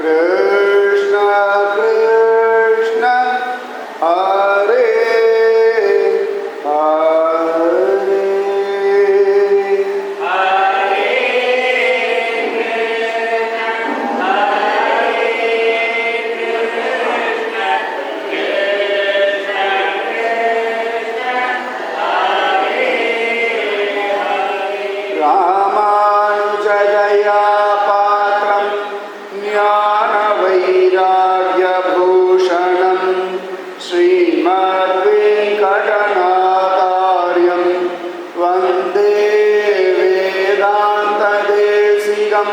Krishna Krishna Hare Hare Ramanujaya Patram Jnana Vairagya Bhushanam Srimad Venkatanathāryam Vande Vedanta Desikam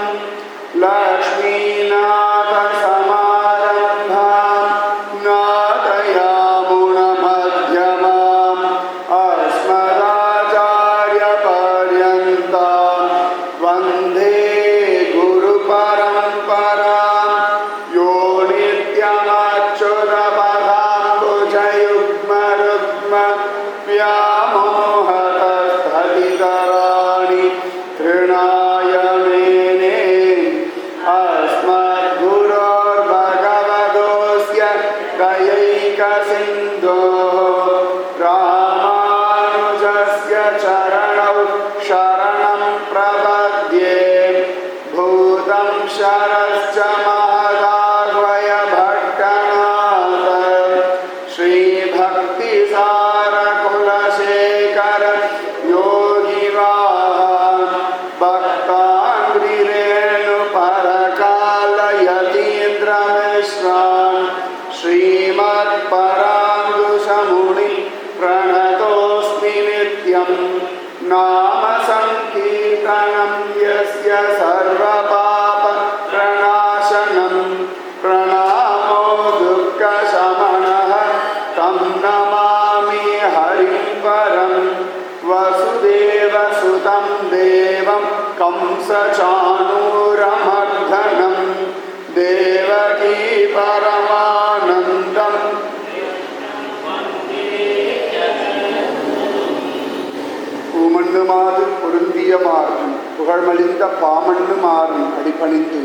Lakshminatha Samarambham Natayamuna Madhyamam Asmadacharya Paryantam Vande Guru Paramparam Yo Nityamachyuta Padambujayugma Rugma Vyamohatasthavitarani Trinaya Mene Asmadgurur Bhagavadosya Dayika Sindhoः Ramanujasya Charanau Sharanam Prabhadye Bhutam Sharascha Mahadagvaya Bhattanath Shri Bhakti Sara Kulasekara Yogi Vahan Bhaktangri Renu Parakala Yatindra Mishran Srimad Parangusamuni Pranatosmi Nityam Nama Sankirtanam Yasya Sarva Papa Pranashanam Pranamo Dukkha Shamanah Tam Namami Harim Param Vasudeva Sutam Devam Kamsa Chanuramadhanam Devaki Paramanandam பூமண்ணு மாது பொருந்திய மாறும் புகழ்மலிந்த பாமண்ணு மாறும் அடிபணிந்து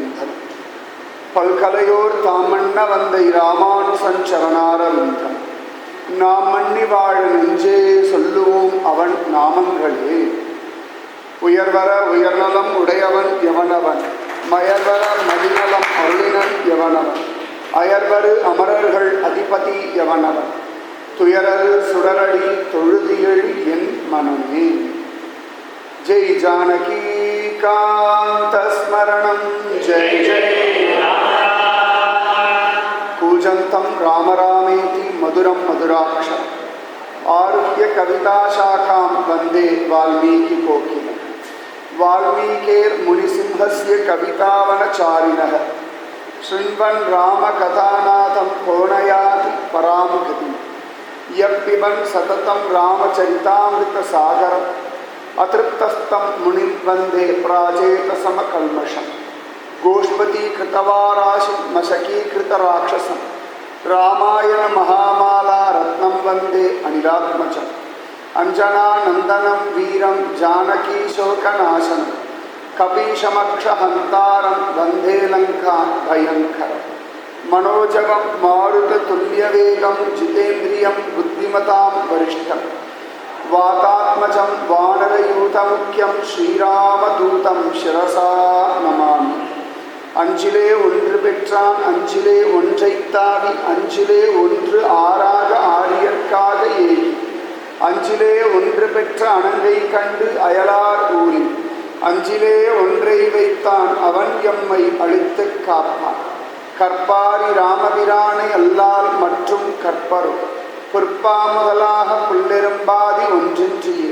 பல்கலையோர் தாமண்ண வந்த இராமானுசஞ்சரணாரவிந்தம் நாம் மண்ணி வாழ நெஞ்சே சொல்லுவோம் அவன் நாமங்களே. உயர்வர உயர்நலம் உடையவன் எவனவன் மயர்வர மதிநலம் அருளினன் எவனவன் அயர்வரு அமரர்கள் அதிபதி எவனவன் துயரரு சுடரடி தொழுதியழி என் மனமே. ஜெய் ஜானகி காந்த ஸ்மரணம் ஜெய் ஜெய் கூஜந்தம் ராம ராமேதி மதுரம் மதுராட்சரம் ஆருஹ்ய கவிதா சாகாம் வந்தே வால்மீகி கோகிலம். வால்மீகேர் முனிசிம்ஹஸ்ய கவிதாவனசாரிணः ஸ்ருண்வன் ராம கதாநாதம் கோணயாதி பராம் கதிம். யப்பிபன் சததம் ராமச்சரிதாமிருத சாகரம் அதிருப்தஸ்தம் முனிம் வந்தே பிராஜேதசம கல்மஷம். கோஷ்பதி கிருதவாராசி மசகீகிருத ராட்சசம் ராமாயண மகாமாலா ரத்னம் வந்தே அனிலாத்மஜம். அஞ்சனா நந்தனம் வீரம் ஜானகி சோகநாசனம் கபீஷமக்ஷஹந்தாரம் வந்தே லங்கா பயங்கரம். மனோஜவம் மாருததுல்யவேகம் ஜிதேந்திரியம் புத்திமதாம் வரிஷ்டம் வாதாத்மஜம் வானரயூதமுக்கியம் ஸ்ரீராமதூதம் சிரசா நமாமி. அஞ்சிலே ஒன்று பெற்றான் அஞ்சிலே ஒன்றைத்தாவி அஞ்சிலே ஒன்று ஆறாக ஆரியற்காக ஏகி அஞ்சிலே ஒன்று பெற்ற அணங்கை கண்டு அயலார் ஊரில் அஞ்சிலே ஒன்றை வைத்தான் அவன் எம்மை அழித்து காப்பான். கற்பாரி ராமபிரானை அல்லால் மற்றும் கற்பரும் பொற்பா முதலாக புல்லெரும்பாதி ஒன்றின்றியே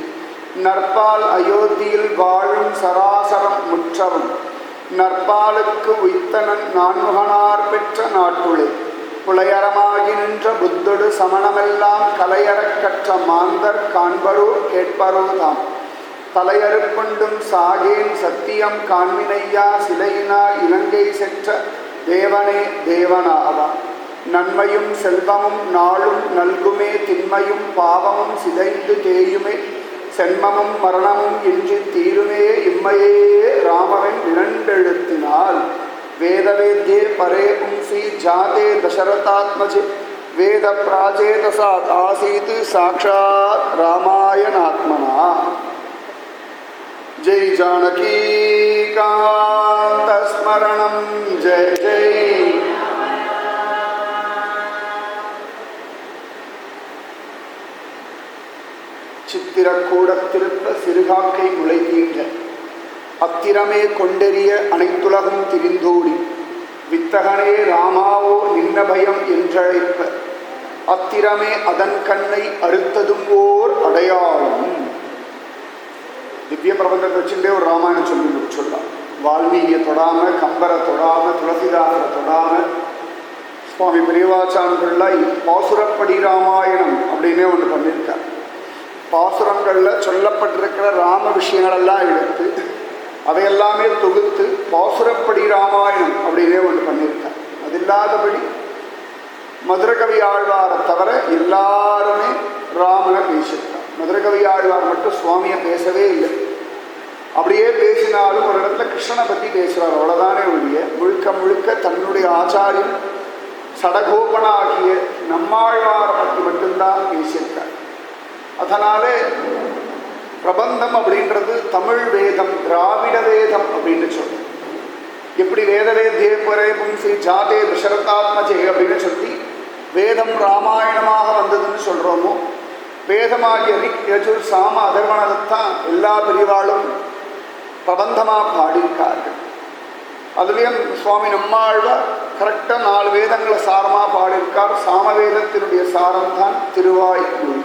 நற்பால் அயோத்தியில் வாழும் சராசரம் முற்றவும் நற்பாலுக்கு உய்த்தனன் நான்முகனார் பெற்ற நாட்டுளே புலையரமாகி நின்ற புத்தொடு சமணமெல்லாம் கலையறக் கற்ற மாந்தர் காண்பரோ கேட்பரோ தாம். தலையறுப்புண்டும் சாகேன் சத்தியம் காண்மினையா சிலையினால் இலங்கை செற்ற தேவனே தேவனாவான். நன்மையும் செல்வமும் நாளும் நல்குமே திண்மையும் பாவமும் சிதைந்து தேயுமே சென்மமும் மரணமும் இன்றி தீருமே இம்மையே ராமவன் இரண்டெழுத்தினால் वेदवेद्ये परे पुंसि जाते दशरथात्मजे वेद प्राचेतसात् आसीत् साक्षात् रामायणात्मना। जय जानकी कांत स्मरणं जय जय। சித்திரக்கூடத்திருப்ப சிறுகாக்கை முளைத்தீண்ட அத்திரமே கொண்டெறிய அனைத்துலகம் திரிந்தோடி வித்தகனே ராமாவோ நின்ன பயம் என்றழைப்ப அத்திரமே அதன் கண்ணை அறுத்ததும் ஓர் அடையாளம். திவ்ய பிரபந்தத்தை வச்சுட்டே ஒரு ராமாயணம் சொல்லலாம். வால்மீகியை தொடாம, கம்பரை தொடாம, துளசிதாசரை தொடாம, சுவாமி பெரியவாச்சான்கள்லாம் பாசுரப்படி ராமாயணம் அப்படின்னே ஒன்று பண்ணியிருக்கார். பாசுரங்களில் சொல்லப்பட்டிருக்கிற ராம விஷயங்களெல்லாம் எடுத்து அதையெல்லாமே தொகுத்து பாசுரப்படி ராமாயணம் அப்படின்னே ஒன்று பண்ணியிருக்கார். அது இல்லாதபடி மதுரகவி ஆழ்வாரை தவிர எல்லாருமே ராமனை பேசியிருக்கார். மதுரகவி ஆழ்வார் மட்டும் சுவாமியை பேசவே இல்லை. அப்படியே பேசினாலும் ஒரு இடத்துல கிருஷ்ணனை பற்றி பேசுகிறார், அவ்வளோதானே ஒழிய முழுக்க முழுக்க தன்னுடைய ஆச்சாரியன் சடகோபனாகிய நம்மாழ்வாரை பற்றி மட்டும்தான் பேசியிருக்கார். அதனாலே பிரபந்தம் அப்படின்றது தமிழ் வேதம், திராவிட வேதம் அப்படின்னு சொல்றோம். எப்படி வேதவேத்யே பரே பும்சி ஜாதே தசரதாத்மஜே அப்படின்னு சொல்லி வேதம் ராமாயணமாக வந்ததுன்னு சொல்கிறோமோ, வேதமாகிய ரிக் யஜுர் சாம அதர்வணத்தான் எல்லா பிரிவாளும் பிரபந்தமாக பாடியிருக்கார்கள். அதுலேயும் சுவாமி நம்மாழ்வார் கரெக்டாக 4 வேதங்களை சாரமாக பாடியிருக்கார். சாமவேதத்தினுடைய சாரம்தான் திருவாய்மொழி.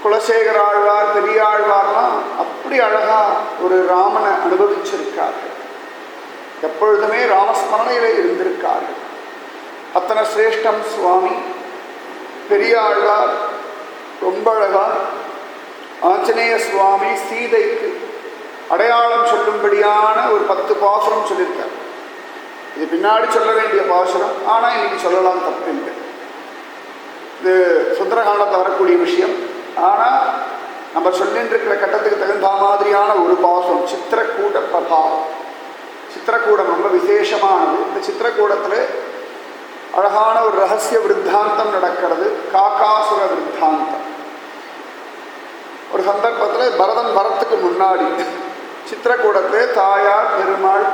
குலசேகர ஆழ்வார், பெரியாழ்வார்லாம் அப்படி அழகா ஒரு ராமனை அனுபவிச்சிருக்கார்கள். எப்பொழுதுமே ராமஸ்மரணையிலே இருந்திருக்கார்கள். அத்தனை சிரேஷ்டம் சுவாமி. பெரியாழ்வார் ரொம்ப அழகா ஆஞ்சநேய சுவாமி சீதைக்கு அடையாளம் சொல்லும்படியான ஒரு 10 பாசுரம் சொல்லியிருக்கார். இது பின்னாடி சொல்ல வேண்டிய பாசுரம், ஆனால் இன்னைக்கு சொல்லலாம், தப்பில்லை. இது சுந்தரகாண்டத்தை வரக்கூடிய விஷயம். ஆனால் நம்ம சொல்லிட்டு இருக்கிற கட்டத்துக்கு தகுந்த மாதிரியான ஒரு பாசம் சித்திரக்கூட பிரபாவம். சித்திரக்கூடம் ரொம்ப விசேஷமானது. இந்த சித்திரக்கூடத்தில் அழகான ஒரு ரகசிய விருத்தாந்தம் நடக்கிறது, காக்காசுர விருத்தாந்தம். ஒரு சந்தர்ப்பத்தில் பரத்துக்கு முன்னாடி சித்திரக்கூடத்தில் தாயார், பெருமாள்,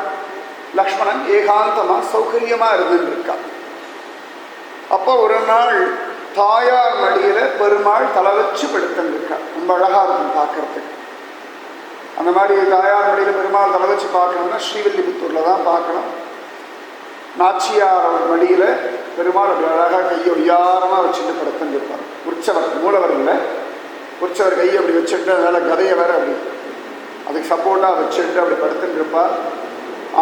லக்ஷ்மணன் ஏகாந்தமாக சௌகரியமாக இருந்துருக்கா. அப்போ ஒரு நாள் தாயார் மடியில் பெருமாள் தலை வச்சு படுத்துருக்கா. ரொம்ப அழகாக இருக்கும் பார்க்கறதுக்கு. அந்த மாதிரி தாயார் மடியில் பெருமாள் தலை வச்சு பார்க்கணும்னா ஸ்ரீவில்லிபுத்தூரில் தான் பார்க்கணும். நாச்சியார் மடியில் பெருமாள் அப்படி அழகாக கையை ஒய்யாரமாக வச்சுட்டு படுத்துருப்பார். உற்சவர், மூலவர் இல்லை, உற்சவர் கையை அப்படி வச்சுட்டு வேலை கதையை வேற அப்படி அதுக்கு சப்போர்ட்டாக வச்சுட்டு அப்படி படுத்துட்டு இருப்பார்.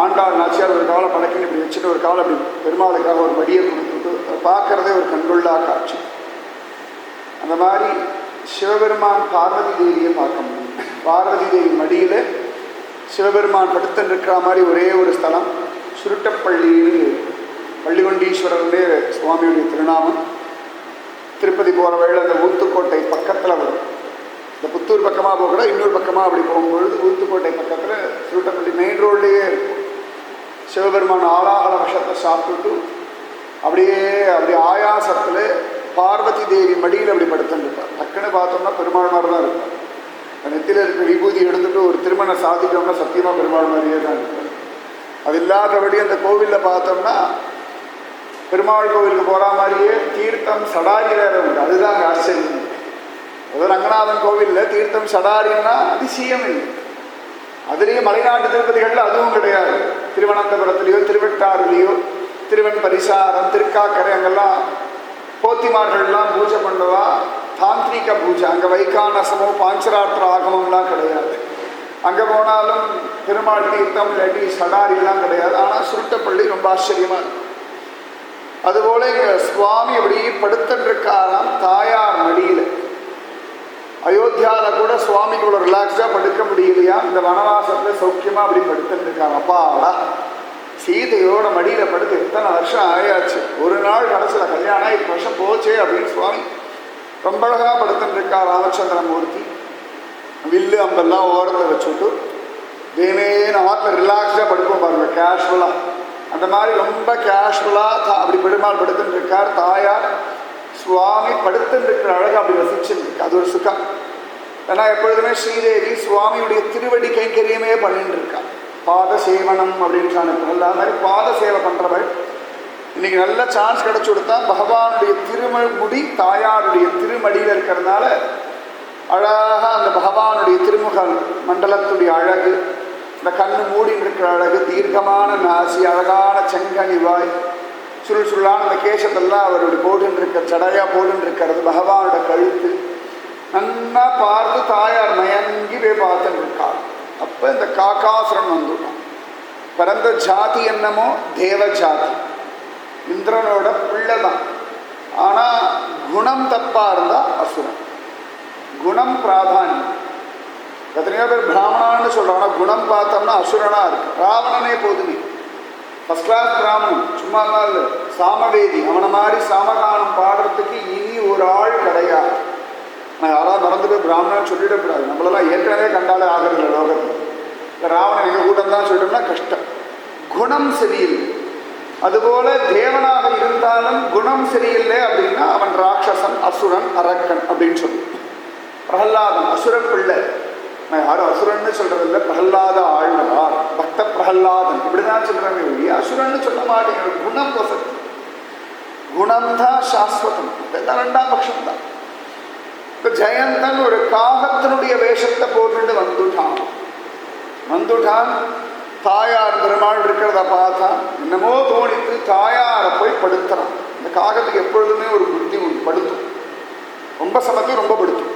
ஆண்டாள் நாச்சியார் ஒரு காலை பழக்கின்னு இப்படி வச்சுட்டு ஒரு காலை அப்படி பெருமாளுக்காக ஒரு மடியை கொடுத்துட்டு பார்க்கறதே ஒரு கண்கொள்ளா காட்சி. அந்த மாதிரி சிவபெருமான் பார்வதி தேவியை பார்க்க முடியும். பார்வதி தேவி மடியில் சிவபெருமான் படுத்துட்டு இருக்கிற மாதிரி ஒரே ஒரு ஸ்தலம் சுருட்டப்பள்ளின்னு, பள்ளிகொண்டீஸ்வரர்னே சுவாமியுடைய திருநாமம். திருப்பதி போகிற வழியில் அந்த ஊத்துக்கோட்டை பக்கத்தில் வரும். இந்த புத்தூர் பக்கமாக போகக்கூட இன்னொரு பக்கமாக அப்படி போகும்பொழுது ஊத்துக்கோட்டை பக்கத்தில் சுருட்டப்பள்ளி மெயின் ரோட்லேயே இருக்கும். சிவபெருமான் ஆலாகல விஷத்தை சாப்பிட்டுட்டு அப்படியே ஆயாசத்தில் பார்வதி தேவி மடியில் அப்படி படுத்துருப்பார். டக்குன்னு பார்த்தோம்னா பெருமாள் மாதிரி தான் இருப்பார். நெத்தியில் இருக்கிற விபூதி எடுத்துகிட்டு ஒரு திருமணம் சாதிக்கணும்னா சத்தியமாக பெருமாள் மாதிரியே தான் இருப்பார். அது இல்லாதபடி அந்த கோவிலில் பார்த்தோம்னா பெருமாள் கோவிலுக்கு போகிற மாதிரியே தீர்த்தம் சடாரி வேற உண்டு. அதுதான் ஆச்சரியம். ஏதோ ரங்கநாதன் கோவிலில் தீர்த்தம் சடாரின்னா அதிசயம் இல்லை. அதுலேயும் மலைநாட்டு திருப்பதிகளில் அதுவும் கிடையாது. திருவனந்தபுரத்துலேயோ திருவெட்டாறுலேயோ திருவன் பரிசாரம், திருக்காக்கரை அங்கெல்லாம் போத்திமார்கள்லாம் பூஜை பண்ணுவா. தாந்திரிக பூஜை அங்கே வைகானசமோ பாஞ்சராத்திர ஆகமம்லாம் கிடையாது. அங்கே போனாலும் பெருமாள் தீர்த்தம் இல்லாட்டி சடாரிலாம் கிடையாது. ஆனால் சுருட்டப்பள்ளி ரொம்ப ஆச்சரியமாக இருக்கும். அதுபோல் இங்கே சுவாமி அப்படி படுத்துருக்காராம் தாயார் மடியில். அயோத்தியாவில் கூட சுவாமிக்கு இவ்வளோ ரிலாக்ஸாக படுக்க முடியலையா, இந்த வனவாசத்தில் சௌக்கியமாக அப்படி படுத்துருக்காங்க. அப்பாடா, சீதையோட மடியில் படுத்து எத்தனை வருஷம் ஆயாச்சு, ஒரு நாள் கடைசியில் கல்யாணம் 8 வருஷம் போச்சே அப்படின்னு சுவாமி ரொம்ப அழகாக படுத்துருக்கா. ராமச்சந்திரமூர்த்தி வில்லு அம்பெல்லாம் ஓரத்தை வச்சுட்டு தேனேன்னு ஆற்றுல ரிலாக்ஸாக படுப்போம் பாருங்க, கேஷுவலாக. அந்த மாதிரி ரொம்ப கேஷுவலாக அப்படி பெருமாள் படுத்துன்னு இருக்கார். தாயார் சுவாமி படுத்துன்னு இருக்கிற அழகு அப்படி ரசிச்சுன்னு இருக்கு. அது ஒரு சுகம். ஏன்னா எப்பொழுதுமே ஸ்ரீதேவி சுவாமியுடைய திருவடி கைங்கரியமே பண்ணிட்டு இருக்கா. பாத சேவனம் அப்படின்னு சொன்ன எல்லா மாதிரி பாத சேவை பண்ணுறவள். இன்னைக்கு நல்ல சான்ஸ் கிடச்சி கொடுத்தா பகவானுடைய திருமுடி தாயாருடைய திருமடியில் இருக்கிறதுனால அழகாக அந்த பகவானுடைய திருமுக மண்டலத்துடைய அழகு, இந்த கண்ணு மூடின்னு இருக்கிற அழகு, தீர்க்கமான நாசி, அழகான செங்கனிவாய், சுருள் சுருளான அந்த கேசத்தெல்லாம் அவருடைய போட்டுன்னு இருக்க சடையாக போட்டுன்னு இருக்கிறது, பகவானோட கழுத்து நன்னா பார்த்து தாயார் மயங்கி போய் பார்த்துன்னு இருக்காள். அப்போ இந்த காக்காசுரன் வந்துட்டான். பிறந்த ஜாதி என்னமோ தேவ ஜாதி, இந்திரனோட பிள்ளை தான். ஆனால் குணம் தப்பாக இருந்தால் அசுரன். குணம் பிராதானியம். எத்தனையோ பேர் பிராமணான்னு சொல்கிறாங்க, குணம் பார்த்தோம்னா அசுரனாக இருக்கு. ராவணனே போதுமே, ஃபஸ்ட் கிளாஸ் பிராமணன், சும்மா இல்லை, சாமவேதி. அவனை மாதிரி சாமகானம் பாடுறதுக்கு இனி ஒரு ஆள் கிடையாது. நான் யாராவது நடந்து போய் பிராமணன் சொல்லிடக்கூடாது. நம்மளெல்லாம் ஏற்கனவே கண்டாலே ஆகிறதில்ல லோகத்தில். இந்த ராவணன் எங்கள் கூட்டம் தான் சொல்லிட்டோம்னா கஷ்டம். குணம் சரியில்லை. அதுபோல தேவனாக இருந்தாலும் குணம் சரியில்லை அப்படின்னா அவன் ராட்சசன், அசுரன், அரக்கன் அப்படின்னு சொல்லி. பிரகல்லாதன் அசுர பிள்ளை. நான் யாரும் அசுரன்னு சொல்றதில்லை, பிரகல்லாத ஆழ்வார், பக்த பிரகல்லாதன் இப்படிதான் சொல்றாங்க. அசுரன்னு சொல்ல மாட்டேங்க. குணம் வசதி, குணம்தான் சாஸ்வதம். இதெல்லாம் ரெண்டாம் பட்சம் தான். இப்போ ஜெயந்தன் ஒரு காகத்தினுடைய வேஷத்தை போட்டுட்டு வந்துட்டான். தாயார் பெருமாள் இருக்கிறத பார்த்தா என்னமோ தோணித்து தாயாரை போய் படுத்துறான். இந்த காகத்துக்கு எப்பொழுதுமே ஒரு புத்தி உண்டு, படுத்தும். ரொம்ப சமத்து, ரொம்ப படுத்தும்.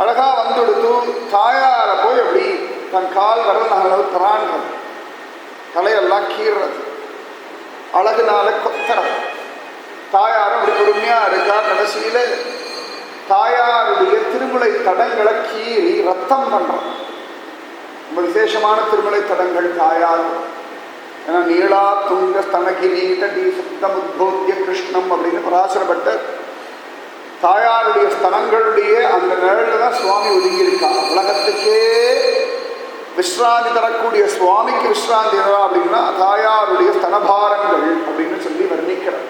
அழகா வந்துடுத்து தாயாரை போய் அப்படி தன் கால் வரல் அளவு தரான்றது, தலையெல்லாம் கீறுறது, அழகுனால கொத்துறது. தாயாரும் அப்படி பொறுமையா இருக்கா. கடைசியில தாயாருடைய திருமுலை தடங்களை கீறி ரத்தம் பண்றான். ரொம்ப விசேஷமான திருமலை தடங்கள் தாயார். ஏன்னா நீளா துங்க ஸ்தனகிரீட டி சுத்தம் உத்போத்திய கிருஷ்ணம் அப்படின்னு பராசரப்பட்ட தாயாருடைய ஸ்தனங்களுடைய அந்த நிழலில் தான் சுவாமி ஒதுங்கி இருக்காங்க. உலகத்துக்கே விஸ்ராந்தி தரக்கூடிய சுவாமிக்கு விஸ்ராந்தி அப்படின்னா தாயாருடைய ஸ்தனபாரங்கள் அப்படின்னு சொல்லி வர்ணிக்கிறார்.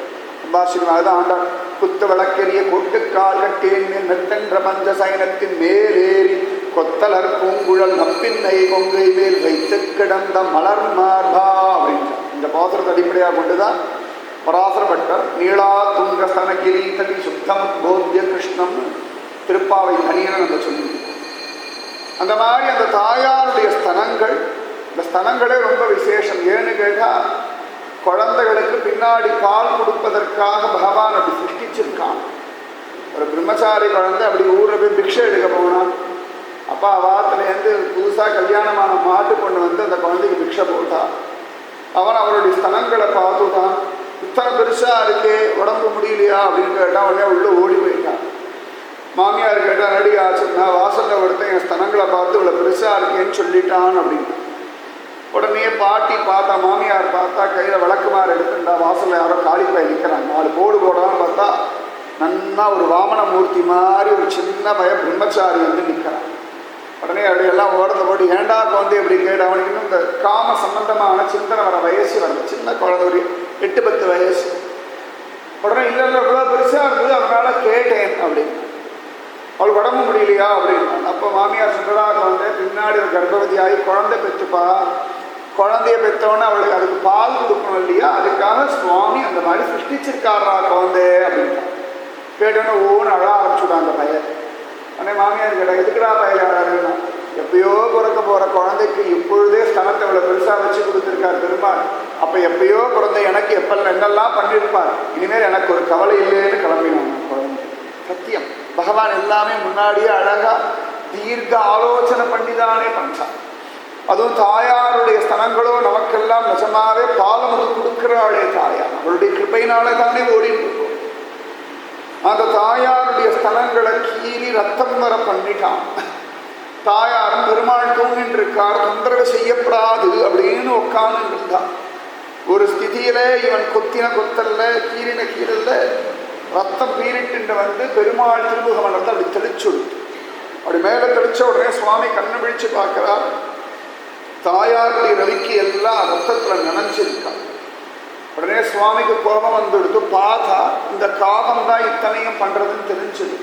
அம்பாசிரிமாதான் ஆண்டாள். குத்த விளக்கெரிய கொட்டுக்கால் கட்டேன் மெத்தென்ற பஞ்ச சயனத்தின் மேலேறி கொத்தலர் பூங்குழல் நப்பின்னை கொங்கை மேல் வைத்து கிடந்த மலர் மார்பா அப்படின்றார். இந்த பாசுரத்தை அடிப்படையாக கொண்டுதான் பராசரப்பட்டர் நீளா துங்க ஸ்தனகிரி தடி சுத்தம் போத்திய கிருஷ்ணம் திருப்பாவை தனியன் நம்ம சொல்லி. அந்த மாதிரி அந்த தாயாருடைய ஸ்தனங்கள், இந்த ஸ்தனங்களே ரொம்ப விசேஷம். ஏன்னு கேட்டால் குழந்தைகளுக்கு பின்னாடி பால் கொடுப்பதற்காக பகவான் அப்படி சிருஷ்டிச்சிருக்கான். ஒரு பிரம்மச்சாரி குழந்தை அப்படி ஊரில் போய் பிக்ஷை எடுக்க போனான். அப்பா வாரத்துலேருந்து புதுசாக கல்யாணமான மாட்டு கொண்டு வந்து அந்த குழந்தைக்கு பிக்ஷை போட்டான். அவன் அவருடைய ஸ்தனங்களை பார்த்துட்டான். இத்தனை பெருசாக இருக்கே, உடம்பு முடியலையா அப்படின்னு கேட்டான். உடனே உள்ளே ஓடி போயிட்டான். மாமியார் கேட்டால் நடி ஆச்சுன்னா வாசலில் ஒருத்தன் என் ஸ்தனங்களை பார்த்து இவ்வளோ பெருசாக இருக்கேன்னு சொல்லிட்டான் அப்படின்னு. உடனே பாட்டி பார்த்தா, மாமியார் பார்த்தா கையில் விளக்குமாறு எடுத்துட்டா. வாசலில் யாரோ காளிப்பாய் நிற்கிறாங்க. 4 போடு போடான்னு பார்த்தா நன்னா ஒரு வாமனமூர்த்தி மாதிரி ஒரு சின்ன பிரம்மச்சாரி வந்து நிற்கிறான். உடனே அப்படியெல்லாம் ஓடத்தை போட்டு ஏண்டா குழந்தை எப்படி கேட்டு அவனுக்கு இன்னும் இந்த காம சம்பந்தமான சிந்தனை வர வயசு வரல. சின்ன குழந்தை, ஒரு 8-10 வயசு. உடனே இல்லை இவ்வளோ பெருசாக இருந்தது அதனால கேட்டேன் அப்படின்னு. அவளுக்கு உடம்பு முடியலையா அப்படின்னு. அப்போ மாமியார் சொல்கிறா, குழந்தை பின்னாடி ஒரு கர்ப்பவதி ஆகி குழந்தை பெற்றுப்பா. குழந்தைய பெற்றோன்னு அவளுக்கு அதுக்கு பால் கொடுக்கணும் இல்லையா, அதுக்காக சுவாமி அந்த மாதிரி சிருஷ்டிச்சிருக்காரா குழந்தை அப்படின்னா. கேட்டோன்னே ஓன்னு அழ ஆரம்பிச்சுட்டான் அந்த பையன். உடனே மாமியார் கேட்டா, எதுக்குடா பையன் அழகுன்னா, எப்பயோ பிறக்க போகிற குழந்தைக்கு இப்பொழுதே ஸ்தனத்தை இவ்வளோ பெருசாக வச்சு கொடுத்துருக்கார் பெருமாள். அப்போ எப்பயோ பிறந்த எனக்கு என்னெல்லாம் பண்ணியிருப்பார், இனிமேல் எனக்கு ஒரு கவலை இல்லைன்னு கிளம்பினாங்க குழந்தை. சத்தியம், பகவான் எல்லாமே முன்னாடியே அழகாக தீர்க்க ஆலோசனை பண்ணிதானே பண்ணுறான். அதுவும் தாயாருடைய ஸ்தனங்களோ நமக்கெல்லாம் நிஜமாவே பாலமது கொடுக்கிறாளே தாயார். அவருடைய கிருபையினாலே தானே ஓடிட்டு இருக்கும். அந்த தாயாருடைய ஸ்தனங்களை கீறி ரத்தம் வர பண்ணிட்டான். தாயாரும் பெருமாள் தூங்கின்னு இருக்கார், தொந்தரவு செய்யப்படாது அப்படின்னு உட்கார்ந்து இருந்தான். ஒரு ஸ்திதியில இவன் கொத்தின கொத்தல்ல, கீரின கீரல்ல ரத்தம் பீரிட்டு வந்து பெருமாள் திருமுக மண்டலத்தை அப்படி தெளிச்சுடுத்து. அப்படி மேலே தெளிச்ச உடனே சுவாமி கண்ணு விழிச்சு பார்க்கிறார். தாயாருடைய ரவிக்கு எல்லாம் ரத்தத்தில் நனைஞ்சிருக்கான். உடனே சுவாமிக்கு கோபம் வந்துடுத்து. பார்த்தா இந்த காகம் தான் இத்தனையும் பண்றதுன்னு தெரிஞ்சது.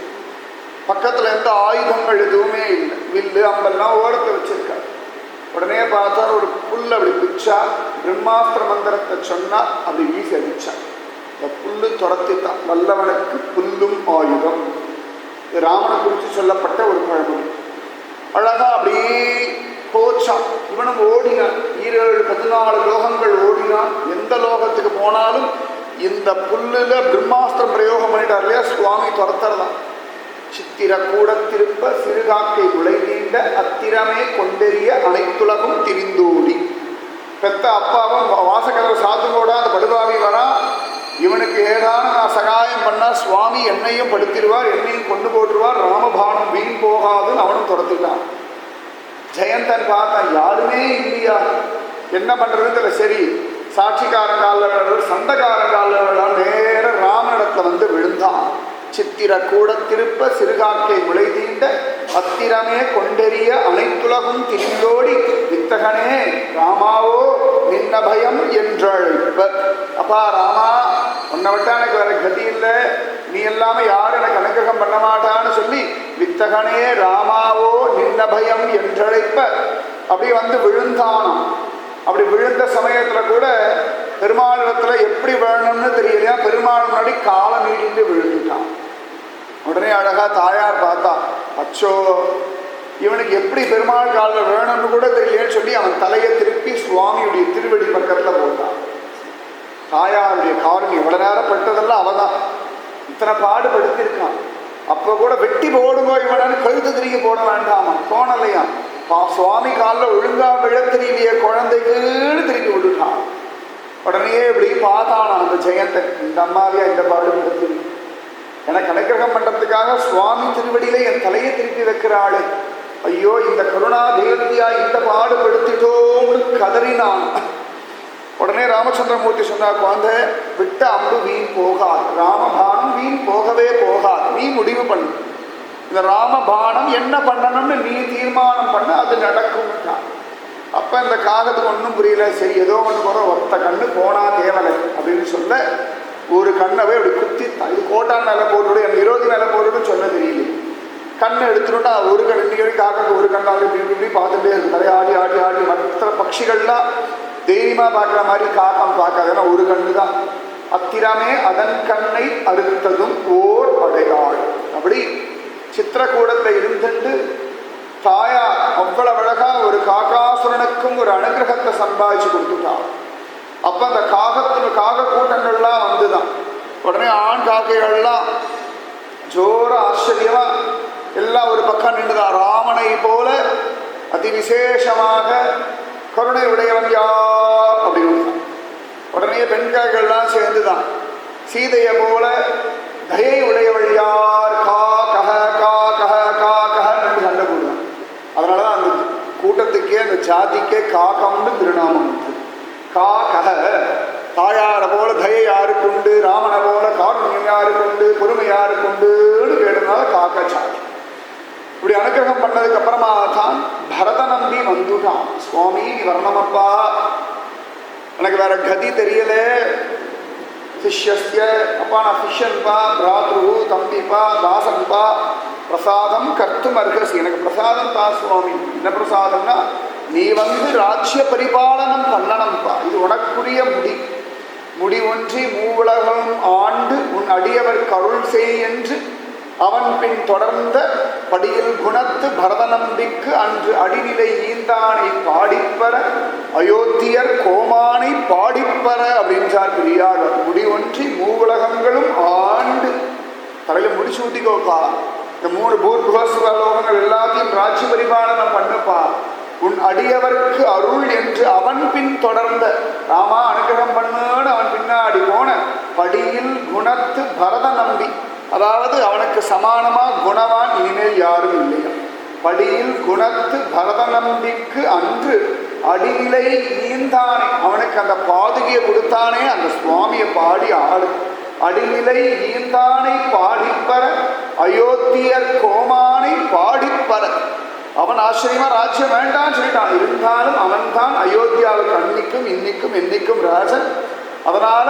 பக்கத்துல எந்த ஆயுதங்கள் எதுவுமே இல்லை, வில்லு அம்பெல்லாம் ஓரத்தை வச்சிருக்காரு. உடனே பார்த்தா ஒரு புல் அப்படி பிச்சா, பிரம்மாஸ்திர மந்திரத்தை சொன்னா அப்படி வீசி அடிச்சா. இந்த புல்லு துரத்தித்தான். வல்லவனுக்கு புல்லும் ஆயுதம். இது ராமனை குறித்து சொல்லப்பட்ட ஒரு பழமொழி. அழகா அப்படியே போச்சான். இவனும் ஓடினான். 14 லோகங்கள் ஓடினான். எந்த லோகத்துக்கு போனாலும் இந்த புல்லுல பிரம்மாஸ்திரம் பிரயோகம் பண்ணிட்டார் இல்லையா சுவாமி, துரத்தரலாம். சித்திர கூட திருப்ப சிறுகாக்கை உலை நீண்ட அத்திரமே கொண்டெறிய அனைத்துலகும் திரிந்தோடி. பெத்த அப்பாவும் வாசகதவை சாத்துவோடா அந்த படுபாவி வரா. இவனுக்கு ஏதான நான் சகாயம் பண்ணா சுவாமி என்னையும் படுத்திடுவார், என்னையும் கொண்டு போட்டுருவார், ராமபானம் வீண் போகாதுன்னு அவனும் துரத்துட்டான். ஜெயந்தன் பார்த்தான், யாருமே இல்லையா, என்ன பண்றதுன்னு. சரி, சாட்சிக்காரங்கால சண்டைக்காரங்கால நேர ராமனிடத்துல வந்து விழுந்தான். சித்திர கூட திருப்ப சிறுகாக்கை முளை தீண்ட அத்திரமே கொண்டெறிய அனைத்துலகும் திரிந்தோடி வித்தகனே ராமாவோ நின்ன பயம் என்றழைப்ப. அப்பா ராமா, உன்னை விட்டா எனக்கு வேற கதி இல்லை, நீ எல்லாம யாரும் எனக்கு அனுகிரகம் பண்ண மாட்டான்னு சொல்லி வித்தகனே ராமாவோ நின்ன பயம் என்றழைப்ப அப்படி வந்து விழுந்தானாம். அப்படி விழுந்த சமயத்துல கூட பெருமாளிடத்துல எப்படி வேணும்னு தெரியலையா, பெருமாள் முன்னாடி காலை நீட்டிட்டு விழுந்துட்டான். உடனே அழகா தாயார் பார்த்தா, அச்சோ இவனுக்கு எப்படி பெருமாள் காலில் வேணும்னு கூட தெரியலையேன்னு சொல்லி அவன் தலையை திருப்பி சுவாமியுடைய திருவடி பக்கத்துல போட்டான். தாயாருடைய காரணம் இவ்வளவு நேரம் பட்டதெல்லாம் அவதான் இத்தனை பாடுபடுத்திருக்கான். அப்ப கூட வெட்டி போடுங்கோ இவனு கழுத்து திரும்பி போட வேண்டாமா, தோணலையா. சுவாமி காலில் ஒழுங்கா விழ தெரியலையே குழந்தைக்குன்னு திருப்பி விட்டுட்டான். உடனே இப்படி பார்த்தானா அந்த ஜெயந்தன், இந்த அம்மாவையா இந்த பாடுபடுத்தி எனக்கு அனுகிரகம் பண்றதுக்காக சுவாமி திருவடியில என் தலையை திருப்பி வைக்கிறாளே, ஐயோ இந்த கருணா தேவதியா இந்த பாடுபடுத்திட்டோம்னு கதறினான். உடனே ராமச்சந்திரமூர்த்தி சொன்னார், குழந்தை விட்ட அம்பு வீண் போகாது, ராமபானம் வீண் போகவே போகாது, நீ முடிவு பண்ணு. இந்த ராமபானம் என்ன பண்ணணும்னு நீ தீர்மானம் பண்ண, அது நடக்கும். அப்ப இந்த காகத்துக்கு ஒன்றும் புரியல. சரி, ஏதோ ஒன்று போற, ஒத்த கண்ணு போனா தேவலை அப்படின்னு சொல்ல ஒரு கண்ணவே அப்படி குத்தித்தான். இது கோட்டான் மேலே போட்டுவிடு, என் விரோதி மேலே போட்டுவிடுன்னு சொல்ல தெரியல. கண்ணை எடுத்துட்டா ஒரு கண், இன்னைக்கு காக்காக்கு ஒரு கண்ணால் இப்படி இப்படி பார்த்துட்டே இருக்கு. நிறைய ஆடி ஆடி ஆடி மற்ற பட்சிகள்லாம் தைரியமா பார்க்குற மாதிரி காக்கம் பார்க்காது, ஏன்னா ஒரு கண்ணு தான். அத்திரமே அதன் கண்ணை அறுத்ததும் ஓர் அடையாள். அப்படி சித்திரக்கூடத்தில் இருந்துட்டு தாயார் அவ்வளவு அழகா ஒரு காக்காசுரனுக்கும் ஒரு அனுகிரகத்தை சம்பாதிச்சு கொடுத்துட்டான். அப்ப அந்த காக கூட்டங்கள்லாம் வந்துதான். உடனே ஆண் காக்கைகள்லாம் ஜோர ஆச்சரியமா எல்லாம் ஒரு பக்கம் நின்றுதான். ராமனை போல அதிவிசேஷமாக கருணை உடையவன் யார் அப்படின்னு. உடனே பெண்காய்கள்லாம் சேர்ந்துதான் சீதையை போல தயை உடையவள் யார், கா கஹ கா கஹ கா கஹன்னு சண்டை போடுவான். அதனாலதான் அந்த கூட்டத்துக்கே அந்த ஜாதிக்கே காகம்னு திருநாமம் உண்டு. கா கஹ, தாயாரை போல தயை யாருக்கு உண்டு, ராமனை போல காருண்யம் யாருக்கு உண்டு, பொறுமை யாருக்கு உண்டுன்னு கேட்டதுனால காக்க ஜாதி. இப்படி அனுகிரகம் பண்ணதுக்கு அப்புறமா தான் பரத நம்பி வந்துட்டான். சுவாமி நீ வரணுமப்பா, எனக்கு வேற கதி தெரியல. சிஷ்யஸ்ய, அப்பா நான் சிஷ்யன்பா, பிராத்ரு தம்பிப்பா, தாசன்பா, பிரசாதம் கர்த்தும் அர்ஹசி, எனக்கு பிரசாதம் தா சுவாமி. என்ன பிரசாதம்னா, நீ வந்து ராஜ்ய பரிபாலனம் பண்ணணும்பா, இது உனக்குரிய முடி ஒன்றி மூவுலகம் ஆண்டு உன் அடியவர் கருள் செய் என்று அவன் பின் தொடர்ந்த படியில் குணத்து பரத நம்பிக்கு அன்று அடிநிலை ஈந்தானை பாடிப்பற அயோத்தியர் கோமானை பாடிப்பற அப்படின்றார் பெரியார். முடி ஒன்றி மூவுலகங்களும் ஆண்டு தலையில முடிச்சு ஊட்டிக்கோப்பா, இந்த 3 பூர்வலோகங்கள் எல்லாத்தையும் ராஜ்ய பரிபாலனம் பண்ணுப்பா, உன் அடியவர்க்கு அருள் என்று அவன் பின் தொடர்ந்த, ராமா அனுகிரகம் பண்ணுன்னு அவன் பின்னாடி போன படியில் குணத்து பரத நம்பி, அதாவது அவனுக்கு சமானமா குணவான் இனிமேல் யாரும் இல்லையா. படியில் குணத்து பரத நம்பிக்கு அன்று அடிநிலை ஈந்தானே, அவனுக்கு அந்த பாதுகையை கொடுத்தானே அந்த சுவாமியை பாடி ஆடு. அடிநிலை ஈந்தானை பாடிப்பற அயோத்தியர் கோமானை பாடிப்பற. அவன் ஆச்சரியமா ராஜ்யம் வேண்டான்னு சொல்லிட்டான். இருந்தாலும் அவன் தான் அயோத்தியாவுக்கு அன்னைக்கும் இன்னைக்கும் என்னைக்கும் ராஜன். அதனால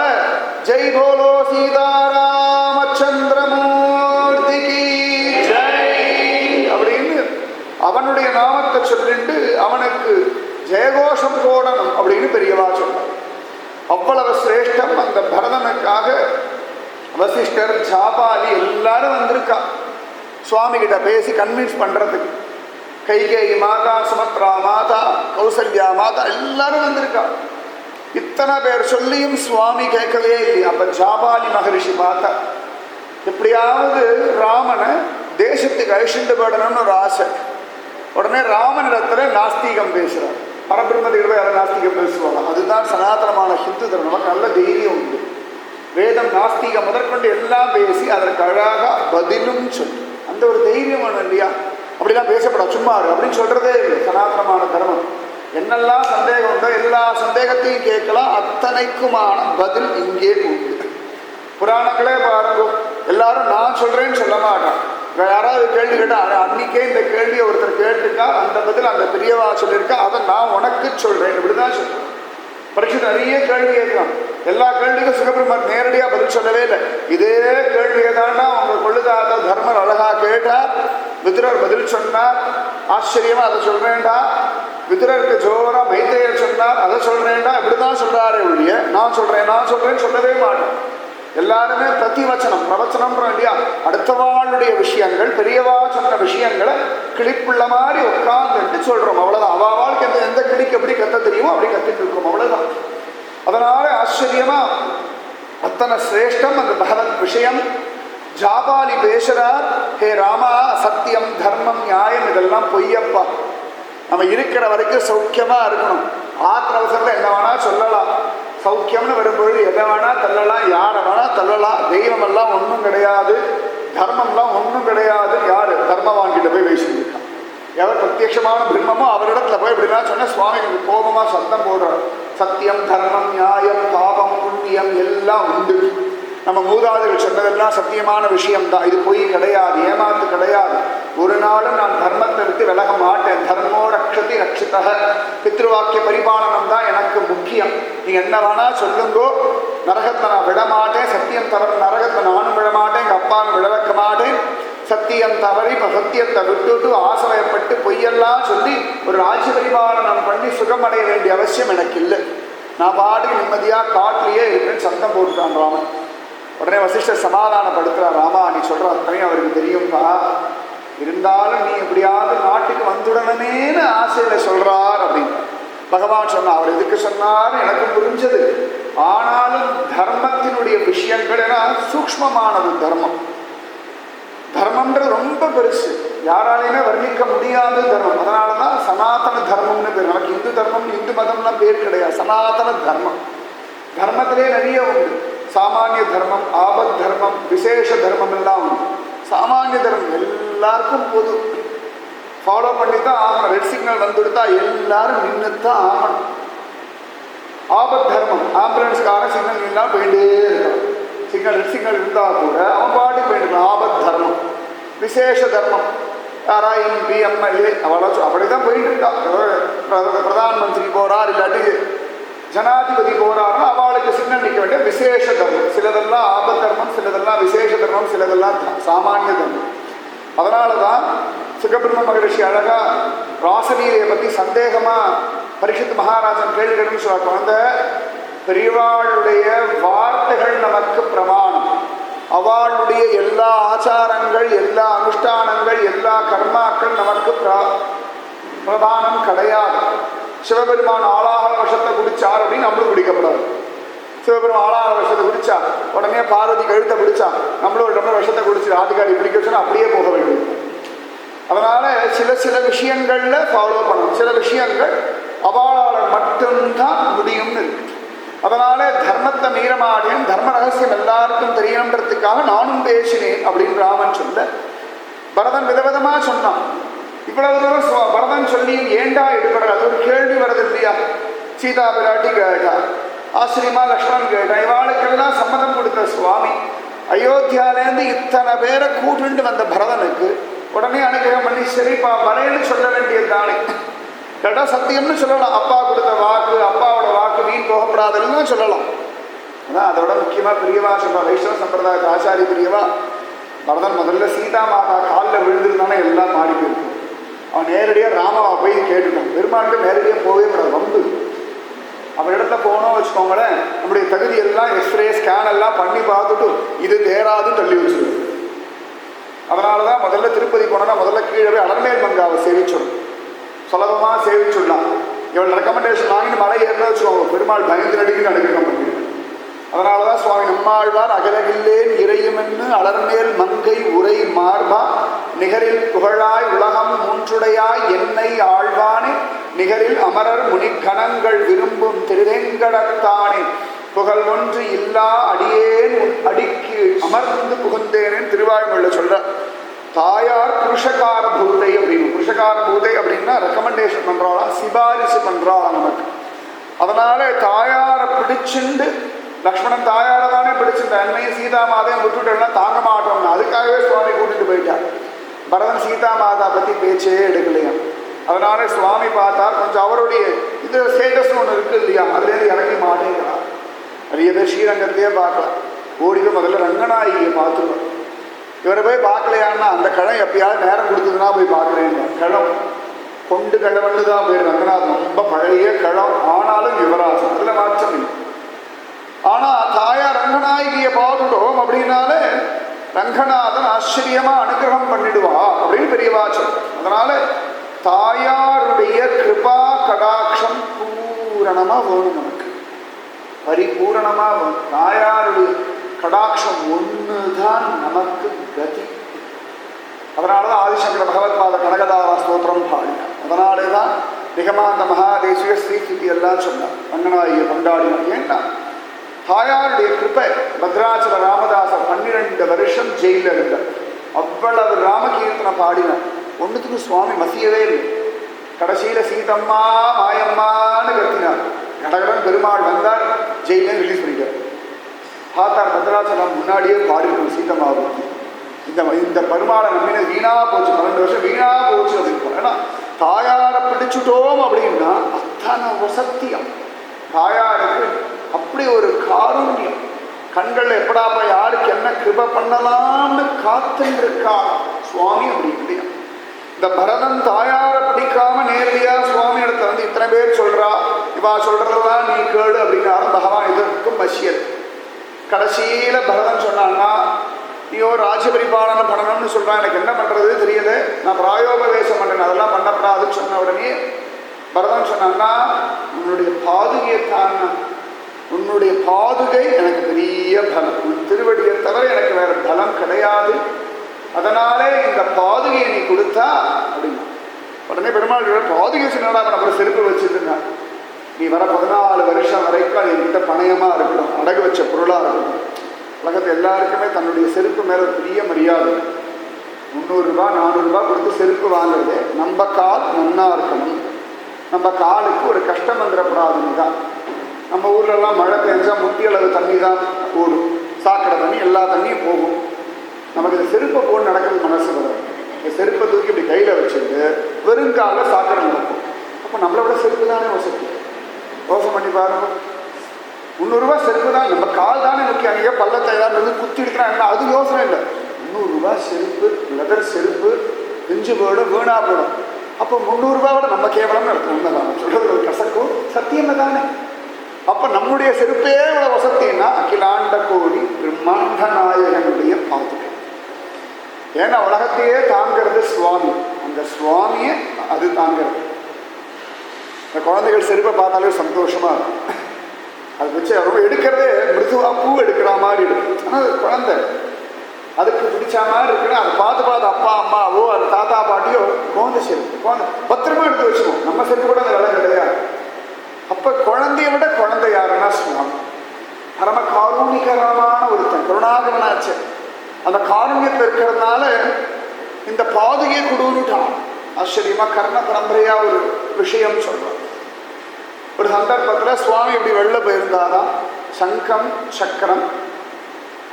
ஜெய் போலோ சீதாராமச்சந்திரமூர்த்திக்கு ஜெய் அப்படின்னு அவனுடைய நாமத்தை சொல்லிட்டு அவனுக்கு ஜெயகோஷம் போடணும் அப்படின்னு பெரியவா சொன்னார். அவ்வளவு சிரேஷ்டம் அந்த பரதனுக்காக வசிஷ்டர், ஜாபாலி எல்லாரும் வந்திருக்கா சுவாமி கிட்ட பேசி கன்வின்ஸ் பண்றதுக்கு. கைகேயி மாதா, சுமத்ரா மாதா, கௌசல்யா மாதா எல்லாரும் வந்திருக்கா. இத்தனை பேர் சொல்லியும் சுவாமி கேட்கவே இல்லை. அப்ப ஜாபாலி மகரிஷி பார்த்தா எப்படியாவது ராமனை தேசத்துக்கு அழிச்சுட்டு போடணும்னு ஒரு ஆசை. உடனே ராமனிடத்துல நாஸ்திகம் பேசுறார். பரபிரம்மதிகளை அதை நாஸ்திகம் பேசுவாங்க. அதுதான் சனாதனமான ஹிந்து தர்மம். நமக்கு நல்ல தைரியம் உண்டு. வேதம் நாஸ்திகம் முதற்கொண்டு எல்லாம் பேசி அதற்கு அழகாக பதிலும் சொல்லி அந்த ஒரு தைரியம் வேணும் இல்லையா? அப்படிலாம் பேசப்படாது, சும்மா அப்படின்னு சொல்றதே இல்லை. சனாதனமான தர்மம் என்னெல்லாம் சந்தேகம் உண்டோ எல்லா சந்தேகத்தையும் கேட்கலாம். அத்தனைக்குமான பதில் இங்கே உண்டு. புராணங்களே பாருங்க, எல்லாரும் நான் சொல்றேன்னு சொல்ல மாட்டான். யாராவது கேள்வி கேட்டா அன்னைக்கே இந்த கேள்வியை ஒருத்தர் கேட்டிருக்கா, அந்த பதில் அந்த பெரியவா சொல்லியிருக்கா, அதை நான் உனக்கு சொல்றேன் இப்படிதான் சொல்றேன். பரீட்சை நிறைய கேள்வி கேட்கலாம். எல்லா கேள்விக்கும் சுகபிரம்மர் நேரடியாக பதில் சொல்லவே இல்லை. இதே கேள்வியை தாண்டா உங்க கொள்ளுதாத தர்மர் அழகா கேட்டார். விதுரர் பதில் சொன்னார். ஆச்சரியமா அதை சொல்றேன்டா. விதுரருக்கு ஜோரா மைத்ரேயர் சொன்னார், அதை சொல்றேன்டா. இப்படிதான் சொல்றாரு ஒழிய நான் சொல்றேன்னு சொல்லவே மாட்டேன். எல்லாருமே பிரதிவச்சனம் பிரவச்சனம் இல்லையா? அடுத்தவாளுடைய விஷயங்கள், பெரியவா சொன்ன விஷயங்களை கிளிப்புள்ள மாதிரி உட்கார்ந்துட்டு சொல்றோம். அவ்வளவுதான். அவாவாளுக்கு எந்த கிளிக்கு எப்படி கத்த தெரியுமோ அப்படி கத்திட்டு இருக்கோம். அவ்வளவுதான். அதனால ஆச்சரியமா அத்தனை சிரேஷ்டம் அந்த பகவத் விஷயம். ஜாபாலி பேசுறார், ஹே ராமா, சத்தியம் தர்மம் நியாயம் இதெல்லாம் பொய்யப்பா. நம்ம இருக்கிற வரைக்கும் சௌக்கியமா இருக்கணும். ஆத்திர அவசரத்தில் என்ன வேணா சொல்லலாம். சௌக்கியம்னு வரும்பொழுது எதை வேணா தள்ளலாம், யாரை வேணா தள்ளலாம். தெய்வம் எல்லாம் ஒன்றும் கிடையாது, தர்மம்லாம் ஒன்றும் கிடையாது. யாரு தர்மவான்கிட்ட போய் பேசியிருக்கான். எவர் பிரத்யட்சமான பிரம்மமோ அவரிடத்துல போய் இப்படின்னா சொன்ன சுவாமி எனக்கு கோபமா சத்தம் போடுறார். சத்தியம் தர்மம் நியாயம் பாபம் புண்ணியம் எல்லாம் உண்டு. நம்ம மூதாதைகள் சொன்னதெல்லாம் சத்தியமான விஷயம்தான். இது பொய் கிடையாது, ஏமாத்து கிடையாது. ஒரு நாளும் நான் தர்மத்தை விட்டு விலக மாட்டேன். தர்மோ ரக்ஷதி ரட்சிதக. பித்ருவாக்கிய பரிபாலனம் தான் எனக்கு முக்கியம். நீங்க என்ன வேணா சொல்லுங்கோ, நரகத்தை நான் விட மாட்டேன். சத்தியம் தவறு நரகத்தை நானும் விட மாட்டேன், எங்க அப்பாவும் விட வைக்க மாட்டேன். சத்தியம் தவறி இப்போ சத்தியத்தை விட்டுட்டு ஆசையப்பட்டு பொய்யெல்லாம் சொல்லி ஒரு ராஜ்ய பரிபாலனம் பண்ணி சுகமடைய வேண்டிய அவசியம் எனக்கு இல்லை. நான் பாட்டுக்கு நிம்மதியாக காட்டிலேயே இருப்பேன்னு சத்தம் போட்டுட்டான் ராமன். உடனே வசிஷ்டர் சமாதானப்படுத்துகிறார். ராமா, நீ சொல்கிற அத்தனையும் அவருக்கு தெரியும்பா, இருந்தாலும் நீ எப்படியாவது நாட்டுக்கு வந்துடணுமேனு ஆசையில் சொல்கிறார் அப்படின்னு பகவான் சொன்னார். அவர் எதுக்கு சொன்னார் எனக்கு புரிஞ்சது. ஆனாலும் தர்மத்தினுடைய விஷயங்கள் என சூக்ஷ்மமானது தர்மம். தர்மம்ன்றது ரொம்ப பெருசு, யாராலையுமே வர்ணிக்க முடியாத தர்மம். அதனால தான் சனாதன தர்மம்னு பேர். நமக்கு இந்து தர்மம் இந்து மதம்லாம் பேர் கிடையாது, சனாதன தர்மம். தர்மத்திலே நிறைய உண்டு. சாமானிய தர்மம், ஆபத் தர்மம், விசேஷ தர்மம் எல்லாம் உண்டு. சாமானிய தர்மம் எல்லாருக்கும் பொது, ஃபாலோ பண்ணி தான் ஆகணும். ரெட் சிக்னல் வந்துடுத்தா எல்லாரும் நின்றுத்தான் ஆகணும். ஆபத் தர்மம், ஆம்புலன்ஸ்கார சிக்னல் எல்லாம் போயிட்டே இருக்கும். சிக்னல் ரெட் சிக்னல் இருந்தால் கூட அவன் பாட்டுக்கு போயிட்டு ஆபத் தர்மம். விசேஷ தர்மம், யாரா எம்பி எம்எல்ஏ அவ்வளோ அப்படிதான் போயிட்டு இருக்கா. பிரதான் மந்திரி போறார், இல்லாட்டி ஜனாதிபதி போறாருன்னா அவளுக்கு சிக்னல் நிற்க வேண்டிய விசேஷ தர்மம். சிலதெல்லாம் ஆபத் தர்மம், சிலதெல்லாம் விசேஷ தர்மம், சிலதெல்லாம் சாமானிய தர்மம். அதனால தான் சுகபிரம்ம மகரிஷி அழகா ராசலீலையை பற்றி சந்தேகமா பரீட்சித் மகாராஜன் கேள்விகள்னு சொல்லுவாங்க. அந்த பெரியவாளுடைய வார்த்தைகள் நமக்கு பிரமாணம். அவளுடைய எல்லா ஆச்சாரங்கள், எல்லா அனுஷ்டானங்கள், எல்லா கர்மாக்கள் நமக்கு பிரதானம் கிடையாது. சிவபெருமான் ஆளாக விஷத்தை குடிச்சார் அப்படின்னு நம்மளும் குடிக்கப்படாது. சிவபெருமான் ஆளாக விஷத்தை குடிச்சா உடனே பார்வதி கழுத்தை பிடிச்சா நம்மளும் ஒரு டம்ளர் விஷத்தை குடிச்சு ஆட்டுக்காடி பிடிக்க சொன்னா அப்படியே போக வேண்டும். அதனால சில விஷயங்கள்ல ஃபாலோ பண்ணணும். சில விஷயங்கள் அவளால் மட்டும்தான் முடியும்னு இருக்கு. அதனால தர்மத்தை மீறமாட்டேன், தர்ம ரகசியம் எல்லாருக்கும் தெரியணுன்றதுக்காக நானும் பேசினேன் அப்படின்னு ராமன் சொல்ல பரதன் விதவிதமா சொன்னான். இவ்வளவு தூரம் பரதன் சொல்லி ஏண்டா எடுப்படுற அது ஒரு கேள்வி வருது இல்லையா? சீதா பிராட்டி கேட்டா, ஆசிரியமா லக்ஷ்மணன் கேட்டா, இவாளுக்கெல்லாம் சம்மதம் கொடுத்த சுவாமி அயோத்தியாலேருந்து இத்தனை பேரை கூட்டுண்டு வந்த பரதனுக்கு உடனே அனுகிரகம் பண்ணி சரிப்பா வரேன்னு சொல்ல வேண்டியது தானே. கேட்டால் சத்தியம்னு சொல்லலாம். அப்பா கொடுத்த வாக்கு, அப்பாவோட வாக்கு வீண் போகப்படாதுன்னு சொல்லலாம். அதான் அதோட முக்கியமாக பெரியவா சொல்றா, வைஷ்ணவ சம்பிரதாய ஆச்சாரி பெரியவா, பரதன் முதல்ல சீதா மாதா காலில் விழுந்திருந்தானே எல்லாம் மாறி போயிருக்கும். அவன் நேரடியாக ராமாவை போய் கேட்டுட்டான். பெருமாளுக்கு நேரடியாக போகவே கூடாது, வம்பு. அவர் இடத்துல போனோம் வச்சுக்கோங்களேன், நம்முடைய தகுதி எல்லாம் எக்ஸ்ரே ஸ்கேன் எல்லாம் பண்ணி பார்த்துட்டு இது தேராதுன்னு தள்ளி வச்சிருக்கோம். அதனால தான் முதல்ல திருப்பதி போனோன்னா முதல்ல கீழே போய் அலர்மேல் மங்காவை சேவிச்சிடும், சுலபமாக சேவிச்சுடலாம். இவள் ரெக்கமெண்டேஷன் வாங்கிட்டு மலை ஏறினா வச்சுக்கோங்க, பெருமாள் பயந்து நடிக்கு அனுகிரகம் பண்ணிடுவேன். அதனால தான் சுவாமி நம்மாழ்வார் அகலகில்லேன் இறையுமென்னு அலர்மேல் மங்கை உரை மார்பா நிகரில் புகழாய் உலகம் மூன்றுடையாய் என்னை ஆழ்வானே நிகரில் அமரர் முனிக்கணங்கள் விரும்பும் திருவேங்கடத்தானே புகழ் ஒன்று இல்லா அடியேன் அடிக்கு அமர்ந்து புகுந்தேனேன்னு திருவாய்மொழியில சொல்ற. தாயார் புருஷகார பூதை அப்படின்னு, புருஷகார பூதை அப்படின்னா ரெக்கமெண்டேஷன் பண்றாளா, சிபாரிசு பண்றாளா நமக்கு. அதனால தாயாரை பிடிச்சுண்டு, லக்ஷ்மணன் தாயாரை தானே பிடிச்சிருந்த அண்மையும் சீதா மாதையும் விட்டுட்டோம்னா தாங்க மாட்டோம்னா அதுக்காகவே சுவாமி கூட்டிட்டு போயிட்டார். பரதன் சீதா மாதா பத்தி பேச்சே எடுக்கலையா. அதனால சுவாமி பார்த்தார், கொஞ்சம் அவருடைய இது ஸ்டேட்டஸ் ஒன்று இருக்கு இல்லையா, அதுலேருந்து இறங்கி மாட்டேங்கிறார். நிறைய பேர் ஸ்ரீரங்கத்திலேயே பார்க்கலாம், ஓடி போய் முதல்ல ரங்கநாயகியை பார்த்துருவோம். இவரை போய் பார்க்கலையான்னா அந்த கழம் எப்பயாவது நேரம் கொடுத்ததுன்னா போய் பார்க்குறேங்க. கழம் கொண்டு கழவன்னு தான் போய் ரங்கநாதன், ரொம்ப பழைய கழம். ஆனாலும் யுவராசன், அதில் மாற்றம் இல்லை. ஆனால் தாயார் ரங்கநாயகியை பார்த்துட்டோம் அப்படின்னாலே ரங்கநாதன் ஆச்சரியமா அனுகிரகம் பண்ணிடுவா அப்படின்னு பெரியவாச்சம். அதனால தாயாருடைய கிருபா கடாட்சம் பூரணமா வேணும், நமக்கு பரிபூரணமா வேணும். தாயாருடைய கடாட்சம் ஒண்ணுதான் நமக்கு கதி. அதனாலதான் ஆதிசங்கர பகவத்பாத கனகதாரா ஸ்தோத்திரம் பாடினார். அதனாலேதான் நிகமாந்த மகாதேசிக ஸ்ரீஸ்திதி எல்லாம் சொன்னார், ரங்கநாயகியை கொண்டாடினார். ஏன்னா தாயாருடைய கிருப்பை. பத்ராச்சல ராமதாசர் 12 வருஷம் ஜெயிலில் இருந்தார். அவ்வளவு ராமகீர்த்தனை பாடினார், ஒன்றுத்துக்கு சுவாமி மசியவே இல்லை. கடைசியில் சீதம்மா மாயம்மான்னு கத்தினார். கடகடன் பெருமாள் வந்தார், ஜெயிலே ரிலீஸ் பண்ணிட்டார். பார்த்தார் பத்ராச்சலம் முன்னாடியே பாடிருக்கணும் சீதம்மாவும். இந்த பெருமாளை நம்பின வீணா போச்சு, 12 வருஷம் வீணா போச்சு அப்படின்னு. ஏன்னா தாயாரை பிடிச்சுட்டோம் அப்படின்னா அத்தனை வசத்தியம். தாயாருக்கு அப்படி ஒரு காருண்யம். கண்கள் எப்படாப்பா யாருக்கு என்ன கிருபை பண்ணலாம்னு காத்துருக்கா சுவாமி. அப்படி இல்லையா, இந்த பரதன் தாயாரை பிடிக்காம நேரடியா சுவாமி இடத்துல வந்து இத்தனை பேர் சொல்றா, இவா சொல்றதெல்லாம் நீ கேளு அப்படின்னாலும் பகவான் இதற்கும் பசியல். கடைசியில பரதன் சொன்னான்னா, நீயோ ராஜ்ய பரிபாலனம் பண்ணணும்னு சொல்றான், எனக்கு என்ன பண்றது தெரியல, நான் பிராயோபவேசம் பண்றேன், அதெல்லாம் பண்ணப்படாதுன்னு சொன்ன உடனே பரதன் சொன்னான்னா, உன்னுடைய பாதுகையை தான், உன்னுடைய பாதுகை எனக்கு பெரிய பலம், உன் திருவடியை தவிர எனக்கு வேற பலம் கிடையாது, அதனாலே இந்த பாதுகையை நீ கொடுத்தா அப்படின்னா. உடனே பெருமாள் பாதுகை சொன்னா, அப்புறம் செருப்பு வச்சுருந்தாங்க, நீ வர 14 வருஷம் வரைக்கும் அது என்கிட்ட பணயமா இருக்கணும், அடகு வச்ச பொருளா இருக்கணும். உலகத்தை எல்லாருக்குமே தன்னுடைய செருப்பு மேல ஒரு பெரிய மரியாதை. 300 ரூபாய் 400 ரூபாய் கொடுத்து செருப்பு வாங்குறது, நம்ம கால் நன்னா இருக்கணும், நம்ம காலுக்கு ஒரு கஷ்டம் வந்துடக்கூடாதுன்னு தான். நம்ம ஊர்லலாம் மழை பெஞ்சா முட்டி அளவு தண்ணி தான் ஓடும், சாக்கடை தண்ணி எல்லா தண்ணியும் போகும். நமக்கு இந்த செருப்பை போட்டு நடக்கிறது மனசு வரும். இந்த செருப்பை தூக்கி இப்படி கையில் வச்சுட்டு வெறுங்காலில் சாக்கடை நடக்கும். அப்போ நம்மளோட செருப்பு தானே வசதி. யோசனை பண்ணி பாருங்க, 300 ரூபாய் செருப்பு தான், நம்ம கால் தானே முக்கியம். அங்கேயே பள்ளத்தை ஏதாவது குத்தி எடுக்கிறாங்க, அது யோசனை இல்லை. 300 ரூபாய் செருப்பு, லெதர் செருப்பு பிஞ்சு போயிடும், வீணா போடும். அப்போ 300 ரூபாயோட நம்ம கேவலம் நடக்கும். உண்மைதான் சொல்றது, ஒரு கசக்கும் சத்தியம் தானே. அப்போ நம்முடைய செருப்பே இவ்வளோ வசத்தின்னா அகிலாண்ட கோடி பிரம்மாண்ட நாயகனுடைய பாதுகை. ஏன்னா உலகத்தையே தாங்கிறது சுவாமி, அந்த சுவாமியை அது தாங்கிறது. இந்த குழந்தைகள் செருப்பை பார்த்தாலே சந்தோஷமா இருக்கும். அது வச்சு ரொம்ப எடுக்கிறதே மிருதுவா பூ எடுக்கிற மாதிரி இருக்கும். ஆனால் அது குழந்தை, அதுக்கு பிடிச்ச மாதிரி இருக்குன்னு அதை பார்த்து பார்த்து அப்பா அம்மாவோ அது தாத்தா பாட்டியோ குழந்தை செருப்பு குழந்தை பத்திரமா எடுத்து வச்சுக்கோம். நம்ம செருப்பு கூட அந்த வேலை கிடையாது. அப்போ குழந்தைய விட குழந்தை யாருன்னா சுவாமி. பரம காரூணிகரமான ஒருத்தன், கருணாகரனாச்சு. அந்த காரூண்யத்தை இருக்கிறதுனால இந்த பாதுகையை கொடுன்னுட்டான். ஆச்சரியமா கர்ண பரம்பரையா ஒரு விஷயம் சொல்றான். ஒரு சந்தர்ப்பத்தில் சுவாமி இப்படி வெளில போயிருந்தாரா, சங்கம் சக்கரம்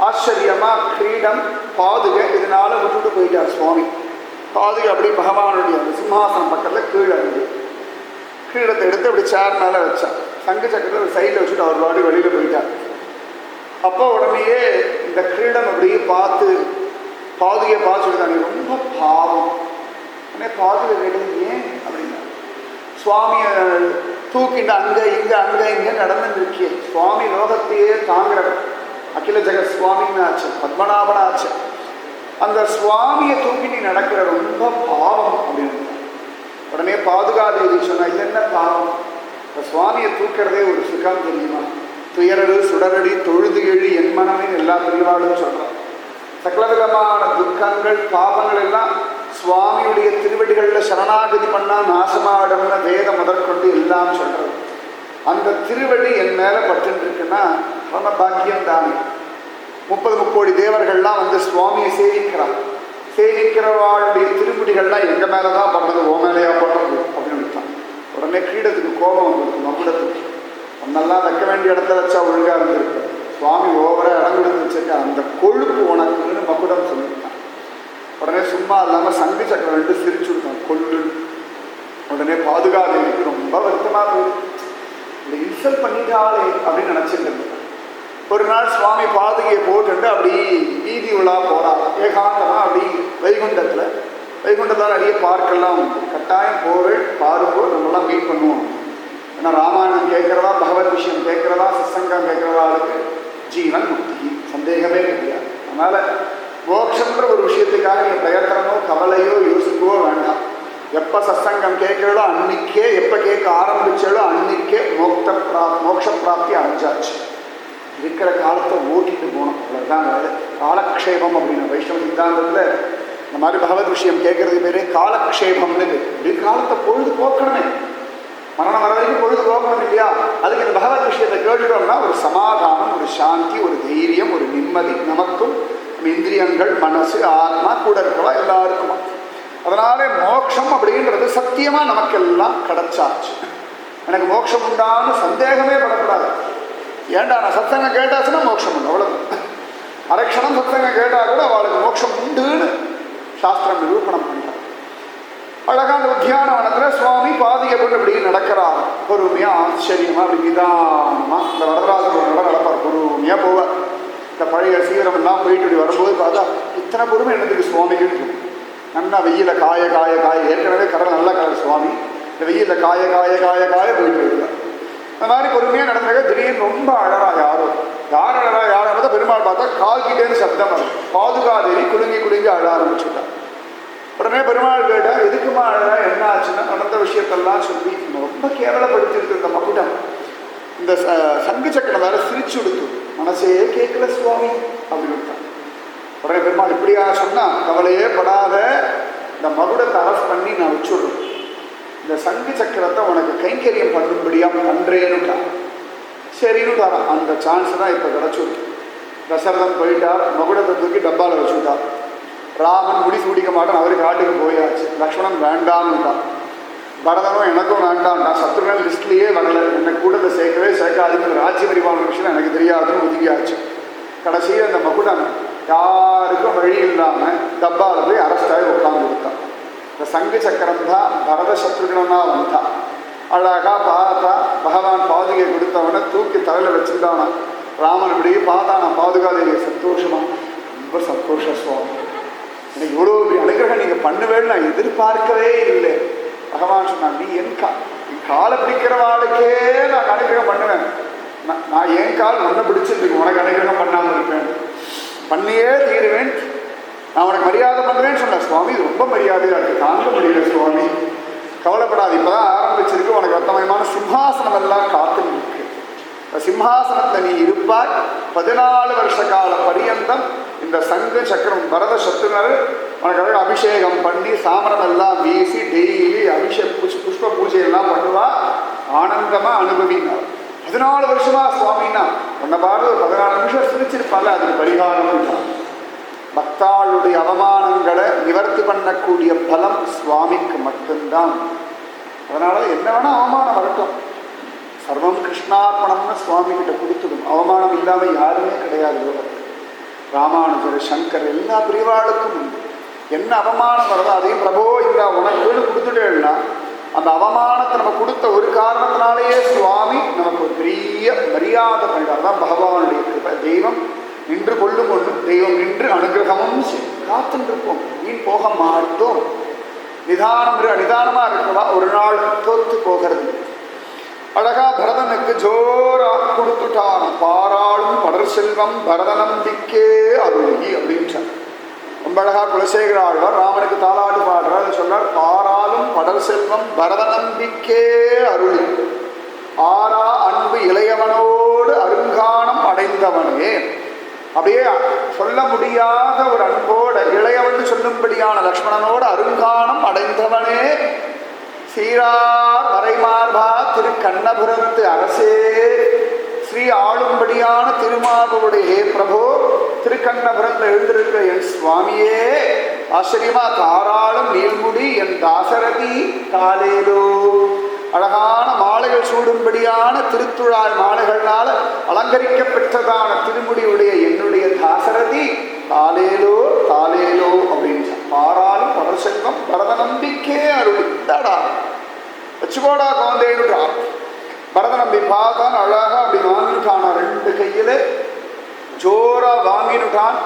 ஆச்சரியமா கிரீடம் பாதுகை இதனால விட்டுட்டு போயிட்டார் சுவாமி. பாதுகை அப்படி பகவானுடைய சிம்ஹாசனம் பக்கத்தில் கீழே இருந்து கிரீடத்தை எடுத்து அப்படி சேர் மேலே வச்சார். சங்கு சக்கரத்தில் ஒரு சைடில் வச்சுட்டு அவர் பாடி வெளியில் போயிட்டார். அப்போ உடனேயே இந்த கிரீடம் அப்படியே பார்த்து பாதுகையை பார்த்து சொல்லிட்டாங்க, ரொம்ப பாவம். உடனே பாதுகை கேட்டது ஏன் அப்படின்னா, சுவாமியை தூக்கிட்டு அங்கே இங்கே நடந்துருக்கிய சுவாமி லோகத்தையே தாங்கிறவர், அகில ஜெகத் சுவாமின்னு ஆச்சு, பத்மநாபன் ஆச்சு. அந்த சுவாமியை தூக்கி நீ நடக்கிற ரொம்ப பாவம் அப்படின்னு. உடனே பாதுகாதேவி சொன்னா, இது என்ன பாவம்? இந்த சுவாமியை தூக்கிறதே ஒரு சுகம் தெரியுமா? துயரடு சுடரடி தொழுது எழு என் மனமே எல்லா பிரிவாளும் சொல்றான். சகலவிதமான துக்கங்கள் பாவங்கள் எல்லாம் சுவாமியுடைய திருவடிகளில் சரணாகதி பண்ணா நாசமாடம்னு வேதம் முதற்கொண்டு எல்லாம் சொல்றது. அந்த திருவடி என் மேல பட்டு இருக்குன்னா ரொம்ப பாக்கியம் தானே. 30 தேவர்கள்லாம் வந்து சுவாமியை சேவிக்கிறார். சேவிக்கிறவாளுடைய திருமுடிகள்லாம் எங்க மேலதான் படுறது, ஓ மேலையா படுறது அப்படின்னு விட்டான். உடனே கிரீடத்துக்கு கோபம் வந்துருக்கு. மகுடத்துக்கு ஒன்னெல்லாம் வைக்க வேண்டிய இடத்துல வச்சா ஒழுங்கா இருந்திருக்கு, சுவாமி ஓவரா இடம் கொடுத்து வச்சிருக்க, அந்த கொழுப்பு உனக்குன்னு மகுடம் சொல்லியிருக்கான். உடனே சும்மா இல்லாம சங்கு சக்கரம் 2 சிரிச்சு விட்டான், கொள்ளு. உடனே பாதுகாதேவிக்கு ரொம்ப வருத்தமா போயிருக்கு, இந்த இன்சல்ட் பண்ணிட்டாளே அப்படின்னு நினைச்சிட்டு. ஒரு நாள் சுவாமி பாதுகையை போட்டு அப்படி வீதி உலா போறாரு ஏகாந்தமா. அப்படி வைகுண்டத்தால் நிறைய பார்க்கெல்லாம் உண்டு. கட்டாயம் போவேள் பாரும்போது நம்மளாம் மீட் பண்ணுவோம். ஏன்னா ராமாயணம் கேட்கறதா, பகவத் விஷயம் கேட்கறதா, சத்சங்கம் கேட்கறதாளுக்கு ஜீவன் முக்தி, சந்தேகமே கிடையாது. அதனால மோட்சம்ன்ற ஒரு விஷயத்துக்காக நீ பிரயத்தனமோ கவலையோ யோசிக்கவோ வேண்டாம். எப்போ சத்சங்கம் கேட்கிறதோ அன்னைக்கே, எப்போ கேட்க ஆரம்பிச்சாலோ அன்னைக்கே மோட்ச பிராப்தி அடைஞ்சாச்சு. இருக்கிற காலத்தை ஓட்டிட்டு போகணும், அவ்வளோதான் வேலை. காலக்ஷேபம் அப்படின்னு வைஷ்ணவ சித்தாந்தத்தில் இந்த மாதிரி பகவத் விஷயம் கேட்கறது பேரே காலக்ஷேபம்னு. இப்படி காலத்தை பொழுது போக்கணுமே, மரணம் வர வரைக்கும் பொழுது போக்கணும் இல்லையா? அதுக்கு இந்த பகவத் விஷயத்தை கேட்டுட்டோம்னா ஒரு சமாதானம், ஒரு சாந்தி, ஒரு தைரியம், ஒரு நிம்மதி நமக்கும், இந்திரியங்கள், மனசு, ஆத்மா கூட இருக்கவா எல்லாருக்குமா. அதனாலே மோட்சம் அப்படின்றது சத்தியமா நமக்கெல்லாம் கிடைச்சாச்சு. எனக்கு மோட்சம் உண்டான்னு சந்தேகமே படக்கூடாது. ஏண்டா நான் சத்தங்கம் கேட்டாச்சுன்னா மோட்சம் உண்டு, அவ்வளவுதான். அரட்சணம் சத்தங்கம் கேட்டா கூட அவளுக்கு மோட்சம் உண்டுன்னு சாஸ்திரம் நிரூபணம் பண்றாங்க. அழகான உத்தியானவனத்தில் சுவாமி பாதியை கொண்டு இப்படி நடக்கிறார். பொறுமையா ஆச்சரியமா அப்படி நிதானமா இந்த வரதராஜனோட நடப்பார். பொறுமையா போவார். இந்த பழைய சீரம் எல்லாம் போயிட்டு இப்படி வரும்போது பார்த்தா இத்தனை பொறுமை என்னதுக்கு சுவாமிக்கு இருக்கும். நல்லா வெயில காய காய காய, ஏற்கனவே கடல் நல்ல கடல் சுவாமி, இந்த வெயில காய காய காய காய போயிட்டு வருவார். அந்த மாதிரி பொறுமையா நடந்தாங்க. திடீர்னு ரொம்ப அழகா யார் அழகா பெருமாள் பார்த்தா கால்கிட்டேன்னு சப்தம் வரும். பாதுகாதேவி குலுங்கி அழ ஆரம்பிச்சுட்டான். உடனே பெருமாள் கேட்டா எதுக்குமா அழகா, என்ன ஆச்சுன்னா நடந்த விஷயத்தெல்லாம் சொல்லி ரொம்ப கேவலப்படுத்திருக்கு இந்த மகுடம். இந்த சங்கு சக்கரம் வேற சிரிச்சு விடுத்து, மனசே கேட்கல சுவாமி அப்படின்னு விட்டான். உடனே பெருமாள் இப்படியா சொன்னா, கவலையே படாத, இந்த மகுடத்தை அரஸ்ட் பண்ணி நான் வச்சுடுறேன், இந்த சங்கு சக்கரத்தை உனக்கு கைங்கரியம் பண்ணும்படியா பண்றேன்னுட்டா. சரின்னு தரான். அந்த சான்ஸ் தான் இப்போ கிடச்சுருக்கு. தசரதன் போயிட்டார், மகுடத்தை தூக்கி டப்பாவில் வச்சுட்டார். ராமன் முடி சூடிக்க மாட்டான், அவருக்கு காட்டுக்கு போயாச்சு. லக்ஷ்மணன் வேண்டான்னுட்டான். பரதனும் எனக்கும் வேண்டான்ட்டான். சத்ருகன் லிஸ்ட்லேயே வரல, என்னை கூட்டத்தை சேர்க்காதுங்கிற ராஜ்ய பரிபாலன விஷயம் எனக்கு தெரியாதுன்னு ஒதுக்கியாச்சு. கடைசியில் அந்த மகுடன் யாருக்கும் வழி இல்லாமல் டப்பாவில் போய் அரஸ்டாகி உட்கார்ந்து கொடுத்தான். இந்த சங்கு சக்கரம் தான் பரத சத்ருகனா வந்தான். அழகா பார்த்தா பகவான் பாதுகை கொடுத்தவனை தூக்கி தலையில் வச்சுட்டானா. ராமன் இப்படி பார்த்தானா பாதுகாதேவிய. சந்தோஷமா, ரொம்ப சந்தோஷ சுவாமி, எனக்கு இவ்வளோ அனுகிரகம் நீங்கள் பண்ணுவேன்னு நான் எதிர்பார்க்கவே இல்லை. பகவான் சொன்னான், நீ என் காலை பிடிக்கிறவாளுக்கே நான் அனுகிரகம் பண்ணுவேன். நான் என் கால் ஒன்றை பிடிச்சிருக்கு, உனக்கு அனுகிரகம் பண்ணாமல் இருப்பேன், பண்ணியே தீருவேன், நான் உனக்கு மரியாதை பண்ணுவேன்னு சொன்னேன். சுவாமி இது ரொம்ப மரியாதையாக இருக்குது, தாங்க முடியல சுவாமி, கவலைப்படாது, இப்போதான் ஆரம்பிச்சிருக்கு, உனக்கு வர்த்தமயமான சிம்ஹாசனம் எல்லாம் காத்து இருக்கு. சிம்ஹாசனத்தில் நீ இருப்பாய் 14 வருஷ கால பரியந்தம். இந்த சங்கு சக்கரம் பரத சத்ருனர் உனக்கு அபிஷேகம் பண்ணி சாமரம் எல்லாம் வீசி டெய்லி புஷ்ப பூஜையெல்லாம் பண்ணுவா, ஆனந்தமா அனுபவினார். 14 வருஷமா சுவாமின்னா உன்னை பாரு 14 நிமிஷம் சிரிச்சிருப்பால, அதுக்கு பரிகாரம் தான். பக்தாளுடைய அவமானங்களை நிவர்த்தி பண்ணக்கூடிய பலம் சுவாமிக்கு மட்டும்தான். அதனால என்ன வேணா அவமானம் வரட்டும், சர்வம் கிருஷ்ணார்ப்பணம்னு சுவாமி கிட்ட கொடுத்துடும். அவமானம் இல்லாமல் யாருமே கிடையாது லோகத்தில். ராமானுஜர், சங்கர் எல்லா பிரிவாளுக்கும் உண்டு. என்ன அவமானம் வருதோ அதையும் பிரபோ இந்த உனக்குன்னு கொடுத்துட்டேன்னா அந்த அவமானத்தை நம்ம கொடுத்த ஒரு காரணத்தினாலேயே சுவாமி நமக்கு ஒரு பெரிய மரியாதை பண்ணிட்டார். தான் பகவானுடைய கிருபை. தெய்வம் காத்துட்டு இருப்போம், வீண் போக மாட்டோம். நிதானமா இருக்கவா ஒரு நாள் தோத்து போகிறது. அழகா பரதனுக்கு ஜோரா கொடுத்துட்டான். பாராளும் படர் செல்வம் பரத நம்பிக்கே அருளி அப்படின்றார். ரொம்ப அழகா குலசேகர ஆழ்வார் ராமனுக்கு தாலாட்டு பாடுறார். அதை சொல்றார், பாராளும் படர் செல்வம் பரத நம்பிக்கே அருளி ஆரா அன்பு இளையவனோடு அருங்கானம் அடைந்தவனே. அப்படியே சொல்ல முடியாத ஒரு அன்போட இளையவன் சொல்லும்படியான லக்ஷ்மணனோடு அருங்கானம் அடைந்தவனே. சீரார் வரைமார்பா திரு கண்ணபுரத்து அரசே, ஸ்ரீ ஆளும்படியான திருமாவுடைய பிரபோ, திருக்கண்ணபுரத்தில் எழுந்திருக்கிற என் சுவாமியே, ஆச்சரியமா தாராளும் நீள்முடி என் தாசரதி காலேலோ. அழகான மாலைகள் சூடும்படியான திருத்துழாய் மாலைகள்னால அலங்கரிக்கப்பெற்றதான திருமுடியுடைய என்னுடைய தாசரதி தாலேலோ தாலேலோ அப்படின்னு பாராளும் படர் செல்வம் பரத நம்பிக்கே அருள். இந்தாடா வச்சுக்கோடா குழந்தைன்னுட்டா. பரத நம்பி பார்த்தான். அழகா அப்படி வாங்கிட்டான். 2 கையில ஜோரா வாங்கினுட்டான்.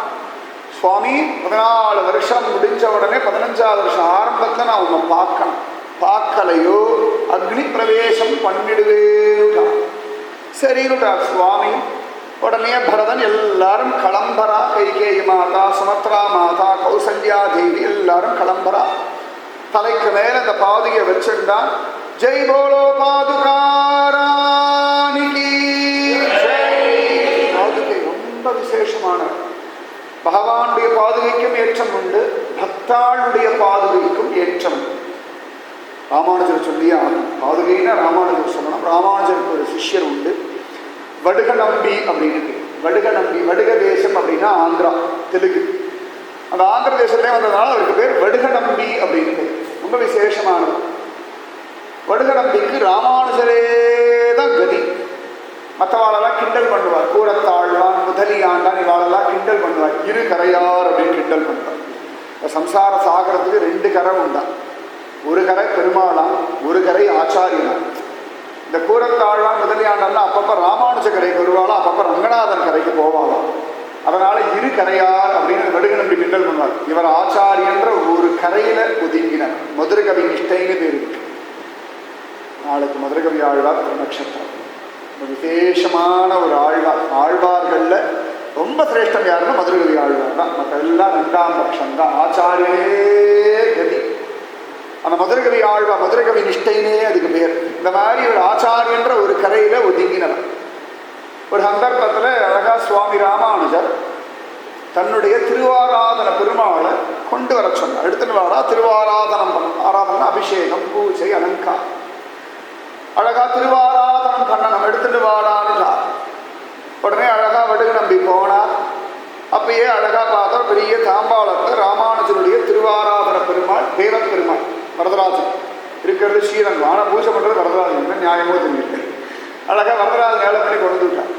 சுவாமி 14 வருஷம் முடிஞ்ச உடனே 15வது வருஷம் ஆரம்பத்தில் நான் உன்னை பார்க்கணும், பார்க்கலையோ அக்னி பிரவேசம் பண்ணிடுவேன். சரினுட்டார் சுவாமி. உடனே பரதன் எல்லாரும் கிளம்பரா. கைகேயி மாதா, சுமத்ரா மாதா, கௌசல்யா தேவி எல்லாரும் கிளம்பரா. தலைக்கு மேல அந்த பாதுகையை வச்சிருந்தான். ஜெய் போலோ பாதுகாராணிகி ஜெய். பாதுகை ரொம்ப விசேஷமான. பகவானுடைய பாதுகைக்கும் ஏற்றம் உண்டு, பக்தாளுடைய பாதுகைக்கும் ஏற்றம். ராமானுஜர் சொல்லியா பாதுகைன்னா ராமானுஜர் சொல்லணும். ராமானுஜருக்கு ஒரு சிஷ்யர் உண்டு, வடுக நம்பி அப்படின்னு. வடுக நம்பி, வடுக தேசம் அப்படின்னா ஆந்திரா, தெலுங்கு. அந்த ஆந்திர தேசத்துலேயே வந்ததுனால அவருக்கு பேர் வடுக நம்பி அப்படின்னு. ரொம்ப விசேஷமானது. வடுக நம்பிக்கு ராமானுஜரே தான் கதி. மற்றவாளெல்லாம் கிண்டல் பண்ணுவார். கூரத்தாழ்வான், முதலியாண்டான், இவாளெல்லாம் கிண்டல் பண்ணுவார். இரு கரையார் அப்படின்னு கிண்டல் பண்ணுவார். சம்சார சாகரத்துக்கு 2 கரை உண்டா. ஒரு கரை பெருமாளாம், ஒரு கரை ஆச்சாரியனா. இந்த கூரத்தாழ்வான் முதலியாண்டெல்லாம் அப்பப்போ ராமானுஜ கரைக்கு வருவாளா, அப்பப்போ ரங்கநாதன் கரைக்கு போவாளாம். அதனால இரு கரையார் அப்படின்னு வடுக நம்பி கிண்டல் பண்ணுவார். இவர் ஆச்சாரியன்ற ஒரு கரையில ஒதுங்கினார். மதுரகவி நிஷ்டைன்னு பேர் இருக்கு. நாளைக்கு மதுரகவி ஆழ்வார் நட்சத்திரம். விசேஷமான ஒரு ஆழ்வார். ஆழ்வார்கள்ல ரொம்ப சிரேஷ்டம் யாருன்னா மதுரகவி ஆழ்வார் தான். மற்ற எல்லாம் 2ஆம் பட்சம் தான். ஆச்சாரியனே கதி. அந்த மதுரகவி ஆழ்வா, மதுரகவி நிஷ்டைனே அதுக்கு பேர். இந்த மாதிரி ஒரு ஆச்சாரியன்ற ஒரு கரையில ஒதுங்கினவர். ஒரு சந்தர்ப்பத்தில் அழகா சுவாமி ராமானுஜர் தன்னுடைய திருவாராதன பெருமாளை கொண்டு வர சொன்னார். எடுத்துன்னு வாடா, திருவாராதனம் பண்ண. ஆராதனை அபிஷேகம், பூஜை, அலங்காரம். அழகா திருவாராதனம் பண்ணணும், எடுத்துட்டு வாடான்னுட்டார். உடனே அழகா வடுக நம்பி போனார். அப்பயே அழகா பார்த்தா பெரிய தாம்பாளத்தில் ராமானுஜருடைய திருவாராதன பெருமாள், தேவ பெருமாள் வரதராஜன் இருக்கிறது. ஸ்ரீரங்கம். ஆனால் பூஜை பண்ணுறது வரதராஜன். என்ன நியாயமோ தெரியல. அழகா வரதராஜன் ஏழை பண்ணி கொண்டு வந்துட்டார்.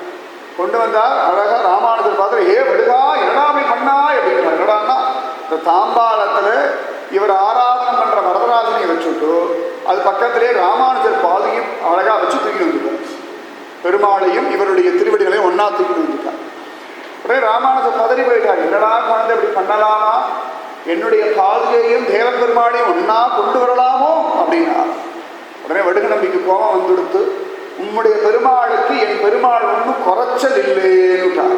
கொண்டு வந்தார். அழகா ராமானுஜர் பார்த்து, ஏ வடுகா என்னடாமே பண்ணா அப்படின்னா. என்னடான்னா இந்த தாம்பாளத்தில் இவர் ஆராதனம் பண்ற வரதராஜனை வச்சுட்டு அது பக்கத்திலே ராமானுஜர் பாதையும் அழகா வச்சு தூக்கி வந்துட்டார். பெருமாளையும் இவருடைய திருவடிகளையும் ஒன்னா தூக்கி வந்துட்டார். உடனே ராமானுஜர் பதறி போயிட்டார். என்னடா குழந்தை இப்படி பண்ணலாமா? என்னுடைய பாதுகையும் தேவ பெருமாளையும் ஒன்னா கொண்டு வரலாமோ அப்படின்னா. உடனே வடுக நம்பிக்கு கோபம் வந்துடுத்து. உம்முடைய பெருமாளுக்கு என் பெருமாள் ஒன்றும் குறைச்சல் இல்லைன்னுட்டார்.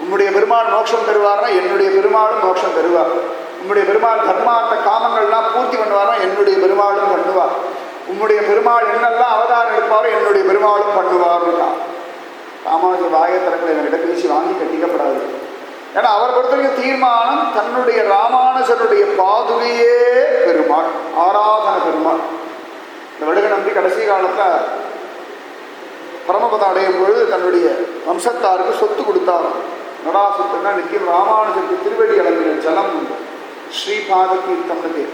உம்முடைய பெருமாள் மோட்சம் தருவார்னா என்னுடைய பெருமாளும் மோட்சம் தருவார். உம்முடைய பெருமாள் தர்மார்த்த காமங்கள்லாம் பூர்த்தி பண்ணுவாரோ என்னுடைய பெருமாளும் பண்ணுவார். உம்முடைய பெருமாள் என்னெல்லாம் அவதாரம் எடுப்பாரோ என்னுடைய பெருமாளும் பண்ணுவார்னுட்டா. ராமானுஜர் வாயத்திறங்களை என்கிட்ட பேசி வாங்கி கட்டிக்கப்படாது. ஏன்னா அவர் பொறுத்தவரைக்கும் தீர்மானம் தன்னுடைய ராமானுஜருடைய பாதுகையே பெருமாள், ஆராதன பெருமாள். இந்த வடுக நம்பி கடைசி காலத்தில் பரமபதம் அடையும் பொழுது தன்னுடைய வம்சத்தாருக்கு சொத்து கொடுத்தாராம். நடா சொத்துன்னா நித்தியம் ராமானுஜருக்கு திருவடி அளவின ஜலம் உண்டு. ஸ்ரீபாத தீர்த்தம்னு பேர்,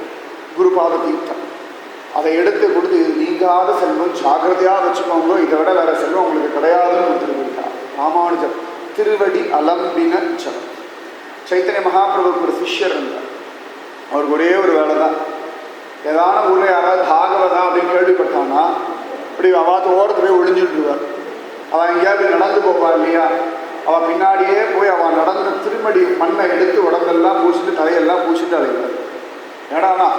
குருபாத தீர்த்தம். அதை எடுத்து கொடுத்து, இது நீங்காத செல்வம், ஜாகிரதையாக வச்சுக்கோங்க, இதை விட வேற செல்வம் உங்களுக்கு கிடையாதுன்னு கொடுத்துருக்கார். ராமானுஜர் திருவடி அலம்பின ஜலம். சைத்தன்ய மகாபிரபுக்கு ஒரு சிஷ்யர் இருந்தார். அவருக்கு ஒரே ஒரு வேலை தான். ஏதான ஊரில் யாராவது பாகவதா அப்படின்னு கேள்விப்பட்டான்னா இப்படி அவாத்து ஓரத்து போய் ஒழிஞ்சுட்டுருவார். அவன் எங்கேயாவது நடந்து போவார் இல்லையா, அவள் பின்னாடியே போய் அவள் நடந்த திருமடி மண்ணை எடுத்து உடம்பெல்லாம் பூசிட்டு தலையெல்லாம் பூசிட்டு அழைக்கிறார். ஏடானா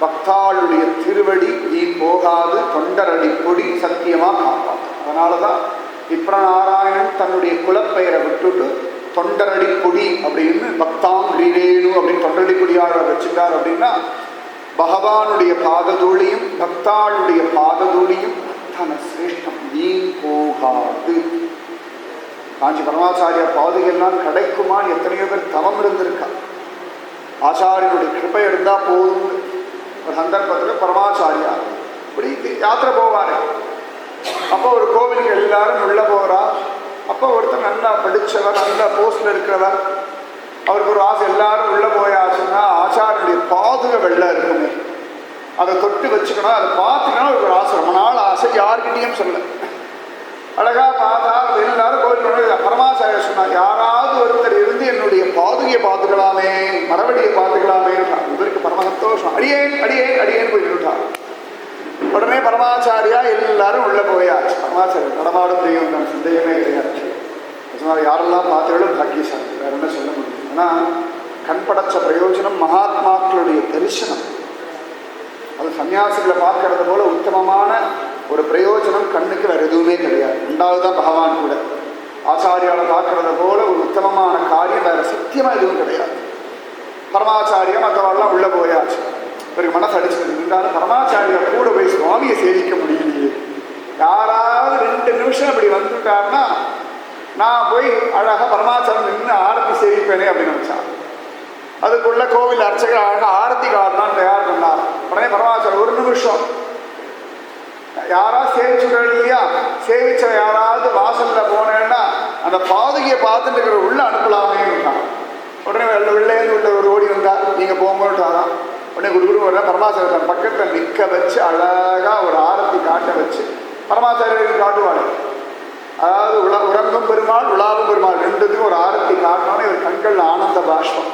பக்தாளுடைய திருவடி நீ போகாது, தொண்டரடி கொடி சத்தியமாக காப்பாற்றும். அதனால தான் விப்ரநாராயணன் தன்னுடைய குலப்பெயரை விட்டுட்டு தொண்டரடி கொடி அப்படின்னு பக்தாம் ரீரேணு அப்படின்னு தொண்டரடி கொடியாள வச்சுட்டார். அப்படின்னா பகவானுடைய பாததூளியும் பக்தாளுடைய பாததூளியும் அத்தனை சிரேஷ்டம், நீ போகாது. காஞ்சி பரமாச்சாரியா பாதையெல்லாம் கிடைக்குமான்னு எத்தனையோ பேர் தவம் இருந்திருக்கா. ஆச்சாரியனுடைய கிருப்பை இருந்தால் போதும். ஒரு சந்தர்ப்பத்தில் பரமாச்சாரியா இப்படி யாத்திரை போவார். அப்போ ஒரு கோவிலுக்கு எல்லாரும் உள்ள போகிறா. அப்போ ஒருத்தர் நல்லா படித்தவர், நல்ல போஸ்டில் இருக்கிறவர், அவருக்கு ஒரு ஆசை, எல்லாரும் உள்ளே போயாச்சுன்னா ஆச்சாரியனுடைய பாதுகை வெள்ளை இருக்குமே, அதை தொட்டு வச்சுக்கணும், அதை பார்த்துக்கணும். அவருக்கு ஒரு ஆசை, ரொம்ப நாள் ஆசை, யார்கிட்டையும் சொல்ல. அழகாக பார்த்தா எல்லாரும் கோவில் பரமாச்சாரியர் சொன்னார், யாராவது ஒருத்தர் இருந்து என்னுடைய பாதுகையை பார்த்துக்கலாமே, மரவடியை பார்த்துக்கலாமே. இவருக்கு பரம சந்தோஷம். அடியேன் அடியேன் அடியேன்னு போய் நின்றுட்டார். உடனே பரமாச்சாரியா எல்லாரும் உள்ள போயாச்சு. பரமாச்சாரியர் நடமாடும் தெய்வம் தான், சந்தேகமே கிடையாது. யாரெல்லாம் பார்த்தாலும் பாக்கியசாலி, வேற என்ன சொல்ல முடியும். ஆனால் கண் படைச்ச பிரயோஜனம் மகாத்மாக்களுடைய தரிசனம். அது சன்னியாசிகளை பார்க்கறது போல உத்தமமான ஒரு பிரயோஜனம் கண்ணுக்கு வேற எதுவுமே கிடையாது. ரெண்டாவதுதான் பகவான் கூட ஆச்சாரியாவை பார்க்கறத போல ஒரு உத்தமமான காரியம் வேற சத்தியமாக எதுவும் கிடையாது. பரமாச்சாரியா மற்றவெல்லாம் உள்ள போயாச்சு. இவருக்கு மனசு அடிச்சது. இருந்தாலும் பரமாச்சாரியா கூட போய் சுவாமியை சேவிக்க முடியலையே, யாராவது 2 நிமிஷம் அப்படி வந்துட்டாருன்னா நான் போய் அழகாக பரமாச்சாரம் நின்று ஆரத்தி சேவிப்பேனே அப்படின்னு நினச்சான். அதுக்குள்ள கோவில் அர்ச்சகர் அழகாக ஆரத்தி கார்டான் தயார் பண்ணார். உடனே பரமாச்சாரம் 1 நிமிஷம் யாராவது சேவிச்சுட இல்லையா, சேவிச்ச யாராவது வாசல்ல போனேன்னா அந்த பாதுகையை பார்த்துட்டு இருக்கிற உள்ள அனுப்பலாமே. உடனே உள்ளேருந்து உள்ள ஒரு ஓடி வந்தா, நீங்க போங்கட்டாதான். உடனே குரு வர பரமாச்சாரியர் பக்கத்தில் நிற்க வச்சு அழகா ஒரு ஆரத்தி காட்ட வச்சு பரமாச்சாரியருக்கு காட்டுவாங்க. அதாவது உறங்கும் பெருமாள் உலாவும் பெருமாள் ரெண்டுத்துக்கும் ஒரு ஆரத்தி காட்டணும்னு இவர் கண்கள் ஆனந்த பாஷ்பம்.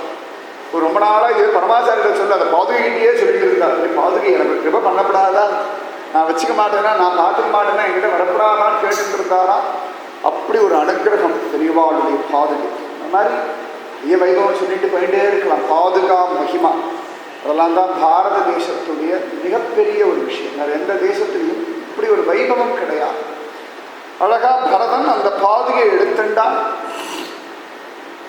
ஒரு ரொம்ப நாளாக இது பரமாச்சாரியர் சொல்ல அந்த பாதுகையிலேயே சொல்லிட்டு இருந்தார், பாதுகை எனக்கு கிருபை பண்ணப்படாதா, நான் வச்சுக்க மாட்டேன்னா, நான் பார்த்துக்க மாட்டேன்னா, என்கிட்ட வரப்படாதான்னு கேட்டுட்டு இருந்தாரா. அப்படி ஒரு அனுகிரகம் பெரியவாளுடைய பாதுகை. அந்த மாதிரி வைபவம் சொல்லிட்டு போயிட்டே இருக்கலாம். பாதுகா மகிமா அதெல்லாம் தான் பாரத தேசத்துடைய மிகப்பெரிய ஒரு விஷயம். வேறு எந்த தேசத்துலையும் இப்படி ஒரு வைபவம் கிடையாது. அழகா பரதன் அந்த பாதுகையை எடுத்துட்டான்.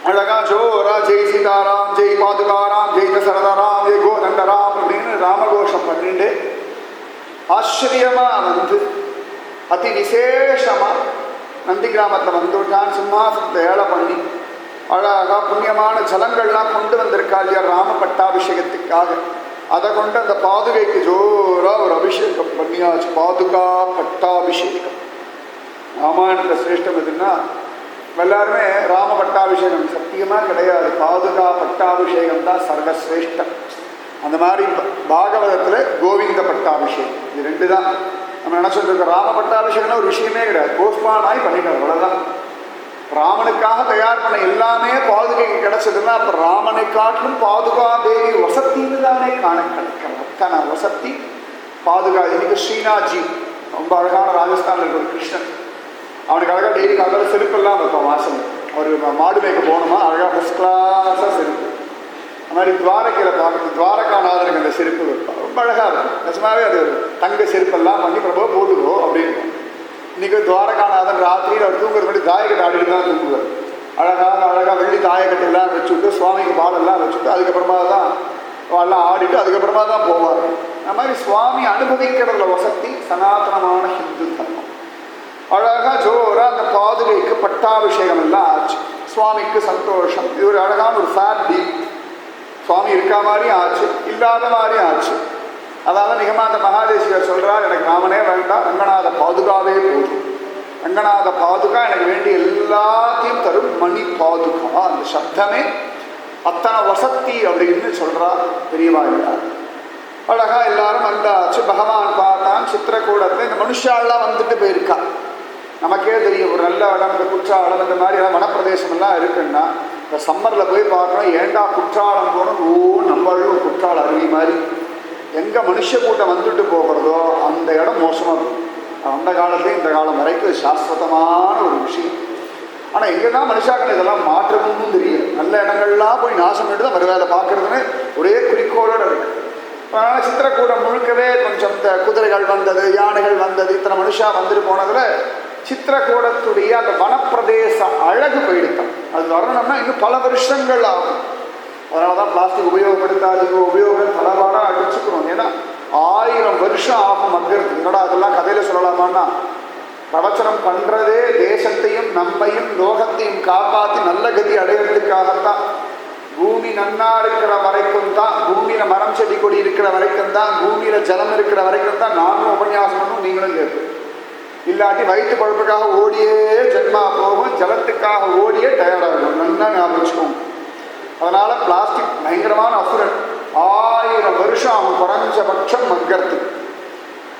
அழகா ஜோரா ஜெய் சீதாராம், ஜெய் பாதுகாராம், ஜெய் தசரதராம், ஜெய் கோதண்டராம் அப்படின்னு ராமகோஷம் பண்ணிட்டு ஆச்சரியமா வந்து அதி விசேஷமா நந்தி கிராமத்தில் வந்துவிட்டான். சிம்மாசனத்தை ஏழை பண்ணி அழகா புண்ணியமான ஜலங்கள்லாம் கொண்டு வந்திருக்கா இல்லையா ராம பட்டாபிஷேகத்துக்காக. அதை கொண்டு அந்த பாதுகைக்கு ஜோரா ஒரு அபிஷேகம் பண்ணியாச்சு. பாதுகா பட்டாபிஷேகம். ராமாயணத்தில் சிரேஷ்டம் எதுன்னா எல்லாருமே ராம பட்டாபிஷேகம் சத்தியமாக கிடையாது. பாதுகா பட்டாபிஷேகம் தான் சர்வசிரேஷ்டம். அந்த மாதிரி பாகவதத்தில் கோவிந்த பட்டாபிஷேகம், இது 2 தான் நம்ம நினச்சிட்டு இருக்கோம். ராம பட்டாபிஷேகம்னா ஒரு விஷயமே கிடையாது, போஸ்ட்மானாய் பண்ணிட்டார், அவ்வளோதான். ராமனுக்காக தயார் பண்ண எல்லாமே பாதுகைக்கு கிடைச்சதுன்னா அப்போ ராமனை காட்டிலும் பாதுகா தேவி வசத்தின்னு தானே காண கிடைக்கணும். அத்தனை வசத்தி பாதுகா. இன்னைக்கு ஸ்ரீநாத்ஜி ரொம்ப அழகான ராஜஸ்தானில் இருக்கிற ஒரு கிருஷ்ணன், அவனுக்கு அழகாக டெய்லி காலையில் செருப்பெல்லாம் வைப்பான் வாசல். அவர் மாடு மேய்க்க போகணுமா, அழகாக ஃபஸ்ட் கிளாஸாக செருப்பு. அது மாதிரி துவாரகையில் பார்க்கணும், துவாரகாநாதனுக்கு அந்த செருப்பு வைப்பான், ரொம்ப அழகாக இருக்கும். நிஜமாவே அது தங்க செருப்பெல்லாம் பண்ணி பிரபோ போட்டுக்கோ அப்படின்னு. இன்றைக்கி துவாரகாநாதன் ராத்திரியில் அவர் தூங்குறது மாதிரி தாயக்கட்டை ஆடிட்டு தான் தூங்குவார். அழகாக வெள்ளி தாயக்கட்டையெல்லாம் வச்சுட்டு சுவாமிக்கு பாலெல்லாம் வச்சுட்டு அதுக்கப்புறமா தான் எல்லாம் ஆடிட்டு அதுக்கப்புறமா தான் போவார். அந்த மாதிரி சுவாமி அனுபவிக்கிறதுல வசதி சனாதனமான ஹிந்து தர்மம். அழகாக ஜோரா அந்த பாதுகைக்கு பட்டாபிஷேகம் எல்லாம் ஆச்சு. சுவாமிக்கு சந்தோஷம். இது ஒரு அழகான ஒரு ஃபேட் டீப். சுவாமி இருக்கா மாதிரியும் ஆச்சு, இல்லாத மாதிரியும் ஆச்சு. அதாவது நிகமாந்த மகாதேசிகர் சொல்கிறார், எனக்கு ராமனே வேண்டாம், ரங்கநாத பாதுகாவே போதும். ரங்கநாத பாதுகா எனக்கு வேண்டிய எல்லாத்தையும் தரும் மணி பாதுகா. அந்த சப்தமே அத்தனை வசத்தி அப்படின்னு சொல்கிறார் பெரியவா. அழகா எல்லாரும் வந்தாச்சு. பகவான் பார்த்தான் சித்திரக்கூடத்தில். இந்த மனுஷாலாம் வந்துட்டு போயிருக்கா. நமக்கே தெரியும் ஒரு நல்ல இடம், இந்த குற்றாலம் இந்த மாதிரி எல்லாம் வனப்பிரதேசமெல்லாம் இருக்குன்னா இந்த சம்மரில் போய் பார்க்கணும். ஏண்டா குற்றாலம் போகணும், நம்மளும் குற்றாலம் அருவி மாதிரி எங்கே மனுஷ கூட்டம் வந்துட்டு போகிறதோ அந்த இடம் மோசமாக இருக்கும். அந்த காலத்துலேயும் இந்த காலம் வரைக்கும் சாஸ்வதமான ஒரு விஷயம். ஆனால் எங்கெல்லாம் மனுஷாக்கள் இதெல்லாம் மாற்றணும்னு தெரியும். நல்ல இடங்கள்லாம் போய் நாசம் பண்ணிட்டு தான் மறு வேலை பார்க்கறதுன்னு ஒரே குறிக்கோளோடு இருக்கு. அதனால் சித்திரக்கூடம் முழுக்கவே கொஞ்சம் இந்த குதிரைகள் வந்தது, யானைகள் வந்தது, இத்தனை மனுஷா வந்துட்டு போனதில் சித்திரக்கூடத்துடைய அந்த வனப்பிரதேச அழகு போயிடுத்தான். அது வரணும்னா இன்னும் பல வருஷங்கள் ஆகும். அதனால தான் பிளாஸ்டிக் உபயோகப்படுத்தாதீங்க, உபயோகம் தளவாடாக அடிச்சுக்கணும். ஏன்னா 1000 வருஷம் ஆகும் மங்கிறது. என்னடா அதெல்லாம் கதையில் சொல்லலாமான்னா, பிரவச்சனம் பண்ணுறதே தேசத்தையும் நம்மையும் லோகத்தையும் காப்பாற்றி நல்ல கதி அடையிறதுக்காகத்தான். பூமி நன்னா இருக்கிற வரைக்கும் தான், பூமியில மரம் செடி கொடி இருக்கிற வரைக்கும் தான், பூமியில ஜலம் இருக்கிற வரைக்கும் தான் நானும் உபன்யாசம் பண்ணும், நீங்களும் கேட்பு. இல்லாட்டி வயிற்று பழப்புக்காக ஓடியே ஜென்மா போகும், ஜலத்துக்காக ஓடியே டயர்டாகும். நல்லா ஞாபகம். அதனால பிளாஸ்டிக் பயங்கரமான அசுரன். 1000 வருஷம் அவன் குறைஞ்சபட்சம் மங்கிறது.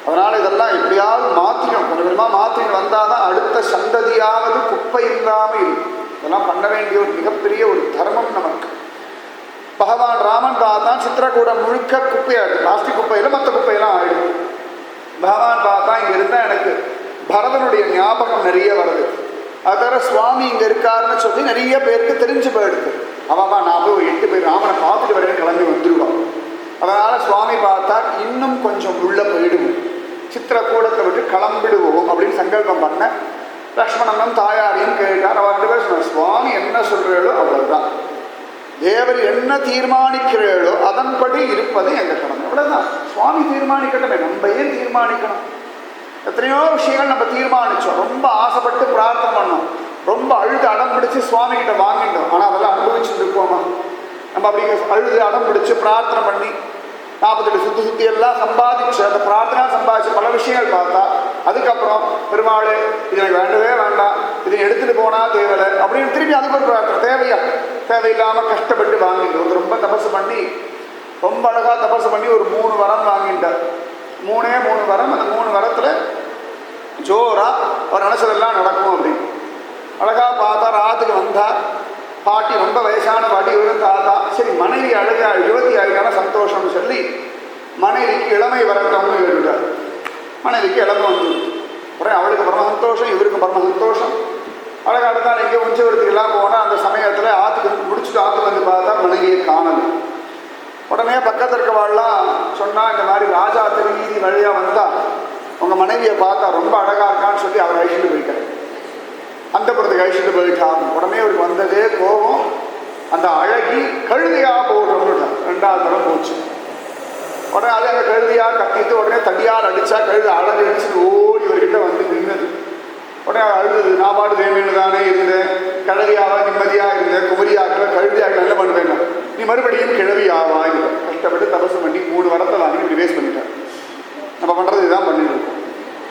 அதனால இதெல்லாம் எப்படியாவது மாற்றிக்கணும், கொஞ்சம் கொஞ்சமாக மாற்றிட்டு வந்தால் தான் அடுத்த சந்ததியாவது குப்பை இல்லாமல் இருக்கும். இதெல்லாம் பண்ண வேண்டிய ஒரு மிகப்பெரிய ஒரு தர்மம் நமக்கு. பகவான் ராமன் பார்த்தா சித்திரக்கூடம் முழுக்க குப்பையாயிடுது. பிளாஸ்டிக் குப்பையில் மற்ற குப்பையெல்லாம் ஆயிடுது. பகவான் பார்த்தா இங்கே இருந்தால் எனக்கு பரதனுடைய ஞாபகம் நிறைய வருது. அது தவிர சுவாமி இங்கே இருக்காருன்னு சொல்லி நிறைய பேருக்கு தெரிஞ்சு போயிடுது. அவா நான் போய் 8 பேர் ராமனை பார்த்துட்டு வரேன்னு கிளம்பி வந்துடுவான். அதனால் சுவாமி பார்த்தா இன்னும் கொஞ்சம் உள்ள போயிடுவோம், சித்திரக்கூடத்தை விட்டு கிளம்பிடுவோம் அப்படின்னு சங்கல்பம் பண்ண லக்ஷ்மணனும் தாயாரையும் கேட்டார். அவர் 2 பேர் சொன்னார், சுவாமி என்ன சொல்கிறீர்களோ அவ்வளவுதான், தேவர் என்ன தீர்மானிக்கிறீர்களோ அதன்படி இருப்பது எங்கள் கடமை, அவ்வளோதான். சுவாமி தீர்மானிக்கட்டுமே, நம்ம ஏன் தீர்மானிக்கணும்? எத்தனையோ விஷயங்கள் நம்ம தீர்மானித்தோம், ரொம்ப ஆசைப்பட்டு பிரார்த்தனை பண்ணோம், ரொம்ப அழுது அடம் பிடிச்சி சுவாமி கிட்ட வாங்கிட்டோம். ஆனால் அதெல்லாம் அனுபவிச்சுட்டு இருக்கோமா? நம்ம அப்படி அழுது அடம் பிடிச்சி பிரார்த்தனை பண்ணி 48 சுற்றி எல்லாம் சம்பாதிச்சு அந்த பிரார்த்தனா சம்பாதிச்சு பல விஷயங்கள் பார்த்தா அதுக்கப்புறம் பெருமாள் இது எனக்கு வேண்டவே வேண்டாம், இதை எடுத்துகிட்டு போனால் தேவையில்லை அப்படின்னு திருப்பி அதுக்கு ஒரு பிரார்த்தனை தேவையா? தேவையில்லாமல் கஷ்டப்பட்டு வாங்கிட்டு ரொம்ப தபசு பண்ணி ரொம்ப அழகாக தபசு பண்ணி ஒரு 3 வரம் வாங்கிட்டார். 3 வரம். அந்த 3 வரத்தில் ஜோராக அவர் நினச்சதெல்லாம் நடக்கும் அப்படின்னு அழகாக பார்த்தா. ராத்துக்கு வந்தார். பாட்டி ரொம்ப வயசான பாட்டி, இவரும் தாத்தா. சரி மனைவி அழகா 26 சந்தோஷம்னு சொல்லி மனைவிக்கு இளமை வரட்டம்னு கேட்டுட்டார். மனைவிக்கு இளமை வந்து உடனே அவளுக்கு பரம சந்தோஷம், இவருக்கு பரம சந்தோஷம். அழகாக அடுத்தால் எங்கேயோ உஞ்சவரத்துக்கெல்லாம் போனால் அந்த சமயத்தில் ஆற்றுக்கு முடிச்சுட்டு ஆற்றுக்கு வந்து பார்த்தா மனைவியை காணலை. உடனே பக்கத்தில் இருக்கவாள்லாம் சொன்னால், இந்த மாதிரி ராஜா திருநீதி வழியாக வந்தால் உங்கள் மனைவியை பார்த்தா ரொம்ப அழகாக இருக்கான்னு சொல்லி அவர் அழிச்சுட்டு போயிட்டார். அந்த புறத்துக்கு அழிச்சுட்டு போயிட்டாங்க. உடனே அவருக்கு வந்ததே கோபம். அந்த அழகி கழுதையாக போடுறோம்னு 2வது தரம் போச்சு. உடனே அதை அந்த கழுதையாக கத்திட்டு உடனே தடியால் அடித்தா கழுதை அழகு அடிச்சுட்டு ஓடி இவர்கிட்ட வந்து நின்றுது. உடனே அழுது, நான் பாடு வேணும்னு தானே இருந்தேன், கிழவியாவா நிம்மதியாக இருந்தேன், குமரியாக்கல கழுதியாக என்ன பண்ணுவேன், நீ மறுபடியும் கிழவியாவா இல்லை. கஷ்டப்பட்டு தபசு பண்ணி 3 வரத்தை வாங்கி இப்படி வேஸ்ட் பண்ணிட்டேன். நம்ம பண்ணுறது இதுதான் பண்ணிட்டு இருக்கோம்.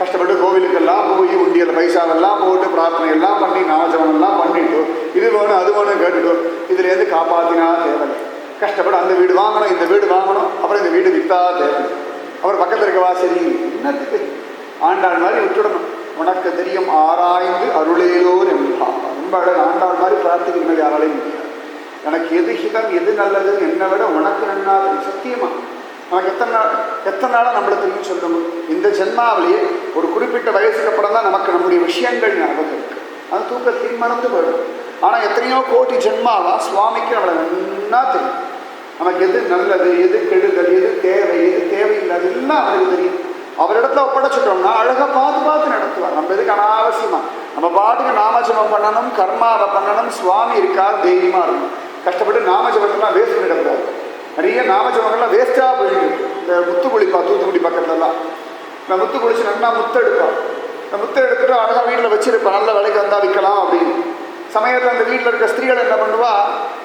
கஷ்டப்பட்டு கோவிலுக்கெல்லாம் போய் உண்டியல் பைசாவெல்லாம் போட்டு பிரார்த்தனை எல்லாம் பண்ணி நாமஜபமெல்லாம் பண்ணிட்டு இது வேணும் அது வேணும் கேட்டுட்டு இதுலேருந்து காப்பாற்றினா தேவையில்லை. கஷ்டப்பட்டு அந்த வீடு வாங்கணும், இந்த வீடு வாங்கணும், அப்புறம் இந்த வீடு விற்றா தேவை, அப்புறம் பக்கத்தில் இருக்கவா சரி என்னத்துக்கு ஆண்டாள் மாதிரி விட்டுடணும். உனக்கு தெரியும் ஆராய்ந்து அருளேலோர் என்பா. ரொம்ப அழகு. ஆண்டாள் மாதிரி பிரார்த்திக்கிறது யாராலையும் முடியாது. எனக்கு எது ஹிதம் எது நல்லது என்னை விட உனக்கு நன்னாது சத்தியமா. நமக்கு எத்தனை நாளாக நம்மளை தெரியும் சொல்லணும். இந்த ஜென்மாவிலேயே ஒரு குறிப்பிட்ட வயசுக்கு அப்புறம் தான் நமக்கு நம்முடைய விஷயங்கள் ஞாபகம் இருக்குது. அது தூக்கத்தையும் மறந்து போயிடும். ஆனால் எத்தனையோ கோடி ஜென்மாவா சுவாமிக்கு நம்மளை நன்னா தெரியும். நமக்கு எது நல்லது எது கெடுதல் எது தேவை எது தேவையில்லாது எல்லாம் அவருக்கு தெரியும். அவரிடத்துல ஒப்படைச்சிட்டோம்னா அழகாக பார்த்து நடத்துவார். நம்ம எதுக்கு அனாவசியமா நம்ம பாட்டுக்கு நாமஜபம் பண்ணணும், கர்மாவை பண்ணணும். சுவாமி இருக்கா தைரியமாக இருக்கணும். கஷ்டப்பட்டு நாமஜபத்தெல்லாம் வேஸ்ட் பண்ணிடக்கூடாது. நிறைய நாமஜபங்கள்லாம் வேஸ்ட்டாக போயிடுது. இந்த முத்து குளிப்பா தூத்துக்குடி பக்கத்துலலாம் இந்த முத்து குளிச்சு நல்லா முத்து எடுப்பான். இந்த முத்தை எடுத்துட்டு அழகாக வீட்டில் வச்சிருப்பான், நல்ல விலைக்கு வந்தால் விற்கலாம் அப்படின்னு. சமயத்தில் அந்த வீட்டில் இருக்க ஸ்திரீகள் என்ன பண்ணுவா,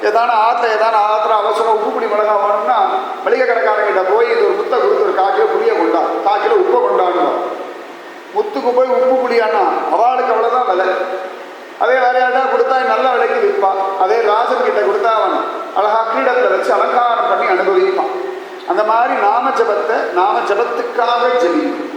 ஏதான ஆத்திர அவசரம் உப்பு புளி மிளகா வேணும்னா மளிகை கடைக்காரங்கிட்ட போய் இது ஒரு முத்தை கொடுத்து ஒரு 1/4 கிலோ புளியை கொண்டா, 1/4 கிலோ உப்பை கொண்டாடுவோம். முத்துக்கு போய் உப்பு புளியானா அவளுக்கு அவ்வளோதான் விலை. அதே வேற யார்டா கொடுத்தா நல்ல விலைக்கு விற்பான். அதே ராஜன் கிட்ட கொடுத்தா அவன் அழகா கிரீடத்தில் வச்சு அலங்காரம் பண்ணி அனுபவிப்பான். அந்த மாதிரி நாம ஜபத்துக்காக ஜெபிக்கும்.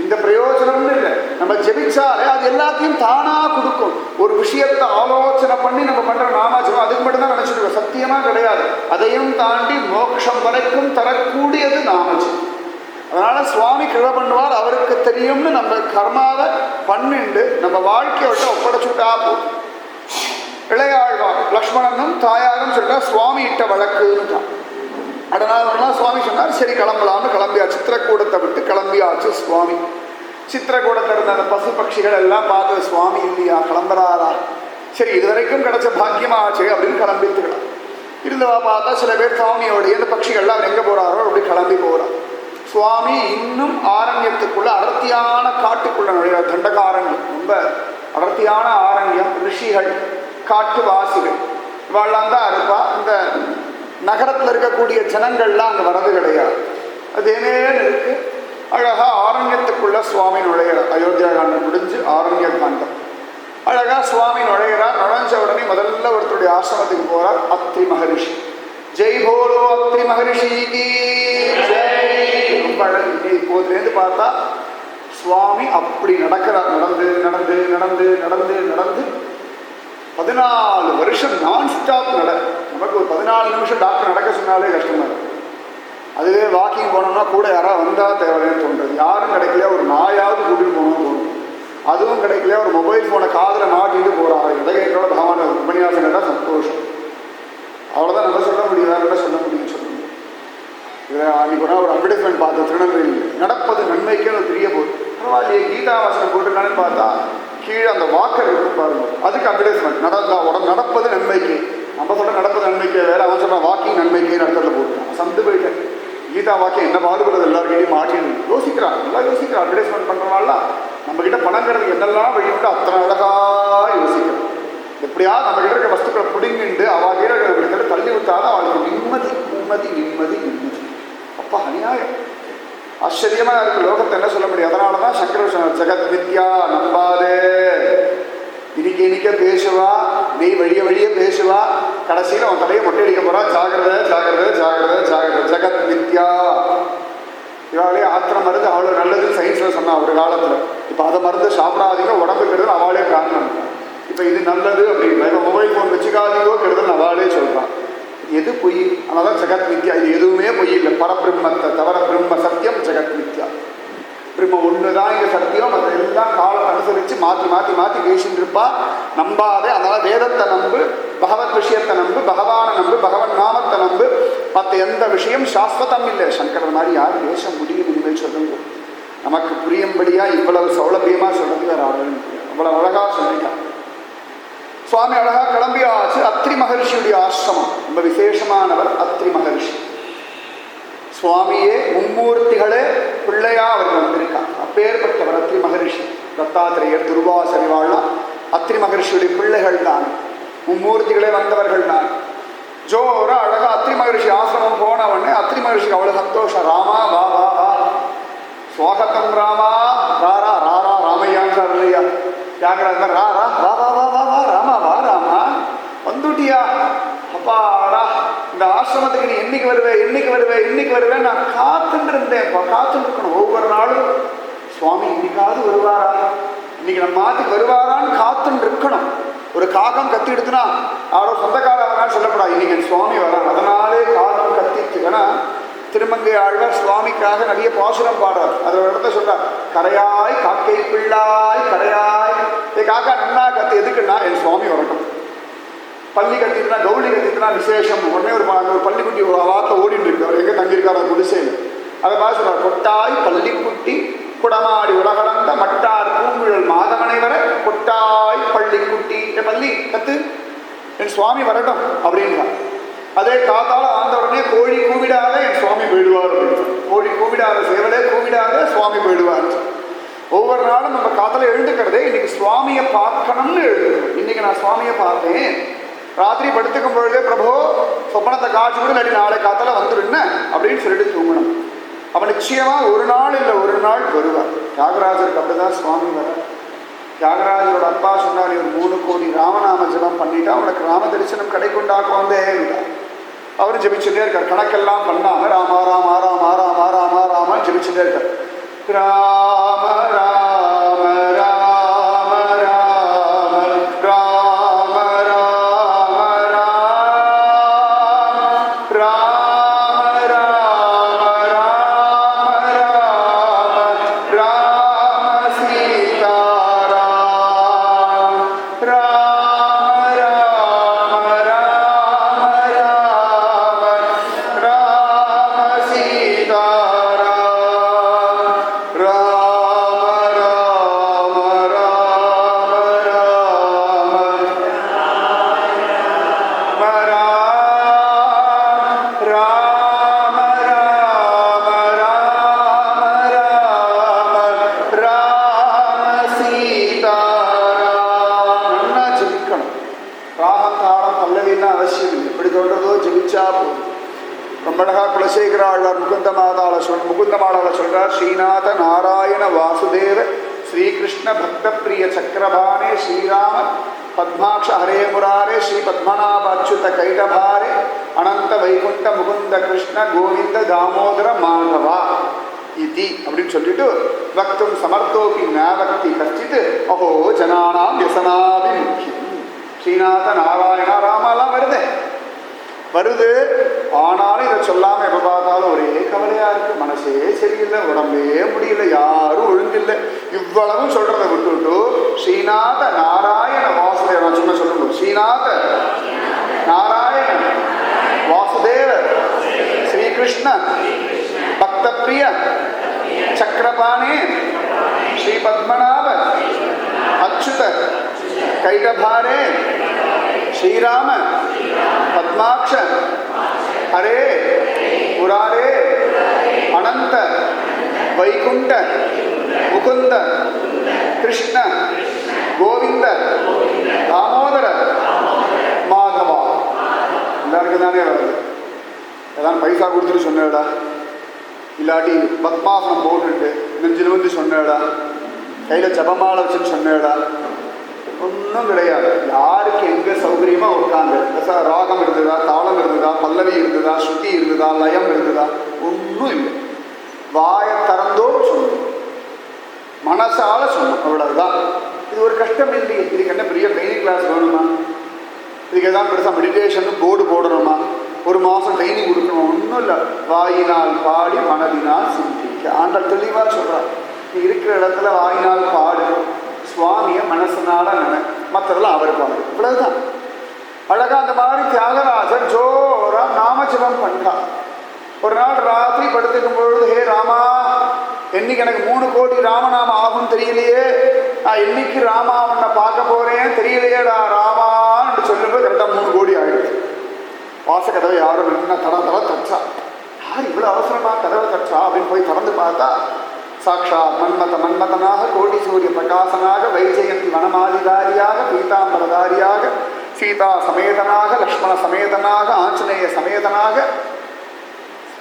இந்த பிரயோஜனம்னு இல்லை, நம்ம ஜெபிச்சாலே அது எல்லாத்தையும் தானா கொடுக்கும். ஒரு விஷயத்தை ஆலோசனை பண்ணி நம்ம பண்ற நாமஜபம் அதுக்கு மட்டும்தான் நினைச்சிருக்கோம். சத்தியமா கிடையாது. அதையும் தாண்டி மோட்சம் வரைக்கும் தரக்கூடியது நாமஜபம். அதனால சுவாமி கிருபை பண்ணுவார், அவருக்கு தெரியும்னு நம்ம கர்மாவை பண்ணிண்டு நம்ம வாழ்க்கையை விட்டு ஒப்படைச்சுட்டா போகும். இளையாழ்வார் லக்ஷ்மணனும் தாயாரும் சொல்லிட்டா சுவாமி இட்ட வழக்குன்னுட்டான். அதனால சுவாமி சொன்னார் சரி கிளம்பலாம்னு கிளம்பியா. சித்திரக்கூடத்தை விட்டு கிளம்பியாச்சு சுவாமி. சித்திரக்கூடத்தில் இருந்த அந்த பசு பட்சிகள் எல்லாம் பார்த்து சுவாமி இல்லையா கிளம்புறாரா, சரி இதுவரைக்கும் கிடைச்ச பாக்கியமாச்சு அப்படின்னு கிளம்பிட்டுக்கலாம். இருந்தவா பார்த்தா சில பேர் சுவாமியோடைய இந்த பட்சிகள்லாம் எங்கே போகிறாரோ அப்படி கிளம்பி போகிறார். சுவாமி இன்னும் ஆரண்யத்துக்குள்ள அடர்த்தியான காட்டுக்குள்ள நுழைய. தண்டகாரண்யம் ரொம்ப அடர்த்தியான ஆரண்யம். ரிஷிகள் காட்டுவாசிகள் இவாள்லாம் தான் இருப்பா. இந்த நகரத்தில் இருக்கக்கூடிய ஜனங்கள்லாம் அங்கே வரது கிடையாது. அது என்னன்னு இருக்கு. அழகா ஆரண்யத்துக்குள்ள சுவாமி நுழையிறார். அயோத்தியா காண்டம் முடிஞ்சு ஆரண்ய காண்டம். அழகா சுவாமி நுழையிறார். நுழைஞ்ச உடனே முதல்ல ஒருத்தருடைய ஆசிரமத்துக்கு போறார். அத்ரி மகரிஷி. ஜெய் போலோ அத்ரி மகரிஷிக்கு ஜெய். ரொம்ப அழகு. இப்போதுலேருந்து பார்த்தா சுவாமி அப்படி நடக்கிறார். நடந்து நடந்து நடந்து நடந்து நடந்து 14 வருஷம் நான் ஸ்டாப் நட. நமக்கு ஒரு 14 நிமிஷம் டாக்டர் நடக்க சொன்னாலே கஷ்டமா இருக்கு. அதுவே வாக்கிங் போனோம்னா கூட யாராவது வந்தால் தேவைன்னு தோன்றது. யாரும் கிடைக்கலையா ஒரு நாயாவது கூட்டிட்டு போகணும்னு தோணும். அதுவும் கிடைக்கலையா ஒரு மொபைல் ஃபோனை காதில் மாட்டிட்டு போகிறாங்க. இடகைகளோட பாவனை உபன்யாசம் கேட்டால் சந்தோஷம். அவ்வளோதான் நம்ம சொல்ல முடியும். வேற என்ன சொல்ல முடியும் சொல்லுங்க. இதில் அன்றைக்கி ஒரு அட்வர்டைஸ்மெண்ட் பார்த்தோம் திருநெல்வேலியில். நடப்பது நன்மைக்கே ஒரு பெரிய போது பரவாயில்லையே கீதா வாசனை போட்டுருக்கானு பார்த்தா கீழே அந்த வாக்கர் இருக்கும் பாருங்க, அதுக்கு அட்வர்டைஸ்மெண்ட். நடப்பது நன்மைக்கு. நம்ம சொல்ற நடப்பது நன்மைக்கு வேற, அவன் சொல்ற வாக்கிங் நன்மைக்கு நடத்துல போட்டுருக்கான். சந்து போயிட்டேன். கீதா வாக்கியம் என்ன பாடுபடுறது எல்லாருக்கிட்டையும் மாட்டின்னு யோசிக்கிறான். நல்லா யோசிக்கிறான். அட்வர்டைஸ்மெண்ட் பண்ணுறனால நம்ம கிட்ட பணங்கிறது என்னெல்லாம் வழி உண்டு அத்தனை அழகா யோசிக்கிறோம். எப்படியா நம்ம கிட்ட இருக்க வஸ்துக்களை பிடிங்கிண்டு அவள் கிட்ட தள்ளி விட்டாதான் அவளுக்கு நிம்மதி நிம்மதி நிம்மதி நிம்மதி. அப்பா அநியாயம் ஆச்சரியமா இருக்கு. லோகத்தை என்ன சொல்ல முடியும். அதனாலதான் சங்கரர் சொன்னார் ஜெகத் வித்யா நம்பாதே. இன்னைக்கு இன்னைக்க பேசுவா, நீ வழிய வழிய பேசுவா, கடைசியில் அவன் தலையை மொட்டையடிக்க போறா. ஜாகிரத ஜாகிரத ஜாகிரத ஜாகிரத. ஜெகத் வித்யா. இவாளே ஆத்திரம் மருந்து அவ்வளோ நல்லது சயின்ஸ்ல சொன்னா ஒரு காலத்துல. இப்போ அதை மருந்து சாப்பிடாதீங்க உடம்புக்கு அவளே காரணம். இப்போ இது நல்லது அப்படின்னா இப்போ மொபைல் ஃபோன் வச்சுக்காதீங்கோ கெடுதல் அவளே சொல்றான். எது பொய்? அதனால ஜெகத் மித்யா. இது எதுவுமே பொய் இல்லை. பரபிரம்மத்தை தவிர பிரம்ம சத்தியம் ஜெகத் மித்யா. பிரம்ம ஒண்ணுதான் இங்க சத்தியம். மற்ற எல்லாம் காலத்தை அனுசரிச்சு மாற்றி மாற்றி மாற்றி பேசிட்டு இருப்பா. நம்பாதே. அதனால வேதத்தை நம்பு, பகவத் விஷயத்தை நம்பு, பகவானை நம்பு, பகவன் நாமத்தை நம்பு. மற்ற எந்த விஷயம் சாஸ்வதம் இல்லை. சங்கரர் மாதிரி யார் பேச முடியும் இனிமேல் சொல்லுங்க. நமக்கு புரியும்படியா இவ்வளவு சௌலபியமா சொல்றது வேற ஆளுன்னு அவ்வளவு அழகா சொல்லிட்டான். சுவாமி அழகா கிளம்பியாச்சு. அத்ரி மகர்ஷியுடைய ஆசிரமம் ரொம்ப விசேஷமானவர் அத்ரி மகர்ஷி. சுவாமியே மும்மூர்த்திகளே பிள்ளையா அவர் வந்திருக்கார். அப்பேற்பட்டவர் அத்ரி மகர்ஷி. தத்தாத்திரேயர் துர்வாசரிவாள்லாம் அத்ரி மகர்ஷியுடைய பிள்ளைகள் தான். மும்மூர்த்திகளே வந்தவர்கள் தான். ஜோரா அழகா அத்ரி மகர்ஷி ஆசிரமம் போன உடனே அத்ரி மகர்ஷிக்கு அவ்வளவு சந்தோஷம். ராமா வா வா வா, சுவாகத்தம் ராமா, ராரா ராரா ராமையான்றார் இல்லையா தியாகராஜ. ராரா வா வா வா வா வா ராமா வா ராமா வந்துட்டியா. அப்பாடா இந்த ஆசிரமத்துக்கு நீ என்னைக்கு வருவேன் என்னைக்கு வருவேன் என்னைக்கு வருவேன் நான் காத்துட்டு இருந்தேன். காத்துட்டு இருக்கணும். ஒவ்வொரு நாளும் சுவாமி இன்னைக்காவது வருவாரா, இன்னைக்கு நம்ம மாத்துக்கு வருவாரான்னு காத்துட்டு இருக்கணும். ஒரு காகம் கத்தி எடுத்துனா யாரோ சொந்தக்காரவனான்னு சொல்லப்படாது. இன்னைக்கு என் சுவாமி வரான் அதனாலே காகம் கத்திச்சுக்கனா. திருமங்கை ஆழ்வார் சுவாமிக்காக நிறைய பாசுரம் பாடுறார். அது ஒரு இடத்த சொல்றார். கரையாய் காக்கை பிள்ளாய் கரையாய். காக்கா நன்னா கத்து எதுக்குன்னா என் சுவாமி வரட்டும். பள்ளி கத்திட்டுனா கௌளி கத்திட்டுனா விசேஷம். உடனே ஒரு பள்ளிக்குட்டி ஒரு வார்த்தை ஓடிட்டு இருக்கு. அவர் எங்கே தங்கியிருக்காரு குடிசையில். அதை பார்த்து சொல்றார். கொட்டாய் பள்ளிக்குட்டி குடமாடி உலகளந்த மட்டார் பூங்குழல் மாதவனை வர கொட்டாய் பள்ளிக்குட்டி. பள்ளி கத்து என் சுவாமி வரட்டும் அப்படின்றார். அதே காத்தால ஆந்த உடனே கோழி கூவிடாத என் சுவாமி போயிடுவார். கோழி கூவிடாத சேவலே கூவிடாத சுவாமி போயிடுவார். ஒவ்வொரு நாளும் நம்ம காத்தால எழுந்துக்கிறதே இன்னைக்கு சுவாமியை பார்க்கணும்னு எழுதுறோம். இன்னைக்கு நான் சுவாமியை பார்த்தேன். ராத்திரி படுத்துக்கும் பொழுதே பிரபு சொப்பனத்தை காட்சி கூட இல்லாட்டி நாளை காத்தால வந்துருன்னு அப்படின்னு சொல்லிட்டு தூங்கணும். அவன் நிச்சயமா ஒரு நாள் இல்லை ஒரு நாள் வருவார். தியாகராஜருக்கு அப்படிதான் சுவாமி வர. தியாகராஜரோட அப்பா சொன்னார், ஒரு 3 கோடி ராமநாம ஜபம் பண்ணிட்டா அவனுக்கு ராம தரிசனம் கிடைக்குண்டாக்க வந்தே இல்லை. அவரும் ஜபிச்சுட்டே இருக்கார். கணக்கெல்லாம் பண்ணாம ராமா ராமா ராமா ராமா ராமா ராமா ஜபிச்சுட்டே இருக்கார். ராம ராம ராம ராம ராம ராம ராம ராம ராம ராம ராம சீதா ராம ராம ராம ராம ராம ராம ராம சீதாராம். நல்லா ஜெபிக்கணும். ராகம் தாளம் பல்லவின்னா அவசியம் இல்லை. எப்படி சொல்றதோ ஜெபிச்சா போதும். ரொம்ப அழகா குலசேகர ஆழ்வார் முகுந்த மாதால சொல்றார். ஸ்ரீநாத நாராயண வாசுதேவ ஸ்ரீகிருஷ்ண பக்த பிரிய சக்கரபாணே ஸ்ரீராம பத்மாட்ச ஹரே முராரே ஸ்ரீ பத்மநாபாச்சுத கைடபாரே அனந்த வைகுண்ட முகுந்த கிருஷ்ண கோவிந்த தாமோதர மாதவா இதி அப்படின்னு சொல்லிட்டு பக்தும் சமர்த்தோபி நாபக்தி கஷ்டித்து அஹோ ஜனானாம் வியசனாபிமுக்கியம். ஸ்ரீநாத நாராயண ராமெல்லாம் வருது. ஆனாலும் இதை சொல்லாம எப்ப பார்த்தாலும் ஒரே கவலையா இருக்கு. மனசே சரியில்லை, உடம்பே முடியல, யாரும் ஒழுங்கில்லை. இவ்வளவும் சொல்றதை விட்டுவிட்டு ஸ்ரீநாத நாராயண வாசுதேவ சும்மா சொல்லுங்க. ஸ்ரீநாத நாராயண வாசுதேவ ஸ்ரீகிருஷ்ண பக்த பிரிய சக்கரபாணி ஸ்ரீ பத்மநாப அச்சுத கைடபாரே ஸ்ரீராம பத்மாட்ச ஹரே முராரே அனந்த வைகுண்ட முகுந்த கிருஷ்ண கோவிந்த தாமோதர மாதவா. எல்லாருக்கும் தானே வருது. ஏதாவது பைசா கொடுத்துட்டு சொன்னேடா, இல்லாட்டி பத்மாசனம் போட்டுட்டு நெஞ்சில் வந்து சொன்னேடா, கையில் ஜபமாலை வச்சுன்னு சொன்னேடா, ஒன்றும் கிடையாது. யாருக்கு எங்கே சௌகரியமாக உட்காந்து ராகம் இருந்ததா, தாளம் இருந்ததா, பல்லவி இருந்ததா, ஸ்ருதி இருந்ததா, லயம் இருந்ததா, ஒன்றும் இல்லை. வாயை திறந்தோ சொன்னோம், மனசால சொன்னோம், அவ்வளவுதான். இது ஒரு கஷ்டம் இல்லையே. இதுக்கு என்ன பெரிய ட்ரைனிங் கிளாஸ் வேணுமா? இதுக்கு எதாவது பெருசாக மெடிடேஷன் போர்டு போடணுமா? ஒரு மாதம் ட்ரைனிங் கொடுக்கணும்? ஒன்றும் இல்லை. வாயினால் பாடி மனதினால் சிந்திக்க ஆண்டாள் தெளிவாக சொல்கிறார். நீ இருக்கிற இடத்துல வாயினால் பாடு, சுவாமியை மனசனால நினை, மற்றதெல்லாம் அவர் பாடு, இவ்வளவுதான். அழகா அந்த மாதிரி தியாகராஜர் ஜோரா நாமஜபம் பண்றார். ஒரு நாள் ராத்திரி படுத்துக்கும் பொழுது, ஹே ராமா, என்னைக்கு எனக்கு 3 கோடி ராமநாமம் ஆகும் தெரியலையே, நான் என்னைக்கு ராமா உன்னை பார்க்க போறேன் தெரியலையேடா ராமான்னு சொல்லும்போது கரெக்டாக 3 கோடி ஆயிடுச்சு. வாசக்கதவை யாரும் இல்லைன்னா தட தச்சா. யார் இவ்வளோ அவசரமா கதவை தச்சா அப்படின்னு போய் திறந்து பார்த்தா சாட்சாத் மன்மதனாக கோடி சூரிய பிரகாசனாக வைஜெயந்தி வனமாதிதாரியாக பீதாம்பரதாரியாக சீதா சமேதனாக லக்ஷ்மண சமேதனாக ஆஞ்சநேய சமேதனாக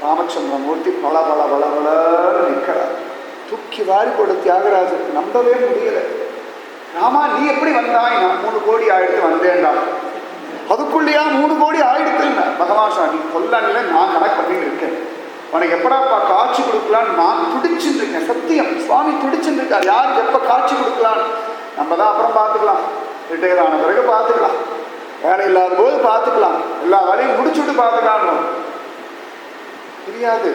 ராமச்சந்திரமூர்த்தி பல பல பல பலன்னு நிற்கிறார். தூக்கி வாரி போட தியாகராஜர் நம்பவே முடியல. ராமா, நீ எப்படி வந்தாய்? நான் 3 கோடி ஆயிடுத்து வந்தேன்டா. அதுக்குள்ளேயா 3 கோடி ஆயிடுத்துன்னு பகவான் நீ கொல்லன்ல நான் கணக்கு பண்ணிட்டு இருக்கேன். உனக்கு எப்படாப்பா காட்சி கொடுக்கலான்னு நான் துடிச்சுட்டு இருக்கேன். சத்தியம், சுவாமி துடிச்சுட்டு இருக்கார். யாருக்கு எப்போ காட்சி கொடுக்கலான்னு நம்ம தான் அப்புறம் பார்த்துக்கலாம், ரிட்டையர் ஆன பிறகு பார்த்துக்கலாம், வேலை இல்லாத போது பார்த்துக்கலாம், எல்லா வேலையும் முடிச்சுட்டு பார்த்துக்கலாம். தெரியாது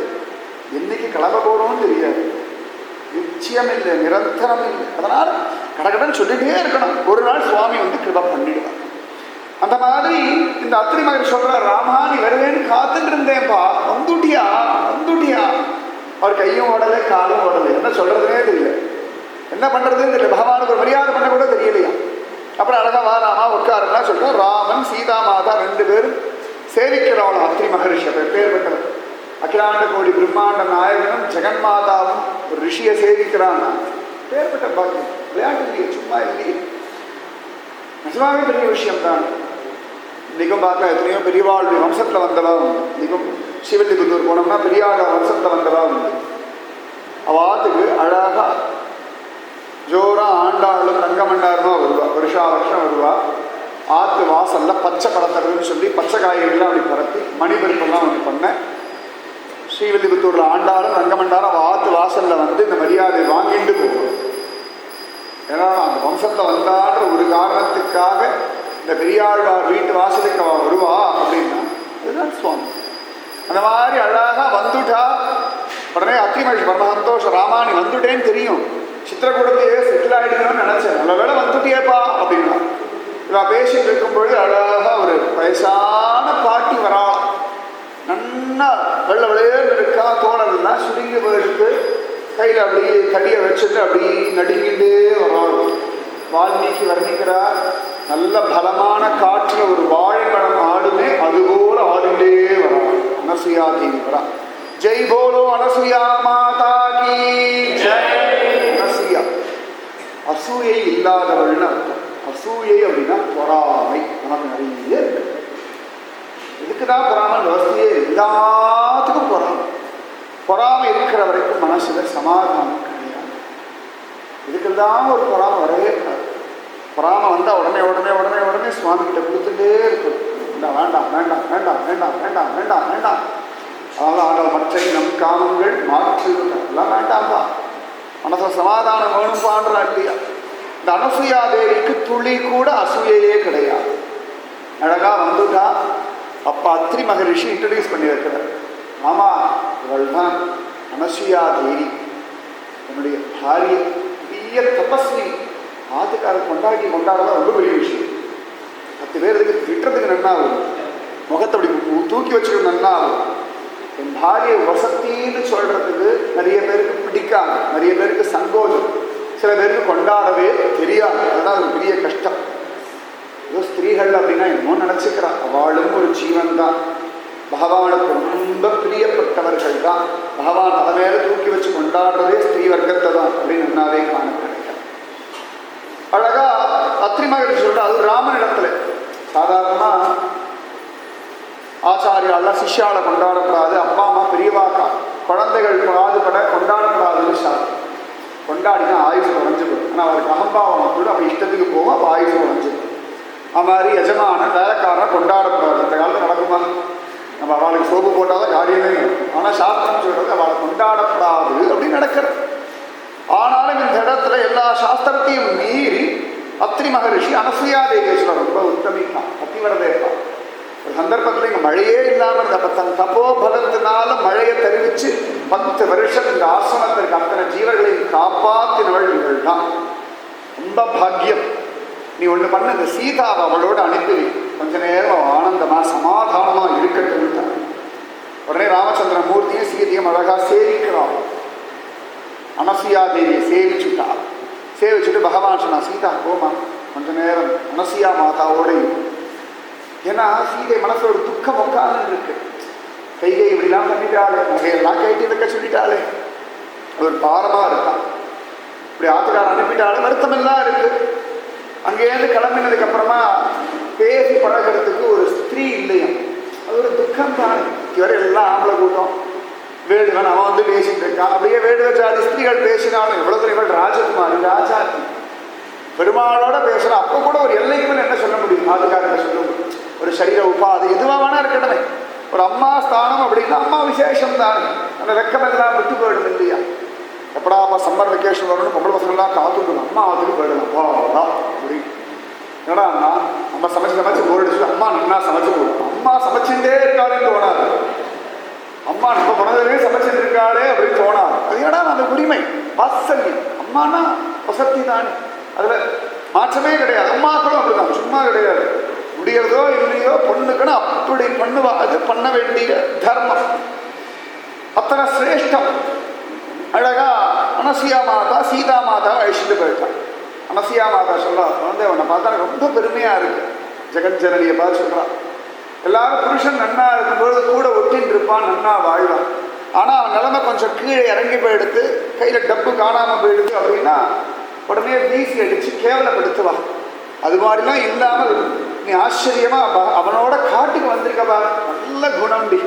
என்னைக்கு கிளம்ப போகிறோம்னு தெரியாது, நிச்சயம் இல்லை, நிரந்தரம் இல்லை. அதனால் கடகடன் சொல்லிட்டே இருக்கணும். ஒரு நாள் சுவாமி வந்து கிருபை பண்ணிடுவார். அந்த மாதிரி இந்த அத்திரி மகன் சொல்ற, ராமா நீ வருவேன்னு காத்துட்டு இருந்தேன்ப்பா, வந்துட்டியா. அவர் கையும் ஓடலை காலும் ஓடலை, என்ன சொல்றதுனே தெரியல, என்ன பண்றதுன்னு தெரியல. பகவானுக்கு ஒரு மரியாதை பண்ண கூட தெரியலையா. அப்புறம் அழகா வா ராமா உட்காருன்னா சொல்றோம். ராமன் சீதா மாதா 2 பேரும் சேவிக்கிறவளும் அத்திரி மகரிஷி பேர் பெற்றவர். அகிலாண்ட கோடி பிரம்மாண்ட நாயகனும் ஜெகன்மாதாவும் ஒரு ரிஷியை சேவிக்கிறான்னா பேர் பெற்ற பாக்கியம். விளையாட்டு இல்லையே, சும்மா இல்லையே, நிஜமாவே பெரிய விஷயம் தான். இன்றைக்கும் பார்க்க எத்தனையோ பெரியவாளுடைய வம்சத்தில் வந்தவா உண்டு. இன்றைக்கும் ஸ்ரீவில்லிபுத்தூர் போனோம்னா பெரியாள வம்சத்தில் வந்தவா உண்டு. அவாத்துக்கு அழகாக ஜோரா ஆண்டாளும் ரங்கமண்டாருமா வருவா, வருஷா வருஷம் வருவா. ஆற்று வாசலில் பச்சை படத்தறதுன்னு சொல்லி பச்சை காய்கறிலாம் அப்படி பரப்பி மணிபெருப்பெல்லாம் ஒன்று பண்ணேன். ஸ்ரீவில்லிபுத்தூரில் ஆண்டாலும் ரங்கமண்டாரும் அவள் ஆற்று வாசலில் வந்து இந்த மரியாதை வாங்கிட்டு போகணும். ஏன்னா அந்த வம்சத்தில் வந்தான்ற ஒரு காரணத்துக்காக இந்த பெரியாழ்வார் வீட்டு வாசலுக்கு அவள் வருவா அப்படின்னா அதுதான் சுவாமி. அந்த மாதிரி அழகாக வந்துட்டா. உடனே அத்திரி மகிழ்ச்சி பரம சந்தோஷம். ராமா நீ வந்துட்டேன்னு தெரியும், சித்திரக்கூடத்தையே செட்டில் ஆகிடணும்னு நினச்சேன், நல்ல வேலை வந்துட்டியேப்பா அப்படின்னா. இவ பேசிட்டு இருக்கும்பொழுது அழகாக ஒரு வயசான பாட்டி வரா. நன்னா வெள்ளை விளையேன்னு இருக்கா, தோழலாம் சுருங்கி போயிருக்கு, கையில் அப்படியே தடியை வச்சுட்டு அப்படி நடுங்கிட்டே வர்றாரு. வால்மீகி வர்ணிக்கிறார், நல்ல பலமான காற்றில் ஒரு வாழை மரம் ஆடுமே அனசுயா மாதா கீ ஜெய். அனசுயா அசூயை இல்லாதவள்னு அர்த்தம். அசூயை அப்படின்னா பொறாமை நமக்கு நிறைய இருக்கு. இதுக்குதான் பொறாமை வசதியே எல்லாத்துக்கும் பொறாமை. பொறாமை இருக்கிற வரைக்கும் மனசுல சமாதானம் கிடையாது. இதுக்கெல்லாம் ஒரு பொறாமை வரவே கூடாது. பொறாமை வந்தால் உடனே உடனே உடனே உடனே சுவாமி கிட்ட கொடுத்துட்டே இருக்கும். வேண்டாம் வேண்டாம் வேண்டாம் வேண்டாம் வேண்டாம் வேண்டாம் வேண்டாம் வேண்டாம். அதனால ஆண்டவர் மற்ற நம் காமங்கள் மாற்று எல்லாம் வேண்டாம் தான். மனசில் சமாதானம் வேணும் பாடுறா இல்லையா? இந்த அனசூயா தேவிக்கு துளி கூட அசூயையே கிடையாது. அழகா வந்துட்டா. அப்பா அத்ரி மகரிஷி இன்ட்ரடியூஸ் பண்ணி வைக்கிறார். ஆமா, இவள் தான் அனசூயா தேவி, என்னுடைய பாரிய பெரிய தபஸ்வி. ஆத்துக்காரர் கொண்டாடலாம் ரொம்ப பெரிய விஷயம். 10 பேர் இதுக்கு திட்டுறதுக்கு நன்னா ஆகும், முகத்தை அப்படி தூக்கி வச்சுக்க நன்னா ஆகும். என் பாரிய வசத்தின்னு சொல்றதுக்கு நிறைய பேருக்கு பிடிக்காது, நிறைய பேருக்கு சங்கோஜம், சில பேருக்கு கொண்டாடவே தெரியாது. அதுதான் ஒரு பெரிய கஷ்டம். ஏதோ ஸ்திரீகள் அப்படின்னா என்னமோ நினச்சிக்கிறான். அவளும் ஒரு ஜீவன் தான், பகவானுக்கு ரொம்ப பிரியப்பட்டவர்கள் தான். பகவான் அதை மேலே தூக்கி வச்சு கொண்டாடுறதே ஸ்திரீ வர்க்கத்தை தான் அப்படின்னு நன்னாவே காண கிடைக்கும். அழகா அத்ரி மகரிஷி சொல்ற அது ராமனிடத்துல சாதாரணமாக ஆச்சாரியாலாம் சிஷ்யால கொண்டாடக்கூடாது, அப்பா அம்மா பெரியவாக்கா குழந்தைகள் பாதுபட கொண்டாடக்கூடாதுன்னு சாப்பிடும். கொண்டாடினா ஆயுசு குறைஞ்சிடும். ஆனால் அவருக்கு அகம்பாவம் கூட அவன் இஷ்டத்துக்கு போகும், அப்போ ஆயுசு குறைஞ்சிடும். அது மாதிரி எஜமான வேலைக்காரனை கொண்டாடக்கூடாது. இந்த காலத்தில் நடக்குமா? நம்ம அவளுக்கு சோப்பு போட்டால் தான் காரியமே நடக்கும். ஆனால் சாஸ்திரம் சொல்றது அவளை கொண்டாடக்கூடாது அப்படின்னு நடக்கிறது. ஆனாலும் இந்த இடத்துல எல்லா சாஸ்திரத்தையும் மீறி அத்ரி மகரிஷி அனசூயா தேவேஸ்வரர் ரொம்ப உத்தமிப்பான், பத்திவரதேப்பான். ஒரு சந்தர்ப்பத்தில் இங்கே மழையே இல்லாமல் இருந்த அப்போ தன் தபோபலத்தினால மழையை தெரிவித்து 10 வருஷம் இந்த ஆசிரமத்திற்கு அத்தனை ஜீவர்களையும் காப்பாற்றினவள் இவள் தான். ரொம்ப பாக்கியம். நீ ஒன்று பண்ண, இந்த சீதாவை அவளோடு அனுப்பி கொஞ்ச நேரம் ஆனந்தமாக சமாதானமாக இருக்கட்டும். உடனே ராமச்சந்திர மூர்த்தியும் சீதையும் அழகாக சேவிக்கிறாள். அனசூயா தேவியை சேவிச்சுட்டா. சேவிச்சுட்டு பகவான் சொன்னா, சீதா போமா கொஞ்ச நேரம் அனசூயா மாதாவோடு. ஏன்னா சீதை மனசு ஒரு துக்கம் உட்கார்ந்து இருக்கு. கைகை இப்படிலாம் பண்ணிட்டாளே, நகையெல்லாம் கைட்டு இருக்க சொல்லிட்டாளே, அது ஒரு பாரமாக இருக்கான். இப்படி ஆத்துக்கார அனுப்பிட்டாலே வருத்தமெல்லாம் இருக்கு. அங்கேருந்து கிளம்பினதுக்கு அப்புறமா பேசி பழகிறதுக்கு ஒரு ஸ்திரீ இல்லையும், அது ஒரு துக்கம் தான். இதுவரை எல்லாம் ஆம்பளை கூட்டம், வேடுவன் அவன் வந்து பேசிட்டு இருக்கான். அப்படியே வேடுவ ஜாதி ஸ்திரீகள் பேசினாலும் எவ்வளவு இவள் ராஜகுமாரி ராஜாத்தி பெருமாளோட பேசுறான். அப்போ கூட ஒரு எல்லைக்குன்னு என்ன சொல்ல முடியும்? ஆத்துக்காரங்க சொல்ல முடியும். ஒரு சரீர உபாதை எதுவாக வேணா இருக்கணுமே. ஒரு அம்மா ஸ்தானம் அப்படின்னா அம்மா விசேஷம் தானே. அந்த வெக்கமெல்லாம் விட்டு போயிடும் இல்லையா? எப்படா அப்போ சம்மர் வெக்கேஷன் வரணும், பொம்பளை பசங்கள்லாம் காத்துக்கணும், அம்மா வந்துட்டு போயிடலாம் போகலாம் அப்படின்னு. ஏன்னா நம்ம சமைச்சு போர் அடிச்சு அம்மா நல்லா சமைச்சு போடும். அம்மா சமைச்சுட்டே இருக்காளேன்னு தோணாது. அம்மா நம்ம மனதிலே சமைச்சுட்டு இருக்காளே அப்படின்னு தோணாது. அது ஏன்னா அந்த உரிமை வாத்சல்யம். அம்மானா வசதி தானே, அதில் மாற்றமே கிடையாது. அம்மாக்களும் அப்படிதான், சும்மா கிடையாது. முடியறதோ இல்லையோ பொண்ணுக்குன்னு அப்படி பண்ணுவா. அது பண்ண வேண்டிய தர்மம், அத்தனை சிரேஷ்டம். அழகா அனசூயா மாதா சீதா மாதா அழிச்சுட்டு போயிட்டான். அனசூயா மாதா சொல்றா, குழந்தை உன்னை பார்த்தா ரொம்ப பெருமையா இருக்கு. ஜெகஞ்சனனியை பார்த்து சொல்றான், எல்லாரும் புருஷன் நன்னா இருக்கும்போது கூட ஒட்டின்னு இருப்பான், நன்னா வாழ்வான். ஆனால் அவன் நிலைமை கொஞ்சம் கீழே இறங்கி போயிடுத்து, கையில் டப்பு காணாமல் போயிடுது அப்படின்னா உடனே வீசி அடித்து கேவலப்படுத்துவா. அது மாதிரிலாம் இல்லாமல் நீ ஆச்சரியமாக அவனோட காட்டுக்கு வந்திருக்கவா. நல்ல குணம்டி.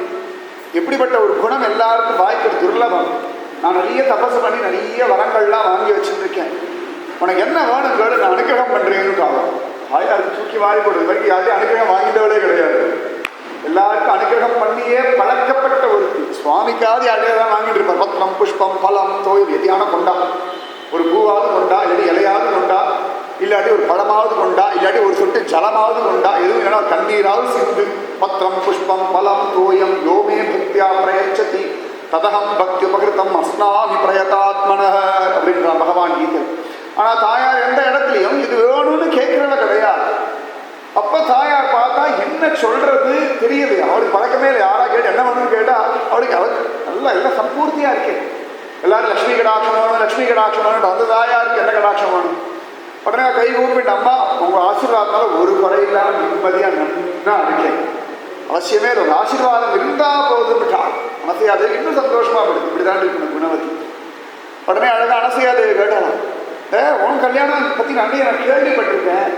எப்படிப்பட்ட ஒரு குணம் எல்லாருக்கும் வாய்ப்பு துர்லபம். நான் நிறைய தபசு பண்ணி நிறைய வரங்கள்லாம் வாங்கி வச்சுருக்கேன். உனக்கு என்ன வேணும் கேளு, நான் அனுக்கிரகம் பண்ணுறேன்னு காலம். அது தூக்கி வாரி போடுறது வரைக்கும் யாரையும் அனுக்கிரகம் வாங்கிட்டவளே கிடையாது. எல்லாருக்கும் அனுக்கிரகம் பண்ணியே பழக்கப்பட்ட ஒரு சுவாமிக்காவது யாரையாவது தான் வாங்கிட்டு இருப்பார். பத்திரம் புஷ்பம் பழம் தோயில் எதையான கொண்டா, ஒரு பூவாவது கொண்டா, இல்லாட்டி இலையாவது கொண்டா, இல்லாட்டி ஒரு பழமாவது கொண்டா, இல்லாட்டி ஒரு சொட்டு ஜலமாவது கொண்டா, எதுவும் இல்லைன்னா கண்ணீராவது சிந்து. பத்திரம் புஷ்பம் பலம் தோயம் யோமே பக்தியா பிரயச்சதி ததகம் பக்தி உபகிருத்தம் அஸ்னாமி பிரயதாத்மன அப்படின்றான் பகவான் கீதை. ஆனால் தாயார் எந்த இடத்துலையும் இது வேணும்னு கேட்கறவ கிடையாது. அப்போ தாயார் பார்த்தா என்ன சொல்றது தெரியல. அவளுக்கு பழக்கமே இல்லை. யாரா கேட்டு என்ன வேணும்னு கேட்டால் அவளுக்கு நல்லா எல்லாம் சம்பூர்த்தியாக இருக்கேன். எல்லாரும் லக்ஷ்மி கடாட்சம் வேணும், லக்ஷ்மி கடாட்சம் வேணும். அந்த தாயாருக்கு என்ன கடாட்சம் வேணும்? உடனே கை கூப்பிட்டு, அம்மா உங்கள் ஆசீர்வாதத்தால் ஒரு குறையில்லாம நிம்மதியாக நன்னா இருக்கேன். அவசியமே ஒரு ஆசீர்வாதம் இருந்தால் போதும்ட்டா. அனசையாதேவி இன்னும் சந்தோஷமா படுது, இப்படிதான் இருக்கணும் குணவதி. உடனே அழகா அனசையாதேவி கேட்டாலும், உன் கல்யாணம் பத்தி நான் கேள்விப்பட்டிருக்கேன்,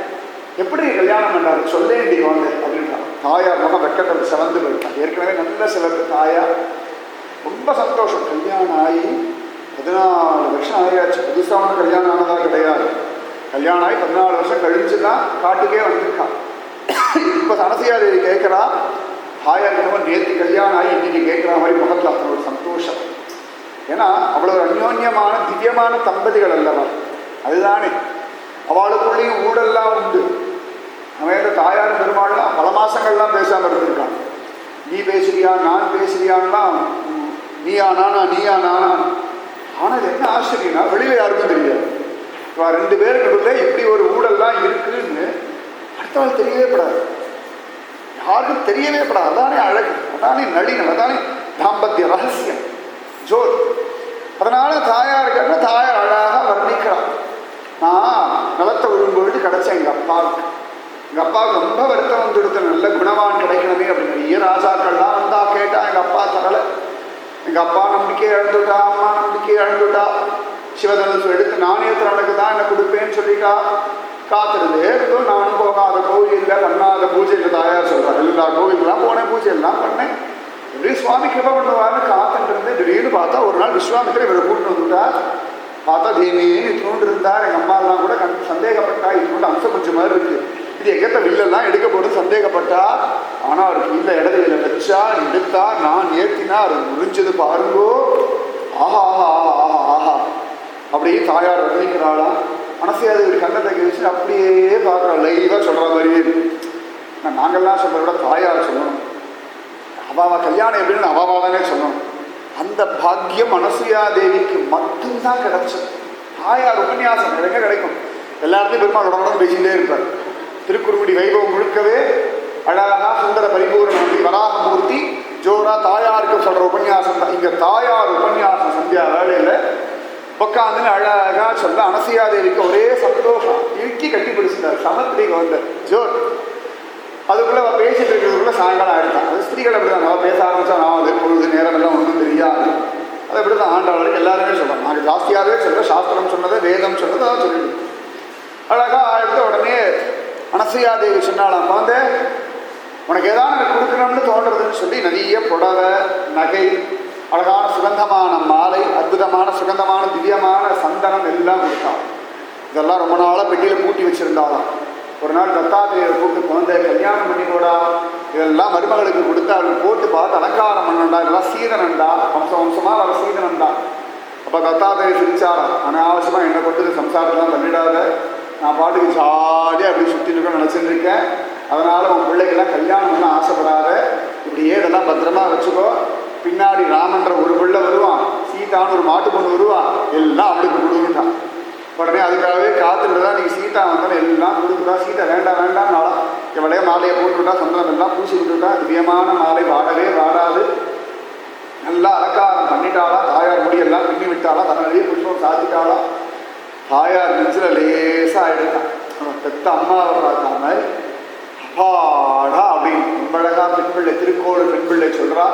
எப்படி கல்யாணம் பண்ணாரு சொல்லேண்டி வாங்க அப்படின்றான். தாயார் முகம் வெக்கத்தில் சிவந்து போயிட்டான். ஏற்கனவே நல்ல சிவந்து தாயார் ரொம்ப சந்தோஷம். கல்யாணம் ஆகி 14 வருஷம் ஆயாச்சு. புதுசான கல்யாணம் ஆனதா கிடையாது. கல்யாணம் ஆகி 14 வருஷம் கழிச்சு தான் காட்டுக்கே வந்திருக்கான். இப்போ அனசையாதேவி கேட்குறா, தாயார் கிட்ட நேற்று கல்யாணம் ஆகி இன்னைக்கு கேட்குற மாதிரி முகத்தில் அத்தனை ஒரு சந்தோஷம். ஏன்னா அவ்வளோ அந்யோன்யமான திவ்யமான தம்பதிகள் அல்லவா, அதுதானே. அவளுக்குள்ளேயும் ஊடெல்லாம் உண்டு. அவன் தாயார் பெருமாள்லாம் பல மாசங்கள்லாம் பேசாமல் இருந்திருக்கான். நீ பேசுறியா நான் பேசுறியான்லாம், நீயா நானா நீயா நானா. ஆனால் இது என்ன ஆச்சரியம்னா வெளியில யாருக்கும் தெரியாது. 2 பேருக்குள்ள இப்படி ஒரு ஊடெல்லாம் இருக்குன்னு அடுத்தவாள் தெரியவே படாது, யாருக்கும் தெரியவே படாது. அதானே அழகு, அதானே நளினம், அதானே தாம்பத்திய ரகசியம் ஜோர். அதனால தாயார் கேட்ட தாயார் அழகாக வர்ணிக்கிறான். நான் நிலத்தை விழும்பொழுது கிடைச்சேன் எங்கள் அப்பாவுக்கு ரொம்ப வருத்தம் வந்துடுத்து, நல்ல குணவான் கிடைக்கணுமே அப்படின்னு. நிறைய ராஜாக்கள்லாம் வந்தா கேட்டா, எங்கள் அப்பா தரலை. எங்கள் அப்பா நம்பிக்கை இழந்துட்டா, அம்மா நம்பிக்கை இழந்துட்டா, சிவதனுசு எடுத்து நாணயத்தில் நடக்குதான் என்ன கொடுப்பேன்னு சொல்லிட்டா. காத்திருந்தே இருந்தோம். நானும் போகாத கோவிலில் பண்ணாத பூஜையில் தாயார் சொல்கிறார். எல்லா கோவிலுக்கெல்லாம் போனேன், பூஜை எல்லாம் பண்ணேன். எப்படி சுவாமி கிருபை பண்ணுவார்னு காத்துட்டு இருந்தேன். திடீர்னு பார்த்தா ஒரு நாள் விஸ்வாமித்திரர் இவரை கூட்டிட்டு வந்துட்டார். பார்த்தா தேவியேன்னு இத்தோண்டு இருந்தார். எங்கள் அம்மாலாம் கூட சந்தேகப்பட்டா, இத்தோண்டு அம்சம் கொஞ்சம் மாதிரி இருக்குது, இது எங்கத்த வில்லெல்லாம் எடுக்க போகிறது சந்தேகப்பட்டா. ஆனால் அவருக்கு இல்லை, இடத்துல வச்சா எடுத்தா நான் ஏற்றினா அது முடிஞ்சது பாருங்கோ. ஆஹா ஆஹா ஆஹா ஆஹா ஆஹா அப்படியே தாயார் வர்ணிக்கிறாளாம். அனசையாதேவி கண்ணத்தை கழிச்சு அப்படியே பார்க்குறோம். லைவாக சொல்கிற மாதிரியே இருக்கு. நாங்கள்லாம் சொல்கிறத விட தாயார் சொல்லணும். அவாவா கல்யாணம் எப்படின்னு அவாவா தானே சொல்லணும். அந்த பாக்கியம் அனசூயாதேவிக்கு மட்டும்தான் கிடைச்சது. தாயார் உபன்யாசம் எங்கே கிடைக்கும்? எல்லாருமே பெருமாள் உடம்புடன் பேசிகிட்டே இருப்பார். திருக்குறுங்குடி வைபவம் முழுக்கவே அழகா சுந்தர பரிபூர்ணி வராகமூர்த்தி ஜோரா தாயாருக்கு சொல்கிற உபன்யாசம் தான். இங்கே தாயார் உபன்யாசம் சந்தியா வேலையில் உட்காந்துன்னு அழகா சொல்ல அனசூயாதேவிக்கு ஒரே சந்தோஷம். இறுக்கி கட்டி பிடிச்சிட்டார். சமத்திரிக்கு வந்தார் ஜோர். அதுக்குள்ளே அவள் பேசிட்டு இருக்கிறதுக்குள்ள சாயங்காலம் ஆகிடுதான். அது ஸ்திரீகள் அப்படி தான். அவள் பேச ஆரம்பித்தா நான் அது பொழுது நேரம் எல்லாம் ஒன்றும் தெரியாது. அது அப்படி தான் ஆண்டாளருக்கு எல்லாருமே சொல்கிறோம். நாங்கள் ஜாஸ்தியாகவே சொல்கிறோம். சாஸ்திரம் சொன்னதை வேதம் சொன்னதை அதான் சொல்லிடு. அழகா ஆகிட்டு உடனே அனசூயாதேவி சொன்னாலாம், வந்து உனக்கு ஏதாவது எனக்கு கொடுக்கணும்னு தோன்றதுன்னு சொல்லி நிறைய புடவை, நகை, அழகான சுகந்தமான மாலை, அற்புதமான சுகந்தமான திவ்யமான சந்தனம் எல்லாம் கொடுத்தாள். இதெல்லாம் ரொம்ப நாளாக பெட்டியில் பூட்டி வச்சுருந்தாலாம். ஒரு நாள் தத்தாத்திரேயர் கூப்பிட்டு குழந்தை கல்யாணம் பண்ணி போடா, இதெல்லாம் மருமகளுக்கு கொடுத்து அவளுக்கு போட்டு பார்த்து அலங்காரம் பண்ணண்டா, இதெல்லாம் சீதனண்டா, வம்சமாக வர சீதனண்டா. அப்போ தத்தாத்திரேயர் சிரிச்சாராம், அனாவசியமாக என்னை கொண்டு சம்சாரத்தெல்லாம் தள்ளிடாத, நான் பாட்டுக்கு ஜாலியாக அப்படி சுற்றிட்டு நினச்சிட்டு இருக்கேன். அதனால் உன் பிள்ளைக்கெல்லாம் கல்யாணம் பண்ண ஆசைப்படாத, இப்படியே இதெல்லாம் பத்திரமா வச்சுக்கோ. பின்னாடி ராமன்ற ஒரு பிள்ளை வருவான், சீதான்னு ஒரு மாட்டு பொண்ணு வருவான், எல்லாம் அவளுக்கு கொடுத்துட்டான். உடனே அதுக்காகவே காத்துட்டு தான் நீங்கள் சீதா வந்தாலும் எல்லாம் கொடுக்குறா. சீதா வேண்டாம் வேண்டாம்னாலும் எவ்வளோ மாலையை போட்டுவிட்டா, சந்தனம் எல்லாம் பூசி விட்டுவிட்டா. திவ்யமான மாலை வாடவே வாடாது. நல்லா அலங்காரம் பண்ணிட்டாளா. தாயார் முடியெல்லாம் பின்னி விட்டாளா. தன்னிலேயே புஷ்பம் சாத்திட்டாளா. தாயார் நெஞ்சில் லேசாக எடுத்தான். பெத்த அம்மாவை பார்க்காம அப்பாடா அப்படின்னு ரொம்ப அழகா பெண் பிள்ளை திருக்கோடு பெண் பிள்ளை சொல்றா.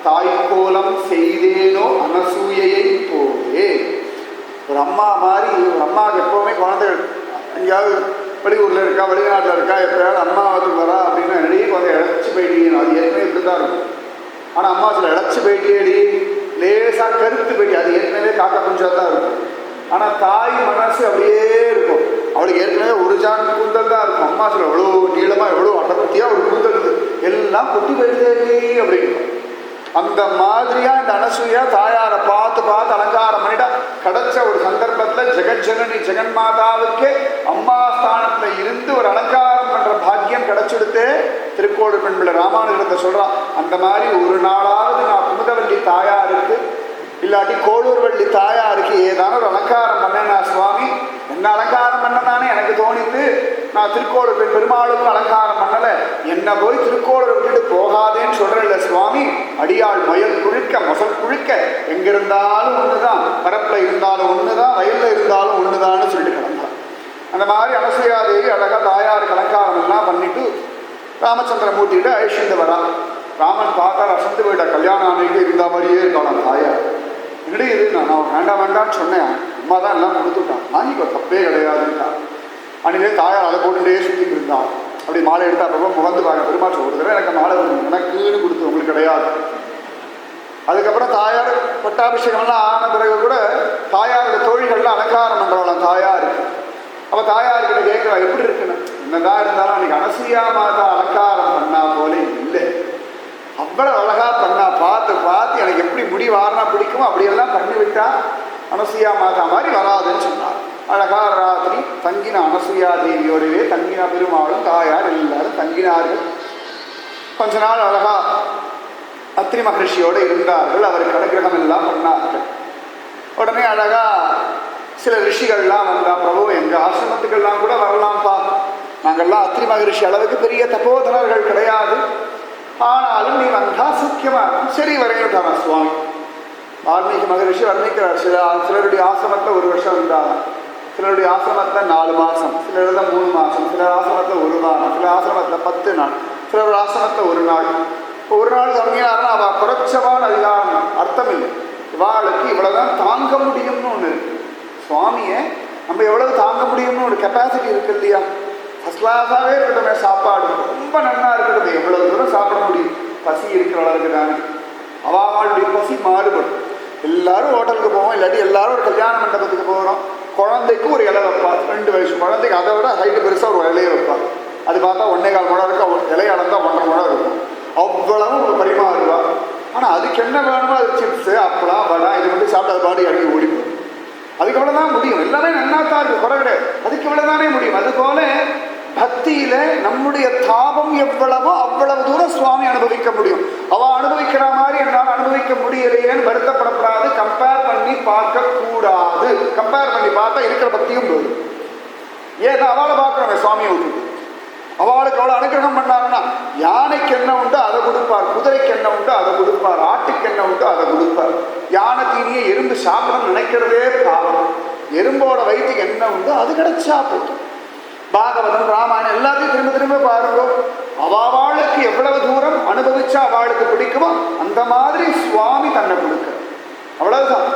தாய்க்கோலம் செய்தேனோ அனசூயையை போலே. ஒரு அம்மா மாதிரி ஒரு அம்மாவுக்கு எப்போவுமே குழந்தைகள் எங்கேயாவது வெளியூரில் இருக்கா, வெளிநாட்டில் இருக்கா, எப்போயாவது அம்மா வந்து வரா அப்படின்னா நிறைய குழந்தை இழைச்சி போயிட்டீங்க. அது ஏற்கனவே இப்படி தான் இருக்கும். ஆனால் அம்மா சில இழைச்சி போயிட்டேடி, லேசாக கருத்து போயிட்டு, அது ஏற்கனவே காக்க கொஞ்சம் தான் இருக்கும். ஆனால் தாய் மனசு அப்படியே இருக்கும். அவளுக்கு ஏற்கனவே ஒரு ஜான் கூந்தல் தான் இருக்கும். அம்மா சில எவ்வளோ நீளமாக எவ்வளோ அடர்த்தியாக ஒரு கூந்தல் இருக்குது, எல்லாம் கொட்டி போயிட்டே அப்படின்னு. அந்த மாதிரியா இந்த அனசூயா தாயாரை பார்த்து பார்த்து அலங்காரம் பண்ணிட்டா. கிடைச்ச ஒரு சந்தர்ப்பத்தில் ஜெகஜனனி ஜெகன்மாதாவுக்கே அம்மா ஸ்தானத்தில் இருந்து ஒரு அலங்காரம் பண்ற பாக்கியம் கிடைச்சிடுத்து. திருக்கோடு பெண் பிள்ளை ராமானுஜத்தை சொல்றான். அந்த மாதிரி ஒரு நாளாவது நான் குமுதவல்லி தாயாருக்கு இல்லாட்டி கோளூர்வள்ளி தாயாருக்கு ஏதான ஒரு அலங்காரம் பண்ணேன்னா சுவாமி, என்ன அலங்காரம் பண்ணதானே எனக்கு தோணித்து. நான் திருக்கோளூர் பெண் பெருமாளுக்கும் அலங்காரம் பண்ணலை, என்ன போய் திருக்கோளூர் விட்டுட்டு போகாதேன்னு சொல்கிறேன் சுவாமி. அடியாள் மயல் குழுக்க மொசல் குழுக்க எங்கிருந்தாலும் ஒன்று தான், பரப்பில் இருந்தாலும் ஒன்று தான், வயலில் இருந்தாலும் ஒன்று தான்னு சொல்லிட்டு கிடந்தான். அந்த மாதிரி அனசூயாதேவி அழகாக தாயாருக்கு அலங்காரம் எல்லாம் பண்ணிட்டு ராமச்சந்திரன் மூட்டிட்டு அழிச்சுட்டு வரா. ராமன் பார்த்தா அசந்து போயிட்டா. கல்யாணம் ஆணைக்கு இருந்த மாதிரியே இருக்கான் தாயார். என்னடி இது, நான் வேண்டாம் வேண்டாம்னு சொன்னேன், அம்மா தான் எல்லாம் கொடுத்துட்டான், வாங்கிக்கோ தப்பே கிடையாதுன்ட்டா. அன்னிலே தாயார் அதை போட்டுட்டே சுற்றிட்டு இருந்தான். அப்படி மாலை எடுத்தா ரொம்ப முகந்து பாருங்க, பெருமாள் ஒரு தடவை எனக்கு மாலை எனக்குன்னு கொடுத்து உங்களுக்கு கிடையாது. அதுக்கப்புறம் தாயார் பட்டாபிஷேகம்லாம் ஆன பிறகு கூட தாயாரோட தோழிகள்லாம் அலங்காரம் பண்ணுறாங்களாம் தாயாருக்கு. அப்போ தாயார்கிட்ட கேட்குறா எப்படி இருக்குன்னு. என்னதான் இருந்தாலும் அன்றைக்கி அனசூயா மாதா அலங்காரம் பண்ணா போல இல்லை, அவ்வளோ அழகாக பண்ணா, பார்த்து பார்த்து எனக்கு எப்படி முடி வாரணா பிடிக்குமோ அப்படியெல்லாம் பண்ணிவிட்டா அனசூயா மாதா மாதிரி வராதுன்னு சொன்னார். அழகா ராத்திரி தங்கின அனசூயா தேவியோடவே தங்கின பெருமாளும் தாயார் எல்லாரும் தங்கினார்கள். கொஞ்ச நாள் அழகா அத்ரி மகரிஷியோடு இருந்தார்கள். அவர் கடைக்கிரகம் எல்லாம் பண்ணார்கள். உடனே அழகா சில ரிஷிகள்லாம் வந்தா, பிரபு எங்கள் ஆசிரமத்துக்கெல்லாம் கூட வரலாம்ப்பா, நாங்கள்லாம் அத்ரி மகரிஷி அளவுக்கு பெரிய தபோதனர்கள் கிடையாது, ஆனாலும் நீ வந்தா சூக்கியமா இருக்கும். சரி வரையிட்டாரா சுவாமி. வால்மீகி மகரிஷி வர்ணிக்கிறார். சிலருடைய ஆசிரமத்தில் 1 வருஷம் இருந்தாங்க, சிலருடைய ஆசிரமத்தில் 4 மாதம், சிலருடைய 3 மாதம், சிலர் ஆசிரமத்தில் 1 வாரம், சில ஆசிரமத்தில் 10 நாள், சிலர் ஆசிரமத்தில் 1 நாள். இப்போ 1 நாள் கம்மியாருன்னா அவள் குறைச்சவான் அதிகாரம் அர்த்தம் இல்லை. இவாளுக்கு இவ்வளோதான் தாங்க முடியும்னு ஒன்று இருக்கு. சுவாமியை நம்ம எவ்வளவு தாங்க முடியும்னு ஒரு கெப்பாசிட்டி இருக்கு இல்லையா. ஃபஸ்ட் கிளாஸாகவே இருக்கட்டுமே, சாப்பாடு ரொம்ப நல்லா இருக்கட்டும், எவ்வளவு தூரம் சாப்பிட முடியும், பசி இருக்கிற அளவுக்கு தானே. அவளுடைய பசி மாறுபடும். எல்லாரும் ஹோட்டலுக்கு போவோம், இல்லாட்டி எல்லாரும் ஒரு கல்யாண மண்டபத்துக்கு போகிறோம். குழந்தைக்கு ஒரு இலை வைப்பார், 2 வயசு குழந்தைக்கு அதை விட ஹைட்டு பெருசாக ஒரு இலையை வைப்பார். அது பார்த்தா 1.25 முழம் இருக்கா, இலையை அளந்தா 1.5 முழம் இருக்கும். அவ்வளவும் ஒரு பரிமாறுவா. ஆனால் அதுக்கு என்ன வேணுமோ, அது சிப்ஸு அப்பளம் வடை இது மட்டும் சாப்பிட்டு அது பாடி இறங்கி ஓடிப்போம். அதுக்கு இவ்வளோதான் முடியும். எல்லாமே நன்னாத்தான் இருக்கு, குறை கிடையாது, அதுக்கு இவ்வளோதானே முடியும். அதுபோல பக்தியில நம்முடைய தாபம் எவ்வளவோ அவ்வளவு தூரம் சுவாமி அனுபவிக்க முடியும். அவள் அனுபவிக்கிற மாதிரி என்னால் அனுபவிக்க முடியலையேன்னு வருத்தப்படக்கூடாது. கம்பேர் பண்ணி பார்க்க கூடாது. கம்பேர் பண்ணி பார்த்தா இருக்கிற பக்தியும் போதும். ஏன்னா அவளை பார்க்கணும், சுவாமியை விட்டுட்டு அவளுக்கு அவ்வளோ அனுகிரகம் பண்ணாருன்னா, யானைக்கு என்ன உண்டோ அதை கொடுப்பார், குதிரைக்கு என்ன உண்டோ அதை கொடுப்பார், ஆட்டுக்கு என்ன உண்டோ அதை கொடுப்பார். யானை தீனியை எறும்பு சாப்பிடணும்னு நினைக்கிறதே பாவம். எறும்போட வயிற்றுக்கு என்ன உண்டோ அது கிடைச்சா போதும். பாகவதம் ராமாயணம் எல்லாத்தையும் திரும்ப திரும்ப பாருங்க. அவளுக்கு எவ்வளவு தூரம் அனுபவிச்சா அவளுக்கு பிடிக்குமோ அந்த மாதிரி சுவாமி தன்னை கொடுக்க, அவ்வளவுதான்.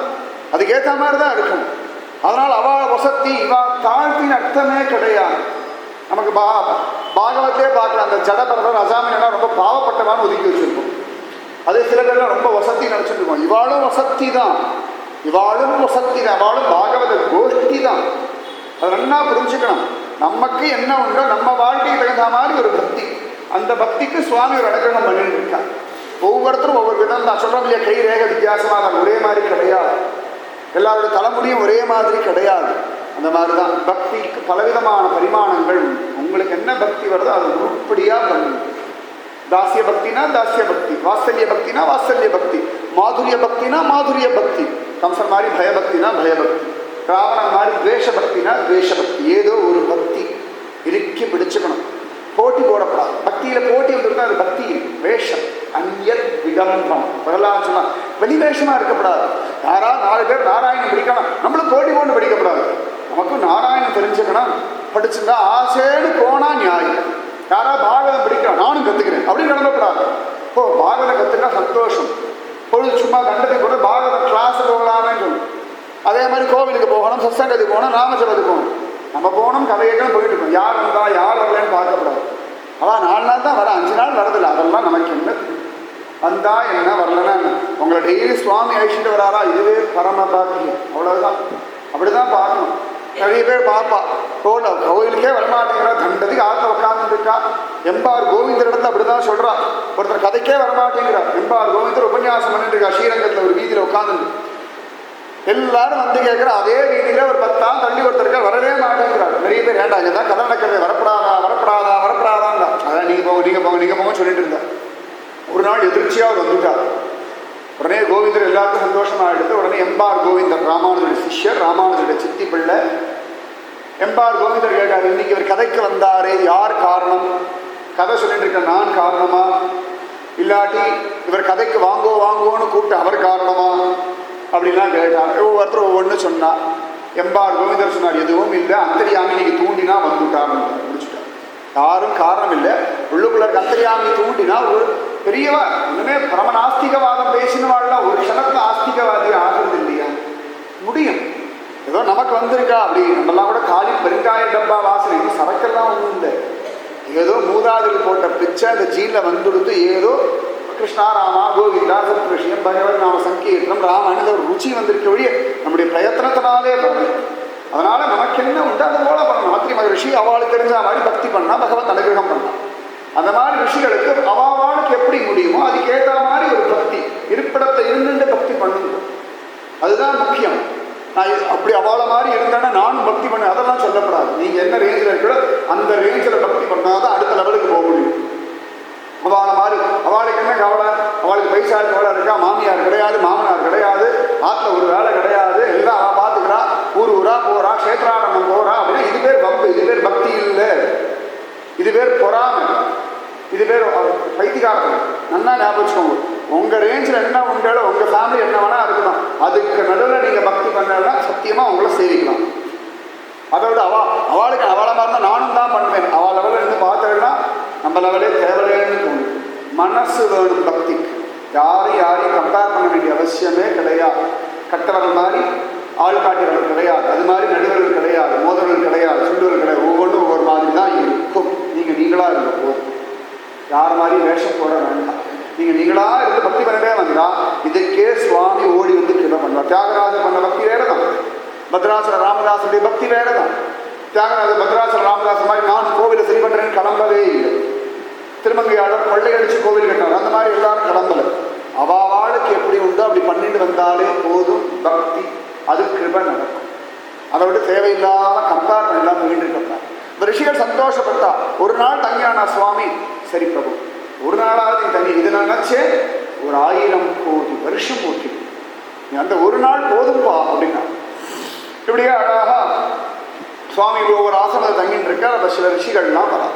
அதுக்கேற்ற மாதிரி தான் இருக்கணும். அதனால் அவள் வசத்தி இவா தாழ்த்தின் அர்த்தமே கிடையாது. நமக்கு பாகவத்தே பார்க்கலாம், அந்த ஜடபரதர் அசாமினா ரொம்ப பாவப்பட்டவான்னு ஒதுக்கி வச்சிருக்கோம். அதே சில பேர்லாம் ரொம்ப வசதி நினச்சிட்டு இருக்கோம். இவாளும் வசதி தான், இவாளும் வசதி தான், இவாளும் பாகவத கோஷ்டி தான். அதை நல்லா புரிஞ்சுக்கணும். நமக்கு என்ன உண்டோ நம்ம வாழ்க்கைக்கு தகுந்த மாதிரி ஒரு பக்தி, அந்த பக்திக்கு சுவாமி ஒரு அனுகிரகம் பண்ணிட்டு இருக்கார். ஒவ்வொருத்தரும் ஒவ்வொரு விதம் தான். சொல்கிறோம் இல்லையா, கை ரேக வித்தியாசமாக தான், ஒரே மாதிரி கிடையாது. எல்லாருடைய தலைமுடியும் ஒரே மாதிரி கிடையாது. அந்த மாதிரி தான் பக்திக்கு பலவிதமான பரிமாணங்கள். உங்களுக்கு என்ன பக்தி வருதோ அது உருப்படியாக பண்ணுங்க. தாசிய பக்தினா தாசிய பக்தி, வாத்சல்ய பக்தினா வாத்சல்ய பக்தி, மாதுரிய பக்தினா மாதுரிய பக்தி, கம்சன் மாதிரி பயபக்தினா பயபக்தி, ராவணன் மாதிரி துவேஷ பக்தினா துவேஷ பக்தி. ஏதோ ஒரு பக்தி இறுக்கி பிடிச்சுக்கணும். போட்டி போடக்கூடாது. பக்தியில் போட்டி வந்துருந்தா அது பக்தி வேஷம். அந்யத் விகம்பம் வரலாறு சொன்னா வெளி வேஷமாக இருக்கக்கூடாது. யாரா 4 பேர் நாராயணன் படிக்கணும், நம்மளும் போட்டி போட்டு படிக்கக்கூடாது. நமக்கும் நாராயணன் தெரிஞ்சுக்கணும், படிச்சுருந்தா ஆசைன்னு போனால் நியாயம். யாரா பாகவதம் படிக்கணும், நானும் கற்றுக்கிறேன் அப்படின்னு நடந்தக்கூடாது. இப்போ பாகவதம் கற்றுக்கினா சந்தோஷம். பொழுது சும்மா கண்டத்துக்கு கூட பாகவதம் கிளாஸ் போகலான்னு சொல்லணும். அதே மாதிரி கோவிலுக்கு போகணும், சத்சங்கத்துக்கு போகணும், ராமசபத்துக்கு போகணும். நம்ம போகணும், கதையெல்லாம் போயிட்டு இருக்கோம். யார் வந்தா யார் வரலன்னு பார்க்கக்கூடாது. அதான் 4 நாள் தான் வர, 5 நாள் வரதில்லை. அதெல்லாம் நமக்கு என்ன, வந்தா என்ன வரலன்னா என்ன. உங்களை டெய்லி சுவாமி அழிச்சுட்டு வராரா, இதுவே பரம பாக்கியம். அவ்வளவுதான். அப்படிதான் பார்க்கணும். நிறைய பேர் பாப்பா கோவிலுக்கே வரமாட்டேங்கிறா, தண்டத்துக்கு ஆத்த உட்காந்துருக்கா. எம்பார் கோவிந்தர் இடத்துல அப்படிதான் சொல்றா. ஒருத்தர் கதைக்கே வரமாட்டேங்கிறார். எம்பார் கோவிந்தர் உபன்யாசம் பண்ணிட்டு இருக்கா ஸ்ரீரங்கத்தில் ஒரு வீதியில் உட்காந்துட்டு. எல்லாரும் வந்து கேட்குற அதே வீதியில் ஒரு 10 ஆள் தள்ளி ஒருத்தருக்கா வரவே மாட்டேங்கிறார். நிறைய பேர் ஏண்டா இங்கே தான் கதை நடக்கிறது, வரப்படாதா வரப்படாதா வரப்படாதான்டா. அதான் நீங்கள் போங்க நீங்கள் போங்க நீங்கள் போங்க சொல்லிட்டு இருந்தார். ஒரு நாள் எதிர்ச்சியாக அவர் வந்துட்டார். உடனே கோவிந்தர் எல்லாருக்கும் சந்தோஷமாக எடுத்து உடனே எம்பார் கோவிந்தர் ராமானுஜருடைய சிஷ்யர், ராமானுஜருடைய சித்தி பிள்ளை எம்பார் கோவிந்தர் கேட்டார், இன்னைக்கு இவர் கதைக்கு வந்தாரே யார் காரணம்? கதை சொல்லிட்டு இருக்க நான் காரணமா, இல்லாட்டி இவர் கதைக்கு வாங்குவோன்னு கூப்பிட்டு அவர் காரணமா அப்படின்லாம் கேட்டார். ஒவ்வொருத்தரும் ஒவ்வொன்று சொன்னா. எம்பார் கோவிந்தர் சொன்னார், எதுவும் இல்லை, அந்தரியாமி இன்னைக்கு தூண்டினா வந்துட்டார்னு முடிச்சுட்டார். யாரும் காரணம் இல்லை, உள்ளுக்குள்ள அந்தரியாமி தூண்டினா பெரியவா இன்னுமே பரம நாஸ்திகவாதம் பேசினவாள்லாம் ஒரு க்ஷணத்துல ஆஸ்திகவாதி ஆகிறது இல்லையா? முடியும். ஏதோ நமக்கு வந்திருக்கா அப்படி நம்மெல்லாம் கூட காலி பெருங்காய டப்பா வாசனை, இன்னும் சரக்கெல்லாம் ஒன்றும் இல்லை. ஏதோ மூதாதில் போட்ட பிச்சை அந்த ஜீனில் வந்துடுத்து ஏதோ கிருஷ்ணா ராமா கோவிந்தா சத்கிருஷ்ணன் பகவன் நாம சங்கீர்த்தனம் ராமன் ஒரு ருச்சி வந்திருக்க வழிய நம்முடைய பிரயத்தனத்தினாலே வரணும். அதனால நமக்கு என்ன உண்டு அது போல பண்ணணும். அத்திரி மகரிஷி அவளுக்கு தெரிஞ்ச மாதிரி பக்தி பண்ணா பகவத் அனுகிரகம் பண்ணலாம். அந்த மாதிரி ரிஷிகளுக்கு அவாளுக்கு எப்படி முடியுமோ அதுக்கேற்ற மாதிரி ஒரு பக்தி இருப்பிடத்தை இருந்துட்டு பக்தி பண்ணுங்க. அதுதான் முக்கியம். நான் அப்படி அவளை மாதிரி இருந்தேன்னா நானும் பக்தி பண்ண அதெல்லாம் சொல்லப்படாது. நீங்க என்ன ரேஞ்சில் இருக்கிறோ அந்த ரேஞ்சில் பக்தி பண்ணாதான் அடுத்த லெவலுக்கு போக முடியும். அவளை மாதிரி அவளுக்கு என்ன கவலை? அவளுக்கு பைசா கவலை இருக்கா? மாமியார் கிடையாது, மாமனார் கிடையாது, ஆற்றுல ஒரு வேலை கிடையாது, எல்லாம் அவள் பார்த்துக்கிறா, ஊர் ஊரா போறா, கஷேத்ராடனம் போறா அப்படின்னா இது பேர் பக்தி, இது பேர் பக்தி இல்லை, இது பேர் பொறாமை, இது பேர் பைத்தியக்காரர்கள். நல்லா ஞாபகம் வச்சுக்கோங்க. உங்க ரேஞ்சில் என்ன உண்டாலும் உங்க ஃபேமிலி என்ன வேணா இருக்கணும், அதுக்கு நடுவில் நீங்க பக்தி பண்ணா சத்தியமா உங்களை சேவிக்கலாம். அதோட அவளுக்கு அவளை மாதிரி தான் நானும் தான் பண்ணுவேன். அவள் லெவலில் இருந்து பார்த்தேன்னா நம்ம லெவலே தேவையில்லைன்னு தோணும். மனசு வேணும் பக்திக்கு. யாரையும் கம்பேர் பண்ண வேண்டிய அவசியமே கிடையாது. கட்டவர்கள் மாதிரி ஆள்காட்டியவர்கள் கிடையாது, அது மாதிரி நடுவர்கள் கிடையாது, மோதல்கள் கிடையாது, சுண்டுவர்கள் கிடையாது. ஒவ்வொன்றும் ஒவ்வொரு மாதிரி தான் இருக்கும். நீங்களா இருந்த போதும். யார் மாதிரி வேஷம் போட வேண்டாம். நீங்களா இருந்து பக்தி பண்ணவே வந்தா இதுக்கே சுவாமி ஓடி வந்து கிருபை பண்ணுவார். தியாகராஜர் பண்ண பக்தி வேற தான், பத்ராசர ராமதாசுடைய பக்தி வேற தான். தியாகராஜர் பத்ராசர ராமதாஸ் மாதிரி நான் கோவிலை சரி பண்றேன்னு கிளம்பவே இல்லை. திருமங்கையாளர் கொள்ளையடிச்சு கோவில் கட்டார், அந்த மாதிரி எல்லாரும் கிளம்பல. அவாளுக்கு எப்படி உண்டோ அப்படி பண்ணிட்டு வந்தாலே போதும் பக்தி, அது கிருபை நடக்கும். அதை விட்டு தேவையில்லாம கம்பேர் பண்ணலாம் வேண்டியிருக்கிறார். இந்த ரிஷிகள் சந்தோஷப்பட்டா. ஒரு நாள் தங்கியானா சுவாமி, சரி பிரபு ஒரு நாளாவது தனி இது நினைச்சேன், ஒரு 1000 கோடி வருஷம் போட்டி அந்த ஒரு நாள் போதும்பா அப்படின்னா. இப்படியே அழகா சுவாமி ஒவ்வொரு ஆசனத்தை தங்கிட்டு இருக்க. அப்ப சில ரிஷிகள்லாம் வரா.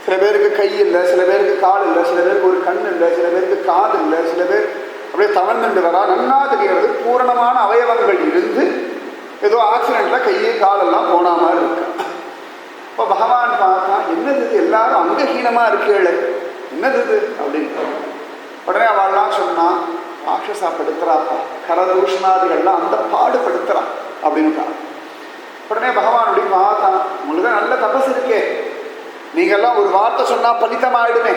சில பேருக்கு கை இல்லை, சில பேருக்கு கால் இல்லை, சில பேருக்கு ஒரு கண் இல்லை, சில பேருக்கு காது இல்லை, சில பேர் அப்படியே தவழ்ந்துட்டு வரா. நன்னா தெரிகிறது பூரணமான அவயவங்கள் இருந்து ஏதோ ஆக்சிடென்ட்ல கையே காலெல்லாம் போன மாதிரி இருக்கு. இப்போ பகவான் பார்த்தா என்னது இது, எல்லாரும் அங்கஹீனமா இருக்கேளு, என்னது இது அப்படின்னு. உடனே அவள்லாம் சொன்னா ராட்சசாப்படுத்துறாப்பா, கரதூஷணாதிகள்லாம் அந்த பாடுபடுத்துறா அப்படின்னு. உடனே பகவானுடைய பார்த்தா உங்களுக்கு நல்ல தபஸ் இருக்கே, நீங்கள்லாம் ஒரு வார்த்தை சொன்னா பலிதமாயிடுமே,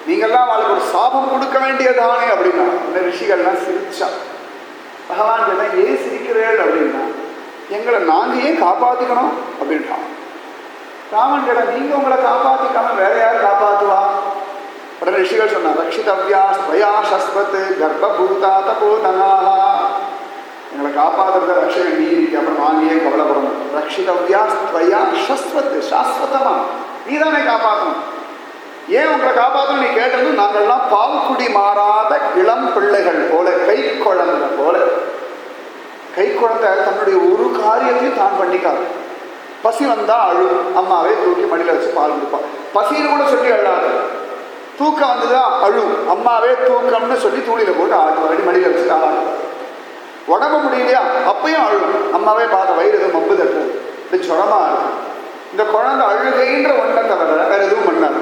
நீங்கள்லாம் அவளுக்கு ஒரு சாபம் கொடுக்க வேண்டியதானே அப்படின்னா. அந்த ரிஷிகள்லாம் சிரிச்சா. பகவான் கேட்டா ஏன் சிரிக்கிறேள் அப்படின்னா, எங்களை நாங்க ஏன் காப்பாத்திக்கணும் அப்படின்றான். ராமன் கேட்டா நீங்க உங்களை காப்பாத்திக்காம வேற யார் காப்பாத்துவா? உடனே ரிஷிகள் சொன்னா ரக்ஷிதவ்யா ஸ்வயா சஸ்வத் கர்ப்பபூதா தபோதனாஹா, எங்களை காப்பாற்றுறத ரட்சகன் நீ இருக்கு, அப்புறம் நாங்க ஏன் கவலைப்படணும். ரக்ஷிதவ்யா ஸ்வயா சஸ்வத், சாஸ்வதமா நீ தானே காப்பாற்றணும். ஏன் உங்களை காப்பாற்றணும் நீ கேட்டது, நாங்கள்லாம் பால்குடி மாறாத இளம் பிள்ளைகள் போல, கை குழந்தை போல. கை குழந்தை தன்னுடைய ஒரு காரியத்தையும் தான் பண்ணிக்காது. பசி வந்தா அழு, அம்மாவே தூக்கி மடியில் வச்சு பால் கொடுப்பாள். பசின்னு கூட சொல்லி அழாது. தூக்கம் வந்துதான் அழு, அம்மாவே தூக்கம்னு சொல்லி தூளியில போட்டு ஆடு மடியில் வச்சுட்டு ஆடு. உடம்பு முடியலையா அப்பயும் அழு, அம்மாவே பார்த்த வயிறு எதுவும் மப்பு தட்டுறது, இப்படி சொரமா இருக்கும். இந்த குழந்தை அழுகைன்ற ஒன்றை தவிர வேற எதுவும் பண்ணாது.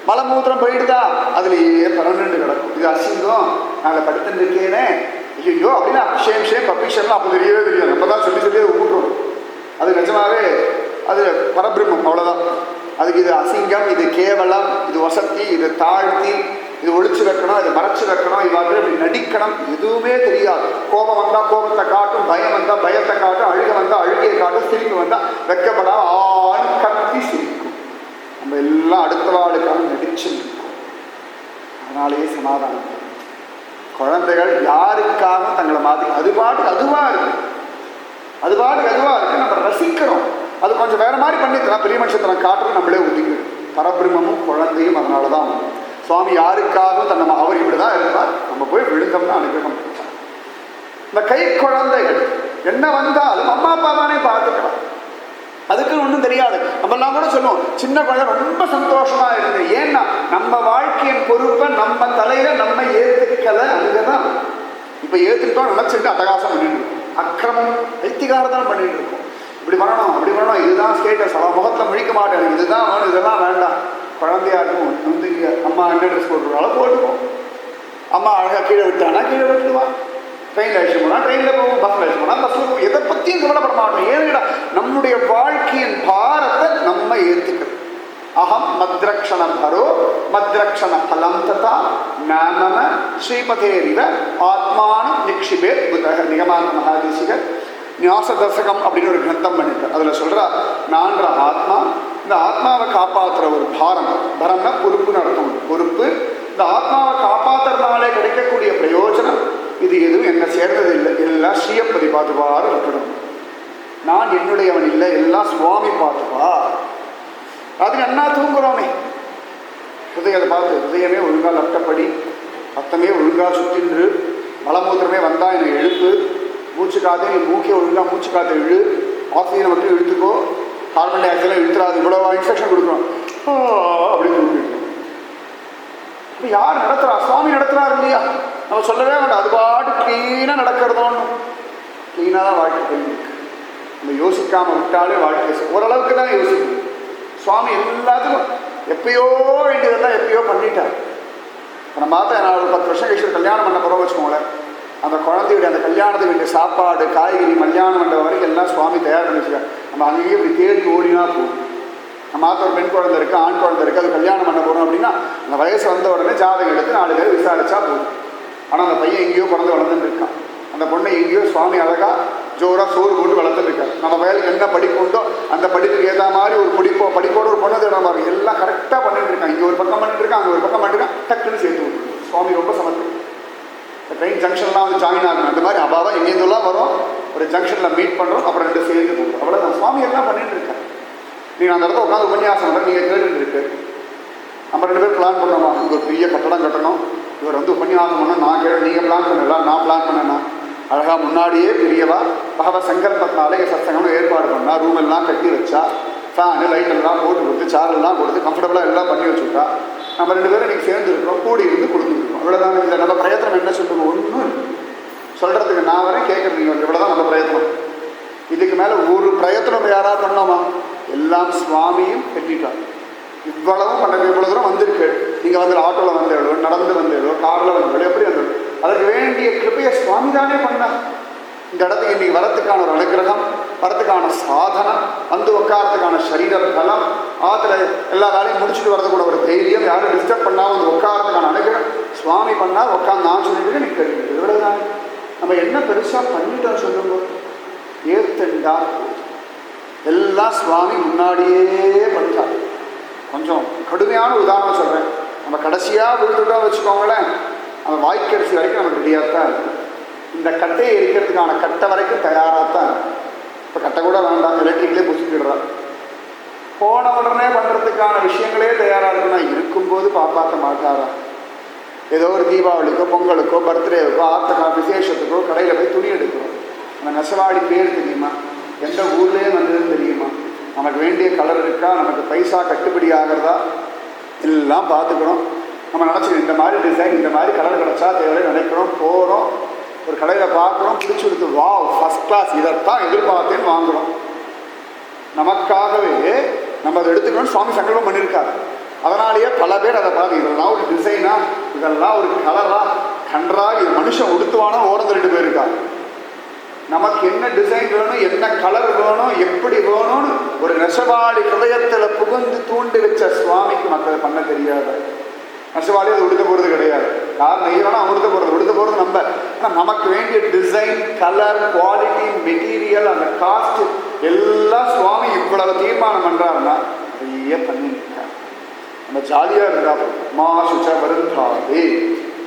மலமூத்திரம் போயிடுதா அதுலேயே 12 கிடக்கும். இது அசிங்கம், நாங்கள் படுத்துட்டு இருக்கேனே ஐயோ அப்படின்னா ஷேம் பப்பிஷன்லாம் அப்போ தெரியவே தெரியாது. நம்ம தான் சொல்லி சொல்லி ஊட்டுறோம். அது நிஜமாவே அது பரபிரம்மம், அவ்வளோதான். அதுக்கு இது அசிங்கம், இது கேவலம், இது வசதி, இது தாழ்த்தி, இது ஒழிச்சு வைக்கணும், இது மறைச்சு வைக்கணும், இவ்வாறு இப்படி நடிக்கணும், எதுவுமே தெரியாது. கோபம் வந்தால் கோபத்தை காட்டும், பயம் வந்தால் பயத்தை காட்டும், அழுகை வந்தால் அழுகையை காட்டும், சிரிப்பு வந்தால் வெக்கப்படாம ஆண் கத்தி சிரிக்கும். நம்ம எல்லாம் அடுத்த வாழ்க்காக நடிச்சு நிற்கும். அதனாலேயே சமாதானம். குழந்தைகள் யாருக்காக தங்களை மாதிரி அது பாட்டுக்கு அதுவாக இருக்கு, அது பாட்டுக்கு அதுவாக இருக்கு. நம்ம ரசிக்கிறோம். அது கொஞ்சம் வேற மாதிரி பண்ணிக்கலாம், பெரிய மனுஷத்தனம் காட்டுறது நம்மளே ஒதுங்கிடும். பரபிரம்மமும் குழந்தையும் அதனால தான் சுவாமி யாருக்காகவும் தன்னை அவர் இப்படி தான் இருப்பார். நம்ம போய் விழுந்தோம்னா அனுகிரகம் கொடுத்தார். இந்த கை குழந்தைகள் என்ன வந்தாலும் அம்மா அப்பா தானே பார்த்துக்கலாம், அதுக்கு ஒன்றும் தெரியாது. நம்மெல்லாம் கூட சொல்லுவோம் சின்ன குழந்தை ரொம்ப சந்தோஷமா இருக்கு. ஏன்னா நம்ம வாழ்க்கையின் பொறுப்பை நம்ம தலையில நம்ம ஏற்றுக்கலை. அங்கதான் இப்ப ஏற்றுக்கிட்டோம் நினைச்சுட்டு அட்டகாசம் பண்ணிட்டு இருக்கோம், அக்கிரமம் வைத்திகாரதான் பண்ணிட்டு இருக்கோம். இப்படி பண்ணணும் அப்படி பண்ணணும், இதுதான் ஸ்டேட்டஸ், அவன் முகத்துல முழிக்க மாட்டேன், இதுதான் வேணும் இதெல்லாம் வேண்டாம். குழந்தையா இருக்கும் வந்து அம்மா என்ன ட்ரெஸ் போட்டுருவாளோ போட்டுப்போம். அம்மா அழகாக கீழே விட்டானா கீழே விட்டுடுவா. ட்ரெயினில் அழிச்சு போனால் ட்ரெயினில் போவோம், பஸ்ஸில் அழிச்சு போனால் பஸ்ஸில் போவோம். எதை பற்றியும் கவலைப்பட மாட்டோம். ஏன்னா நம்முடைய வாழ்க்கையின் பாரத்தை நம்ம ஏற்றுக்கிறது. அகம் மத்ரக்ஷண பரோ மத்ரக்ஷண பலம் ததா நாம ஸ்ரீபதேரிவ ஆத்மானம் நிக்ஷிபே புதக. நிகமான மகாதேசிகர் ஞாச தசகம் அப்படின்னு ஒரு கிரந்தம் பண்ணிட்டார். அதில் சொல்கிறா, நான்ற ஆத்மா, இந்த ஆத்மாவை காப்பாற்றுற ஒரு பாரம். பரம்னா பொறுப்புன்னு அர்த்தம். பொறுப்பு. இந்த ஆத்மாவை காப்பாற்றுறதுனாலே கிடைக்கக்கூடிய பிரயோஜனம் இது எதுவும் என்ன சேர்ந்தது இல்லை, எல்லாம் ஸ்ரீயப்பதி பார்த்துப்பாரு விட்டுடும். நான் என்னுடையவன் இல்லை, எல்லாம் சுவாமி பார்த்துப்பா. அது என்ன தூங்குறோமே, ஹிருதயத்தை பார்த்து ஹிருதயமே ஒழுங்காக லட்டப்படி, ரத்தமே ஒழுங்காக சுற்றின்று, மலமூத்திரமே வந்தால் என்னை எழுப்பு, மூச்சு காற்று நீ மூக்கே ஒழுங்காக மூச்சு காற்று இழு, ஆக்சிஜனை மட்டும் இழுத்துக்கோ, கார்பன் டை ஆக்சைடெலாம் இழுத்துறாது, இவ்வளோ இன்ஸ்ட்ரக்ஷன் கொடுக்குறோம் அப்படின்னு சொல்லிட்டு. இப்போ யார் நடத்துகிறா? சுவாமி நடத்துகிறார் இல்லையா? நம்ம சொல்லவே வேண்டாம். அது பாட்டு க்ளீனாக நடக்கிறதோன்னு க்ளீனாக தான் வாழ்க்கை போயிருக்கு. நம்ம யோசிக்காமல் விட்டாலே வாழ்க்கை ஓரளவுக்கு தான் யோசிக்கணும். சுவாமி எல்லாத்துக்கும் எப்பயோ வேண்டியதெல்லாம் எப்பயோ பண்ணிட்டார். நம்ம பார்த்தா நான் ஒரு 10 வருஷம் கழிச்சு கல்யாணம் பண்ண போகிறோம் வச்சுக்கோங்களேன். அந்த குழந்தையுடைய அந்த கல்யாணத்துக்கு வேண்டிய சாப்பாடு, காய்கறி, கல்யாணம் பண்ணுற வரைக்கும் எல்லாம் சுவாமி தயார் பண்ணி வச்சுருக்காங்க. நம்ம அங்கேயே இப்படி தேடி ஓடினா போகும். நம்ம மாற்ற ஒரு பெண் குழந்தை இருக்குது, ஆண் குழந்தை இருக்குது, அது கல்யாணம் பண்ண போகிறோம் அப்படின்னா அந்த வயசு வந்த உடனே ஜாதகம் எடுத்து 4 பேர் விசாரிச்சா போதும். ஆனால் அந்த பையன் எங்கேயோ பிறந்து வளர்ந்துட்டு இருக்கான். அந்த பொண்ணை எங்கேயோ சுவாமி அழகாக ஜோராக சோறு போட்டு வளர்த்துருக்காரு. நம்ம வயலுக்கு என்ன படிப்பு உண்டோ அந்த படிப்புக்கு ஏதா மாதிரி ஒரு படிப்போட ஒரு பொண்ணு தேட மாதிரி எல்லாம் கரெக்டாக பண்ணிட்டு இருக்கான். இங்கே ஒரு பக்கம் பண்ணிட்டு இருக்கான், அங்கே ஒரு பக்கம் பண்ணிட்டு இருக்கான், டக்குன்னு சேர்த்து விட்டு. சுவாமி ரொம்ப சமத்து. இந்த ட்ரெயின் ஜங்ஷன்லாம் வந்து ஜாயின் ஆகணும். அந்த மாதிரி அபாவா எங்கேருந்துலாம் வரும், ஒரு ஜங்ஷனில் மீட் பண்ணுறோம், அப்புறம் 2 சேர்ந்து போகும். அவ்வளோதான். சுவாமி எல்லாம் பண்ணிட்டு இருக்கேன். நீங்கள் அந்த இடத்துல உட்காந்து உபன்யாசம் பண்ணுற நீங்கள் கேட்டுட்டு இருக்கு. நம்ம 2 பேர் பிளான் பண்ணோமா, இங்கே ஒரு பெரிய கட்டடம் கட்டணும், இவர் வந்து உபன்யாசம் பண்ண நான் நீங்கள் பிளான் பண்ணலாம், நான் பிளான் பண்ணேன்னா அழகாக முன்னாடியே பெரியவா பகவ சங்கல்பத்தினாலே சத்சங்கம்னு ஏற்பாடு பண்ணால், ரூம் எல்லாம் கட்டி வச்சா, ஃபேனு லைட்டெல்லாம் போட்டு கொடுத்து, சாரெல்லாம் கொடுத்து கம்ஃபர்டபுளாக எல்லாம் பண்ணி வச்சுட்டா, நம்ம 2 பேரும் இன்றைக்கி சேர்ந்து இருக்கிறோம், கூடி இருந்து கொடுத்துருக்கோம். இவ்வளோதான். இந்த நம்ம பிரயத்தனம் என்ன சொல்லுவோம்? ஒன்றும் சொல்கிறதுக்கு நான் வரேன், கேட்குறீங்க வந்து இவ்வளோதான் நம்ம பிரயத்தனம். இதுக்கு மேலே ஒரு பிரயத்தனம் யாராவது பண்ணோமா? எல்லாம் சுவாமியும் கட்டிட்டார். இவ்வளவும் பண்ண இவ்வளோ தூரம் வந்திருக்கு. நீங்கள் வந்து ஆட்டோவில் வந்து எழுவோ, நடந்து வந்து எழுவோ, காரில் வந்து எப்படி வந்து அதற்கு வேண்டிய கிருபையை சுவாமி தானே பண்ணார். இந்த இடத்துக்கு இன்றைக்கி வரத்துக்கான ஒரு அனுகிரகம், வரத்துக்கான சாதனம், வந்து உட்காரத்துக்கான சரீர பலம், ஆற்றுல எல்லா வேலையும் முடிச்சுட்டு வரது கூட ஒரு தைரியம், யாரும் டிஸ்டர்ப் பண்ணாமல் வந்து உட்காரத்துக்கான அனுகிரகம் சுவாமி பண்ணால். உட்காந்து நான் சொல்லிட்டு எனக்கு தெரியும். இவ்வளோ தானே. நம்ம என்ன பெருசாக பண்ணிட்டோம் சொல்லும்போது ஏத்துண்டா எல்லாம் சுவாமி முன்னாடியே பண்ணிட்டார். கொஞ்சம் கடுமையான உதாரணம் சொல்கிறேன். நம்ம கடைசியாக விழுந்துட்டோம் வச்சுக்கோங்களேன், அந்த வாய்க்கரிசி வரைக்கும் நமக்கு ரெடியாக தான் இருக்குது. இந்த கட்டையை எரிக்கிறதுக்கான கட்டை வரைக்கும் தயாராக தான் இருக்குது. இப்போ கட்டை கூட வேண்டாம், எலக்ட்ரிக்லேயே புசிக்கிடுறான். போன உடனே பண்ணுறதுக்கான விஷயங்களே தயாராக இருக்குன்னா இருக்கும்போது காப்பாற்ற மாட்டாரா? ஏதோ ஒரு தீபாவளிக்கோ பொங்கலுக்கோ பர்த்டேவுக்கோ ஆத்தக்கா விசேஷத்துக்கோ கடையில் போய் துணி எடுக்கிறோம். அந்த நெசவாடி பேர் தெரியுமா? எந்த ஊர்லேயே வந்ததுன்னு தெரியுமா? நமக்கு வேண்டிய கலர் இருக்கா, நமக்கு பைசா கட்டுப்படி ஆகிறதா எல்லாம் பார்த்துக்கணும். நம்ம நினச்சிக்கணும் இந்த மாதிரி டிசைன், இந்த மாதிரி கலர் கிடச்சா தேவையை நினைக்கிறோம், போகிறோம், ஒரு கடையில் பார்க்குறோம், பிடிச்சி கொடுத்து வா ஃபஸ்ட் கிளாஸ் இதைத்தான் எதிர்பார்த்தேன்னு வாங்குகிறோம். நமக்காகவே நம்ம அதை எடுத்துக்கணும்னு சுவாமி சங்கல்பம் பண்ணியிருக்காரு. அதனாலேயே பல பேர் அதை பார்த்து இதெல்லாம் ஒரு டிசைனா, இதெல்லாம் ஒரு கலரா, கன்றா, இது மனுஷன் உடுத்துவானா ஓரந்து 2 பேர் இருக்காங்க. நமக்கு என்ன டிசைன் வேணும், என்ன கலர் வேணும், எப்படி வேணும்னு ஒரு நெசவாளி ஹிருதயத்தில் புகுந்து தூண்டி வச்ச சுவாமிக்கு மக்களை பண்ண தெரியாது. நெசவாளி அது உடுத்த போகிறது கிடையாது. காரணம் ஈவனா உடுத்த போகிறது நம்ம. ஆனால் நமக்கு வேண்டிய டிசைன், கலர், குவாலிட்டி, மெட்டீரியல், அந்த காஸ்ட் எல்லாம் சுவாமி இவ்வளவு தீர்மானம் பண்ணுறாருன்னா நிறைய பண்ணியிருக்காரு. நம்ம ஜாலியாக இருந்தா மா சுச்ச வருந்தாதே,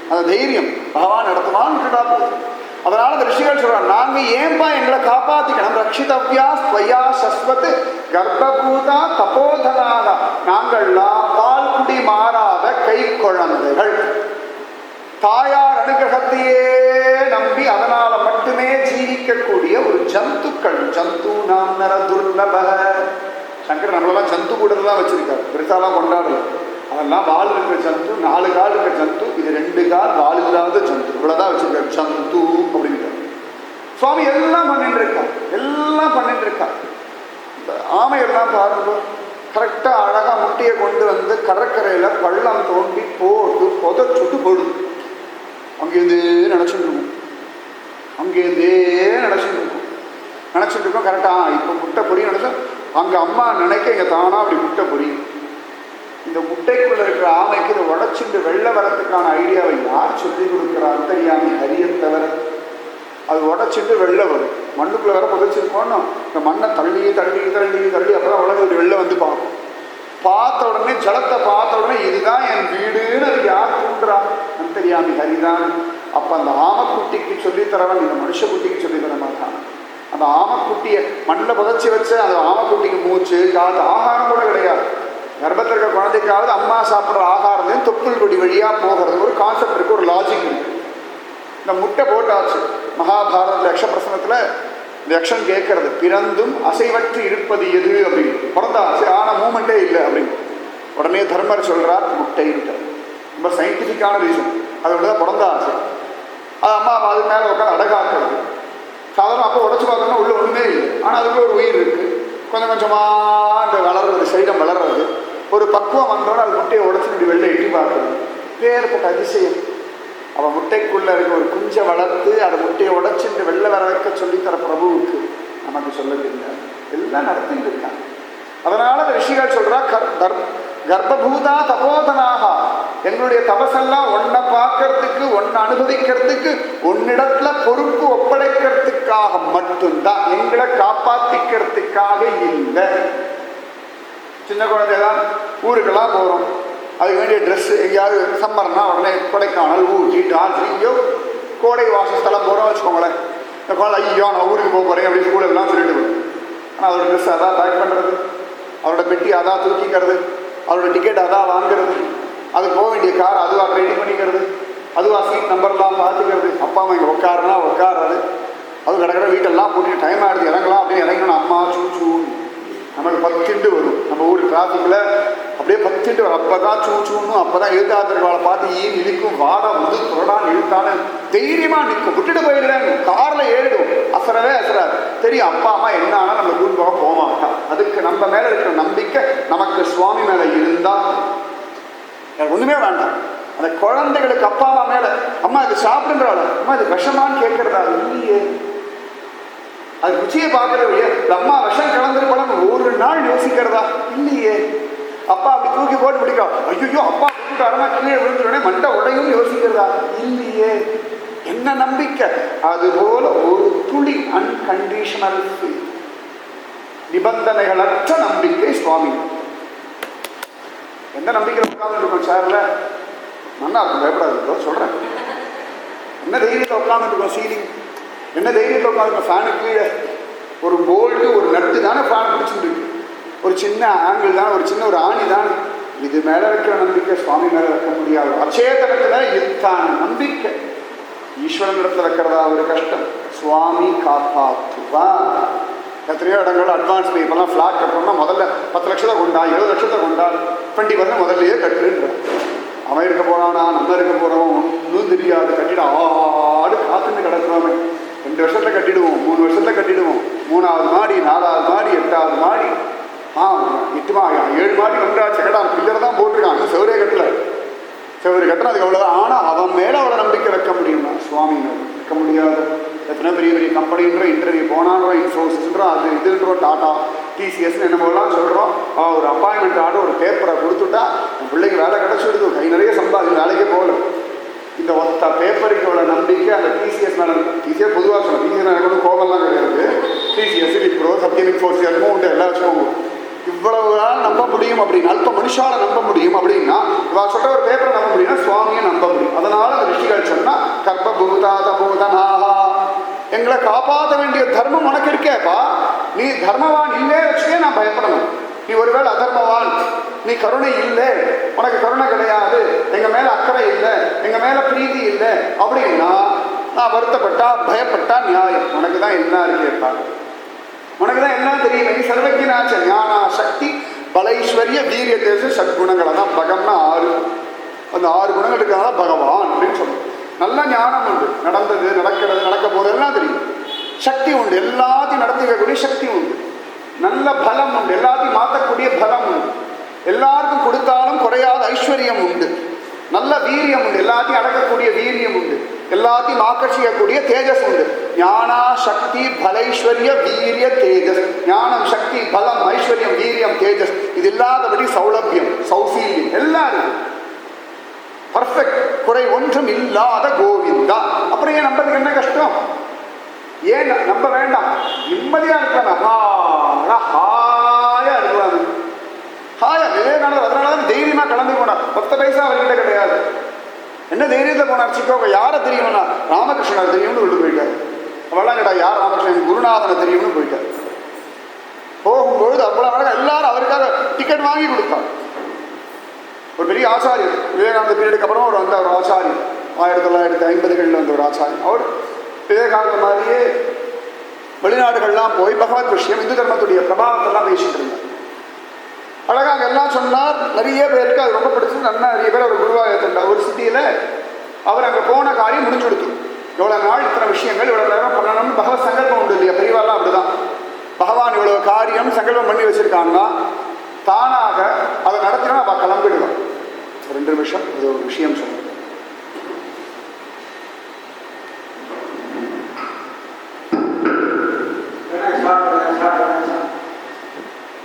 அந்த தைரியம் பகவான் நடத்துவான்னு இருக்கா. அதனால அந்த ரிஷிகள் சொல்றாங்க, நாங்கள் ஏன்பா எங்களை காப்பாற்றிக்கணும்? ரட்சிதவ்யா ஸ்வயா சஸ்வத் கர்ப்பபூதா தபோதனாக, நாங்கள்லாம் பால் குடி மாறாத கை குழந்தைகள், தாயார் அனுகிரகத்தையே நம்பி அதனால மட்டுமே ஜீவிக்கக்கூடிய ஒரு ஜந்துக்கள். ஜந்து நாம் நர துர்லப. சங்கர் நம்மளெல்லாம் ஜந்து கூட தான் வச்சிருக்காரு, பெருசாலாம் கொண்டாடல. அதெல்லாம் வால் இருக்கிற ஜந்து, 4 கால் இருக்கிற ஜந்து, இது 2 கால் வால் இல்லாத ஜந்து, இவ்வளோதான் வச்சிருக்காரு ஜந்து அப்படின்ட்டு. சுவாமி எல்லாம் பண்ணிட்டு இருக்கார், எல்லாம் பண்ணிட்டு இருக்கார். இந்த ஆமையெல்லாம் பாருங்க, கரெக்டாக அழகாக முட்டையை கொண்டு வந்து கடற்கரையில் பள்ளம் தோண்டி போட்டு புதைச்சுட்டு போடும். அங்கேருந்தே நினச்சிட்டு இருக்கும், அங்கேருந்தே நினச்சிட்டு இருக்கோம். கரெக்டாக இப்போ முட்டை பொரியும் நினச்சா அங்கே அம்மா நினைக்க இங்கே தானாக அப்படி முட்டை பொரியும். இந்த முட்டைக்குள்ளே இருக்கிற ஆமைக்கு இதை உடச்சிட்டு வெளில வரத்துக்கான ஐடியாவை யார் சொல்லி கொடுக்குறான்னு தெரியாம ஹரியை தவிர. அது உடச்சிட்டு வெளில வரும். மண்ணுக்குள்ளே வர புதைச்சிருக்கோன்னு இந்த மண்ணை தள்ளி அப்புறம் உலகம் வெளில வந்து பார்க்கும். பார்த்த உடனே ஜலத்தை பார்த்த உடனே இதுதான் என் வீடுன்னு அது யார் தூண்டுறான்னு தெரியாம ஹரிதான். அப்போ அந்த ஆமைக்குட்டிக்கு சொல்லித்தரவன் இந்த மனுஷ குட்டிக்கு சொல்லித்தர மாட்டான். அந்த ஆமைக்குட்டியை மண்ணில் புதைச்சி வச்சு அந்த ஆமைக்குட்டிக்கு மூச்சு காது ஆகாரம் கூட கிடையாது. கர்ப்பத்தில் இருக்கிற குழந்தைக்காவது அம்மா சாப்பிட்ற ஆகாரத்தையும் தொப்புள் கொடி வழியாக போகிறது ஒரு கான்செப்ட் இருக்குது, ஒரு லாஜிக் இருக்குது. இந்த முட்டை போட்டாச்சு. மகாபாரத யக்ஷ பிரசனத்தில் இந்த யக்ஷன் கேட்கறது, பிறந்தும் அசைவற்று இருப்பது எது அப்படின்னு. பிறந்தாச்சு ஆனால் மூமெண்ட்டே இல்லை அப்படின்னு. உடனே தர்மர் சொல்கிறார் முட்டைன்ட்டு. ரொம்ப சயின்டிஃபிக்கான ரீசன். அதோட தான் பிறந்தாச்சு. அது அம்மா அது மேலே உட்காந்து அடகாக்குறது. சாதாரண அப்போ உடச்சி பார்த்தோம்னா உள்ள ஒன்றுமே இல்லை, ஆனால் அதுக்கு ஒரு உயிர் இருக்குது. கொஞ்சம் கொஞ்சமாக இந்த வளர்றது, சைடம் வளர்றது. ஒரு பக்குவம் வந்தோன்னா அது முட்டையை உடச்சி இப்படி வெளில எட்டி பார்க்குறது. ஏற்பட்ட அதிசயம். அவன் முட்டைக்குள்ளே இருக்க ஒரு குஞ்சை வளர்த்து அதை முட்டையை உடச்சி இந்த வெளில வர வைக்க சொல்லித்தர பிரபுவுக்கு நமக்கு சொல்ல தெரியாது. எல்லாம் நடத்திட்டு இருக்காங்க. அதனால அந்த ரிஷிகள் சொல்றா கர்ப்பபூதா தபோதனாக, எங்களுடைய தபசெல்லாம் ஒன்றை பார்க்கறதுக்கு, ஒன்றை அனுபவிக்கிறதுக்கு, ஒன்னிடத்துல பொறுப்பு ஒப்படைக்கிறதுக்காக மட்டும்தான், எங்களை காப்பாத்திக்கிறதுக்காக இல்லை. சின்ன குழந்தைதான் ஊருக்கெல்லாம் போகிறோம், அதுக்கு வேண்டிய ட்ரெஸ்ஸு எங்கேயாவது சம்மர்னா உடனே கொடைக்கானல், ஊட்டி, டார்ஜிலிங்கோ கோடை வாசஸ்தலம் போகிறோம் வச்சுக்கோங்களேன். இந்த குழந்தை ஐயோ நான் ஊருக்கு போக போகிறேன் அப்படின்னு ஸ்கூலெல்லாம் சொல்லிட்டு போகும். ஆனால் அதோட ட்ரெஸ் அதான் பேக் பண்ணுறது, அவரோட பெட்டி அதான் தூக்கிக்கிறது, அவரோட டிக்கெட் அதான் வாங்குறது, அது போக வேண்டிய கார் அதுவாக ரெடி பண்ணிக்கிறது, அதுவாக சீட் நம்பர்லாம் பார்த்துக்கிறது. அப்பா அம்மா இங்கே உட்காருனா உட்காடுறது, அது கிடக்கிற வீட்டெல்லாம் போட்டு டைம் ஆகிடுது இறங்கலாம் அப்படின்னு இறங்கணும். அம்மா சூ நமக்கு 10 வரும். நம்ம ஊர் டிராஃபிக்கில் அப்படியே 10 வரும். அப்போ தான் சூன்னு, அப்போ தான் எழுத்தாத்திரங்களை பார்த்து ஈன் இழுக்கும், வாடா முது புரடான்னு இழுத்தானு தைரியமாக நிற்கும். விட்டுட்டு போயிடுறேன், காரில் ஏறிடும், அசரவே அசராது. தெரியும் அப்பா அம்மா என்ன ஆனால் நம்ம ஊர் போக மாட்டான். அதுக்கு நம்ம மேலே இருக்கிற நம்பிக்கை நமக்கு சுவாமி மேலே இருந்தால் ஒன்றுமே வேண்டாம். அந்த குழந்தைகளுக்கு அப்பா அம்மா மேலே, அம்மா இது சாப்பிடுன்றாள், அம்மா இது விஷமான்னு கேட்கறதா இல்லையே, அது ருச்சியை பார்க்கறவையே, அம்மா விஷம் கலந்துருப்படம் ஒரு நாள் யோசிக்கிறதா இல்லையே. அப்பா அப்படி தூக்கி போட்டு பிடிக்கும், ஐயோ அப்பா கூப்பிட்டாருன்னா கீழே விழுந்துடனே மண்டை உடையும் யோசிக்கிறதா இல்லையே. என்ன நம்பிக்கை? அதுபோல ஒரு துளி அன்கண்டிஷனல் நிபந்தனைகளற்ற நம்பிக்கை சுவாமி. எந்த நம்பிக்கை உட்கார்ந்து இருக்கோம் சேர்ல, நல்லா இருக்கும், பயப்படாது சொல்றேன். என்ன தைரியத்தில் உட்கார்ந்து இருக்கோம், சீலிங் என்ன தைரியத்தில் உட்காந்து ஃபேனு கீழே ஒரு போல்டு ஒரு நட்டு தானே ஃபேன் பிடிச்சிட்டு, ஒரு சின்ன ஆங்கிள் தான், ஒரு சின்ன ஒரு ஆணி தான். இது மேலே வைக்கிற நம்பிக்கை சுவாமி மேலே வைக்க முடியாது. அச்சேதனத்தில் எத்தான நம்பிக்கை ஈஸ்வரன் இடத்துல வைக்கிறதா ஒரு கஷ்டம். சுவாமி காப்பாற்றுவா. எத்தனையோ இடங்கள் அட்வான்ஸ் பே, இப்போலாம் ஃப்ளாட் கட்டணும்னா முதல்ல 10 லட்சத்தை கொண்டா, 20 லட்சத்தை கொண்டா, 20% முதல்லையே கட்டுன்ற. அவன் இருக்க போகிறானா, நம்ம இருக்க போகிறவன் ஒன்றும் தெரியாது. கட்டிட ஆடு காத்துன்னு கிடக்குறவன் 2 வருஷத்தில் கட்டிடுவோம், 3 வருஷத்தில் கட்டிடுவோம். 3வது மாடி, 4வது மாடி, 8வது மாடி, 8 மாடி 7 மாடி வந்தாச்சு. கேட்டா பில்லரை தான் போட்டிருக்கான், இன்னும் செவரே கட்டல. செவரு கட்டினா அதுக்கு அவ்வளோ. ஆனால் அவன் மேலே அவ்வளோ நம்பிக்கை வைக்க முடியுமா? சுவாமி வைக்க முடியாது. எத்தனை பெரிய பெரிய கம்பெனின்ற இன்டர்வியூ போனான்றோம், இன்ஃபோசிஸ்ன்றோம், அது இதுன்றோம், டாட்டா டிசிஎஸ்ன்னு என்ன போலாம் சொல்கிறோம். ஒரு அப்பாயின்மெண்ட் ஆர்டர் ஒரு பேப்பரை கொடுத்துட்டா என் பிள்ளைக்கு வேலை கிடச்சிடுது, கை நிறைய சம்பாதி வேலைக்கே போகல. இந்த ஒத்த பேப்பருக்கு எவ்வளோ நம்பிக்கை அந்த டிசிஎஸ் மேலே. டிசிஎஸ் பொதுவாக சொல்லணும், டிசிஎஸ் எனக்கு ஒன்றும் கோபம்லாம் கிடையாது. டிசிஎஸ், விப்ரோ, சத்யம், இன்ஃபோசிஸ் என்னமோ உண்டு, எல்லா வச்சுக்கோங்க. இவ்வளவு நாள் நம்ப முடியும் அப்படின்னு, அல்ப மனுஷால நம்ப முடியும் அப்படின்னா, இவா சொல்ற ஒரு பேப்பரை நம்ப முடியும்னா சுவாமியை நம்ப முடியும். அதனால அந்த ரிஷிகள் சொன்னா கர்ப்பபூதா தபோதனாகா, எங்களை காப்பாற்ற வேண்டிய தர்மம் உனக்கு இருக்கேப்பா. நீ தர்மவான் இல்லே வச்சுக்கே நான் பயப்படணும். நீ ஒருவேளை அதர்மவான், நீ கருணை இல்லை, உனக்கு கருணை கிடையாது, எங்க மேல அக்கறை இல்லை, எங்க மேல பிரீதி இல்லை அப்படின்னா நான் வருத்தப்பட்டா பயப்பட்டா நியாயம். உனக்கு தான் எல்லாம் இருக்கேப்பா, உனக்கு தான் எல்லாம் தெரியும். நீ சர்வஜனாச்ச ஞானா சக்தி பலைஸ்வரிய வீரிய தேச சத்குணங்களை தான் பகம்னா 6. அந்த 6 குணங்கள் இருக்கிறதா பகவான் அப்படின்னு சொல்லுவோம். நல்ல ஞானம் உண்டு, நடந்தது நடக்கிறது நடக்க போகிறது எல்லாம் தெரியும். சக்தி உண்டு, எல்லாத்தையும் நடத்தி வைக்கக்கூடிய சக்தி உண்டு. நல்ல பலம் உண்டு, எல்லாத்தையும் மாற்றக்கூடிய பலம் உண்டு, எல்லாருக்கும் கொடுத்தாலும் குறையாத ஐஸ்வர்யம் உண்டு, நல்ல வீரியம் உண்டு, எல்லாத்தையும் அடக்கக்கூடிய வீரியம் உண்டு, எல்லாத்தையும் ஆக்கர்ஷிக்கக்கூடிய தேஜஸ் உண்டு. ஞானா சக்தி பலைஸ்வர்ய வீரிய தேஜஸ். ஞானம் சக்தி பலம் ஐஸ்வர்யம் வீரியம் தேஜஸ் இது இல்லாதபடி சௌலபியம் சௌசீல்யம் எல்லாரும் பர்ஃபெக்ட், குறை ஒன்றும் இல்லாத கோவிந்தா. அப்புறம் ஏன் நம்பதுக்கு என்ன கஷ்டம்? ஏன் நம்ப வேண்டாம்? நிம்மதியா இருக்கலாம், ஹாயா இருக்கலாம். ஹாயா விவேகானந்தர் அதனாலதான் தைரியமா கலந்து போனார். 10 பைசா அவர்கிட்ட கிடையாது. என்ன தைரியத்தை போனார்? சிக்கோக யாரை தெரியும்னா ராமகிருஷ்ணர் தெரியும்னு விட்டு போயிட்டார். அவெல்லாம் கேட்டா யார் ராமகிருஷ்ணன்? குருநாதனை தெரியும்னு போயிட்டார். போகும்பொழுது அவ்வளவு அழகா எல்லாரும் அவருக்காக டிக்கெட் வாங்கி கொடுத்தார். ஒரு பெரிய ஆச்சாரியர், விவேகானந்த பீரியடுக்கு அப்புறம் அவர் வந்த ஒரு ஆச்சாரியர், 1950களில் வந்த ஒரு ஆச்சாரியர். அவர் விவேகானந்த மாதிரியே வெளிநாடுகள்லாம் போய் பகவத் விஷயம் இந்து தர்மத்துடைய பிரபாவத்தெல்லாம் பேசிட்டு இருந்தார். அழகாக எல்லாம் சொன்னார். நிறைய பேருக்கு அது ரொம்ப பிடிச்சது. நல்லா நிறைய பேர் அவர் குருவாக ஏற்றுட்டார். ஒரு சிட்டியில் அவர் அங்கே போன காரியம் முடிஞ்சு கொடுத்து, இவ்வளோ நாள் இத்தனை விஷயங்கள் இவ்வளோ நேரம் பண்ணணும்னு பகவத் சங்கல்பம் உண்டு இல்லையா? பெரியவாலாம் அப்படிதான். பகவான் இவ்வளோ காரியம் சங்கல்பம் பண்ணி வச்சிருக்காங்கன்னா தானாக அதை நடத்தினா அவள் கிளம்பிடுவான். 2 நிமிஷம் இது ஒரு விஷயம் சொல்லுங்க.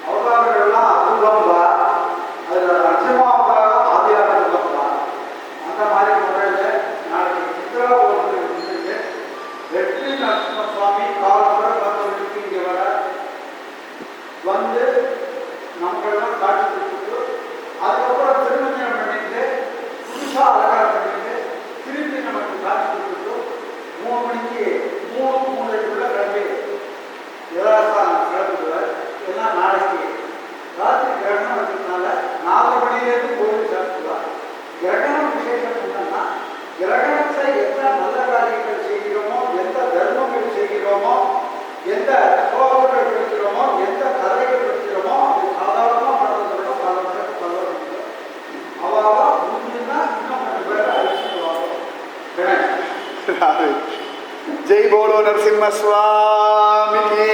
அவதாரங்கள்லாம் அற்புதம்பா, அதில் அச்சமாவதா ஆதியாரம்பா. அந்த மாதிரி முறையில் நாளைக்கு சித்ரா போகிறதுக்கு வெற்றி நரசிம்ம சுவாமி காலம்புற பக்தர்களுக்கு இங்கே வர வந்து நமக்கெல்லாம் காட்சி கொடுத்துட்டு அதுக்கப்புறம் திருமஞ்சனம் பண்ணிட்டு புதுசாக அலங்காரம் பண்ணிட்டு திருப்பி நமக்கு காட்சி கொடுத்துட்டு 3 மணிக்கு 3:30க்குள்ள கிளம்பி கிளம்புவார். ஏன்னா நாளைக்கு ராத்திரி கிரகணம் இருக்கிறதுனால 4 மணிலேருந்து கோயில் சாப்பிடுவார். கிரகணம் விசேஷம் என்னன்னா, கிரகணத்தை எந்த நல்ல காரியங்கள் செய்கிறோமோ, எந்த தர்மங்கள் செய்கிறோமோ, எந்த சோகங்கள் படிக்கிறோமோ, எந்த கதைகள் படிக்கிறோமோ, அது சாதாரணமாக பண்ணுறதை விட பல மடங்கு பரவாயில்லை. அவாவா முடிஞ்சுன்னா இன்னும் 2 பேரை அழிச்சுக்குவாங்க. ஜெய் போலோ நரசிம்ம சுவாமிக்கு.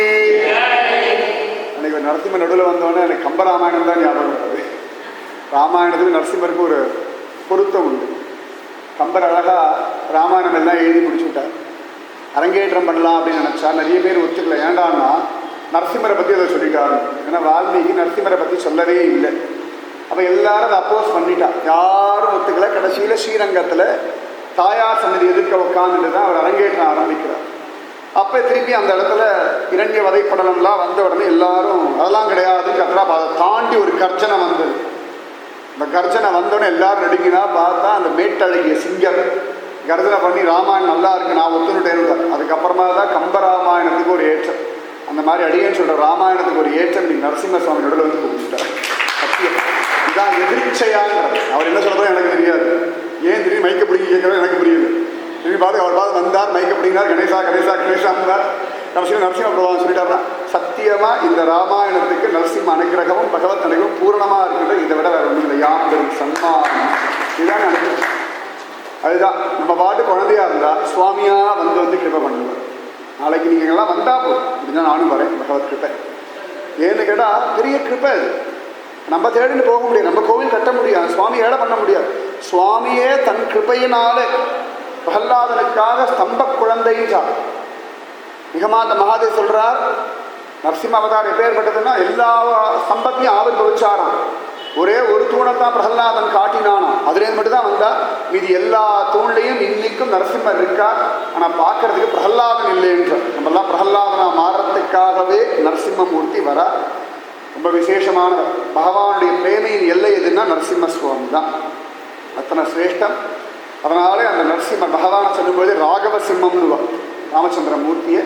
அன்னைக்கு நரசிம்ம நடுவில் வந்தோடனே எனக்கு கம்பராமாயணம் தான் ஞாபகம் வருது. ராமாயணத்துக்கு நரசிம்மருக்கு ஒரு பொருத்தம் உண்டு. கம்பர் அழகா ராமாயணம் எல்லாம் எழுதி முடிச்சு விட்டார். அரங்கேற்றம் பண்ணலாம் அப்படின்னு நினைச்சா நிறைய பேர் ஒத்துக்கல. ஏண்டான்னா நரசிம்மரை பற்றி அதை சொல்லிட்டாரு. ஏன்னா வால்மீகி நரசிம்மரை பற்றி சொல்லவே இல்லை. அப்போ எல்லாரும் அதை அப்போஸ் பண்ணிட்டா, யாரும் ஒத்துக்கல. கடைசியில் ஸ்ரீரங்கத்தில் தாயார் சன்னதி எதிர்க்க உட்காந்துட்டு தான் அவர் அரங்கேற்றம் ஆரம்பிக்கிறார். அப்போ திருப்பி அந்த இடத்துல இரண்டிய வதைப்படலம்லாம் வந்த உடனே எல்லாரும் அதெல்லாம் கிடையாது கத்துறா. அதை தாண்டி ஒரு கர்ஜனை வந்தது. அந்த கர்ஜனை வந்தோடனே எல்லாரும் நடுங்கினா பார்த்தா அந்த மேட்டழகிய சிங்கம் கர்ஜனை பண்ணி ராமாயணம் நல்லா இருக்கு நான் ஒத்துனுட்டேன்னு. அதுக்கப்புறமா தான் கம்பராமாயணத்துக்கு ஒரு ஏற்றம். அந்த மாதிரி அடியேன்னு சொல்கிற ராமாயணத்துக்கு ஒரு ஏற்றம் நீ நரசிம்ம சுவாமி நடுவில் வந்து கூப்பிட்டார். சத்தியம் இதான் எதிர்ச்சையாங்கிறது. அவர் என்ன சொல்கிறதோ எனக்கு தெரியாது. ஏன் திடீர்னு மைக்க பிடிங்கி கேட்கறது எனக்கு புரியுது. திரும்பி பார்த்து அவர் பார்த்து வந்தார், மைக்க பிடிங்கினார், கணேசா கணேசா கணேசா இருந்தார். நரசிம்ம நரசிம்ம பிரபாவம் சொல்லிட்டாருன்னா சத்தியமாக இந்த ராமாயணத்துக்கு நரசிம்ம அனுகிரகமும் பகவத் அனுகிரகமும் பூரணமாக இருக்கின்ற இதை விட வேற ஒன்றும் இல்லை. யாரும் சன்மானம் இதுதான் நினைக்கிறேன். அதுதான் நம்ம பாட்டு குழந்தையா இருந்தால் சுவாமியாக வந்து கிருபை பண்ணுவார். நாளைக்கு நீங்கள் எல்லாம் வந்தால் போதும் அப்படின்னா நானும் வரேன் பகவத் கிருப்பை. ஏன்னு கேட்டால் பெரிய கிருப்பை அது. நம்ம தேடின்னு போக முடியாது, நம்ம கோவில் கட்ட முடியாது, சுவாமி ஏழை பண்ண முடியாது. சுவாமியே தன் கிருப்பையினாலே பிரகல்லாதனுக்காக ஸ்தம்ப குழந்தைன்றார். நிகமாந்த மகாதேவ் சொல்றார், நரசிம்ம அவதாரம் எப்பேற்பட்டதுன்னா எல்லா ஸ்தம்பத்தையும் ஆவிர்வவிச்சாராம். ஒரே ஒரு தூணைத்தான் பிரகல்லாதன் காட்டினானா, அதுலேருந்து மட்டும்தான் வந்தா. மீதி எல்லா தூண்லையும் இன்னைக்கும் நரசிம்மர் இருக்கார். ஆனால் பார்க்கறதுக்கு பிரகல்லாதன் இல்லைன்ற. நம்மெல்லாம் பிரகல்லாதனா மாறத்துக்காகவே நரசிம்மமூர்த்தி வர. ரொம்ப விசேஷமான பகவானுடைய பிரேமையின் எல்லை எதுன்னா நரசிம்ம சுவாமி தான். அத்தனை சிரேஷ்டம். அதனாலே அந்த நரசிம்ம பகவானை சொல்லும்போது ராகவ சிம்மம்னு ராமச்சந்திர மூர்த்தியை.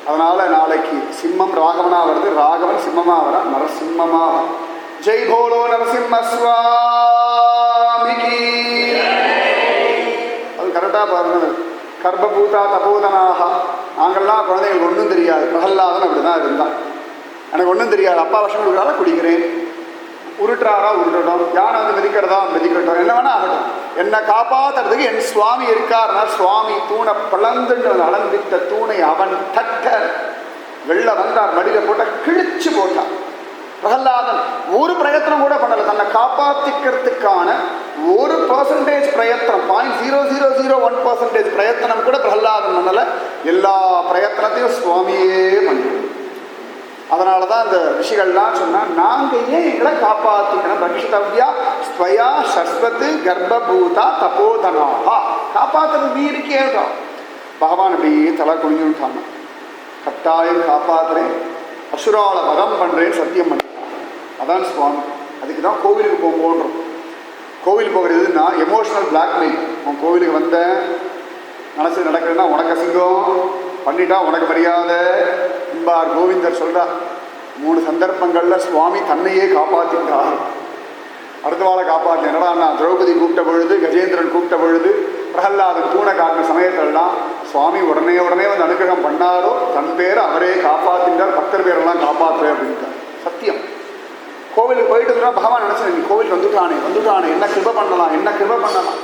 அதனால நாளைக்கு சிம்மம் ராகவனா வருது, ராகவன் சிம்மமா வர, நரசிம்மமா. ஜெய் போலோ நரசிம்ம சுவாமிக்கு. அது கரெக்டாக பாருங்க. கர்ப்பபூதா தபோதனாக நாங்கள்லாம் குழந்தைங்களுக்கு ஒன்றும் தெரியாது. பிரகல்லாதன் அப்படிதான் இருந்தான். எனக்கு ஒன்றும் தெரியாது. அப்பா வருஷம் கொடுக்குறாரா குடிக்கிறேன், உருட்டுறாரா உருட்டட்டும், யானை வந்து மிதிக்கிறதா மிதிக்கட்டும், என்ன வேணா ஆகட்டும், என்னை காப்பாற்றுறதுக்கு என் சுவாமி இருக்காருன்னா சுவாமி தூணை பிளந்துட்டு அளந்திட்ட தூணை அவன் தட்ட வெளில வந்தார், மடியில் போட்ட கிழிச்சு போட்டார். பிரகலாதன் ஒரு பிரயத்தனம் கூட பண்ணல, தன்னை காப்பாற்றிக்கிறதுக்கான ஒரு பர்சன்டேஜ் பிரயத்தனம், 0.0001% பிரயத்தனம் கூட பிரகலாதன் பண்ணல. எல்லா பிரயத்தனத்தையும் சுவாமியே பண்ணுறோம். அதனால தான் இந்த ரிஷிகள்லாம் சொன்னால், நாங்கள் ஏன் எங்களை காப்பாற்றிக்கணும்? ரக்ஷிதவ்யா ஸ்வயா சஸ்வத்து கர்ப்பபூதா தபோதனாகா. காப்பாற்றுறது நீ இருக்கேன்றா. பகவான் அப்படியே தலை குனிஞ்சுட்டாங்க. கட்டாயம் காப்பாற்றுறேன், அசுரால வதம் பண்ணுறேன்னு சத்தியம் பண்ண. அதான் சுவாமி. அதுக்கு தான் கோவிலுக்கு போகிறோம். கோவில் போகிறது எதுன்னா எமோஷனல் பிளாக்மெயில். உன் கோவிலுக்கு வந்தேன், மனசு நடக்கிறதுனா உனக்கு அசிங்கம், பண்ணிட்டா உனக்கு மரியாதை என்பார் கோவிந்தர் சொல்கிறார். 3 சந்தர்ப்பங்களில் சுவாமி தன்னையே காப்பாற்றிட்டார். அடுத்த வாழை காப்பாற்றின. என்னடா திரௌபதி கூப்பிட்ட பொழுது, கஜேந்திரன் கூப்பிட்ட பொழுது, பிரகலாதன் தூணை காட்டின சமயத்திலலாம் சுவாமி உடனே வந்து அனுகிரகம் பண்ணாரோ, தன் பேரை அவரே காப்பாற்றின்றார், பக்தர் பேரெல்லாம் காப்பாற்றுறேன் அப்படின்ட்டார். சத்தியம். கோவிலுக்கு போயிட்டு இருந்தா பகவான் நினச்சேன், நீ கோவில் வந்துட்டானே என்ன கிருபை பண்ணலாம்.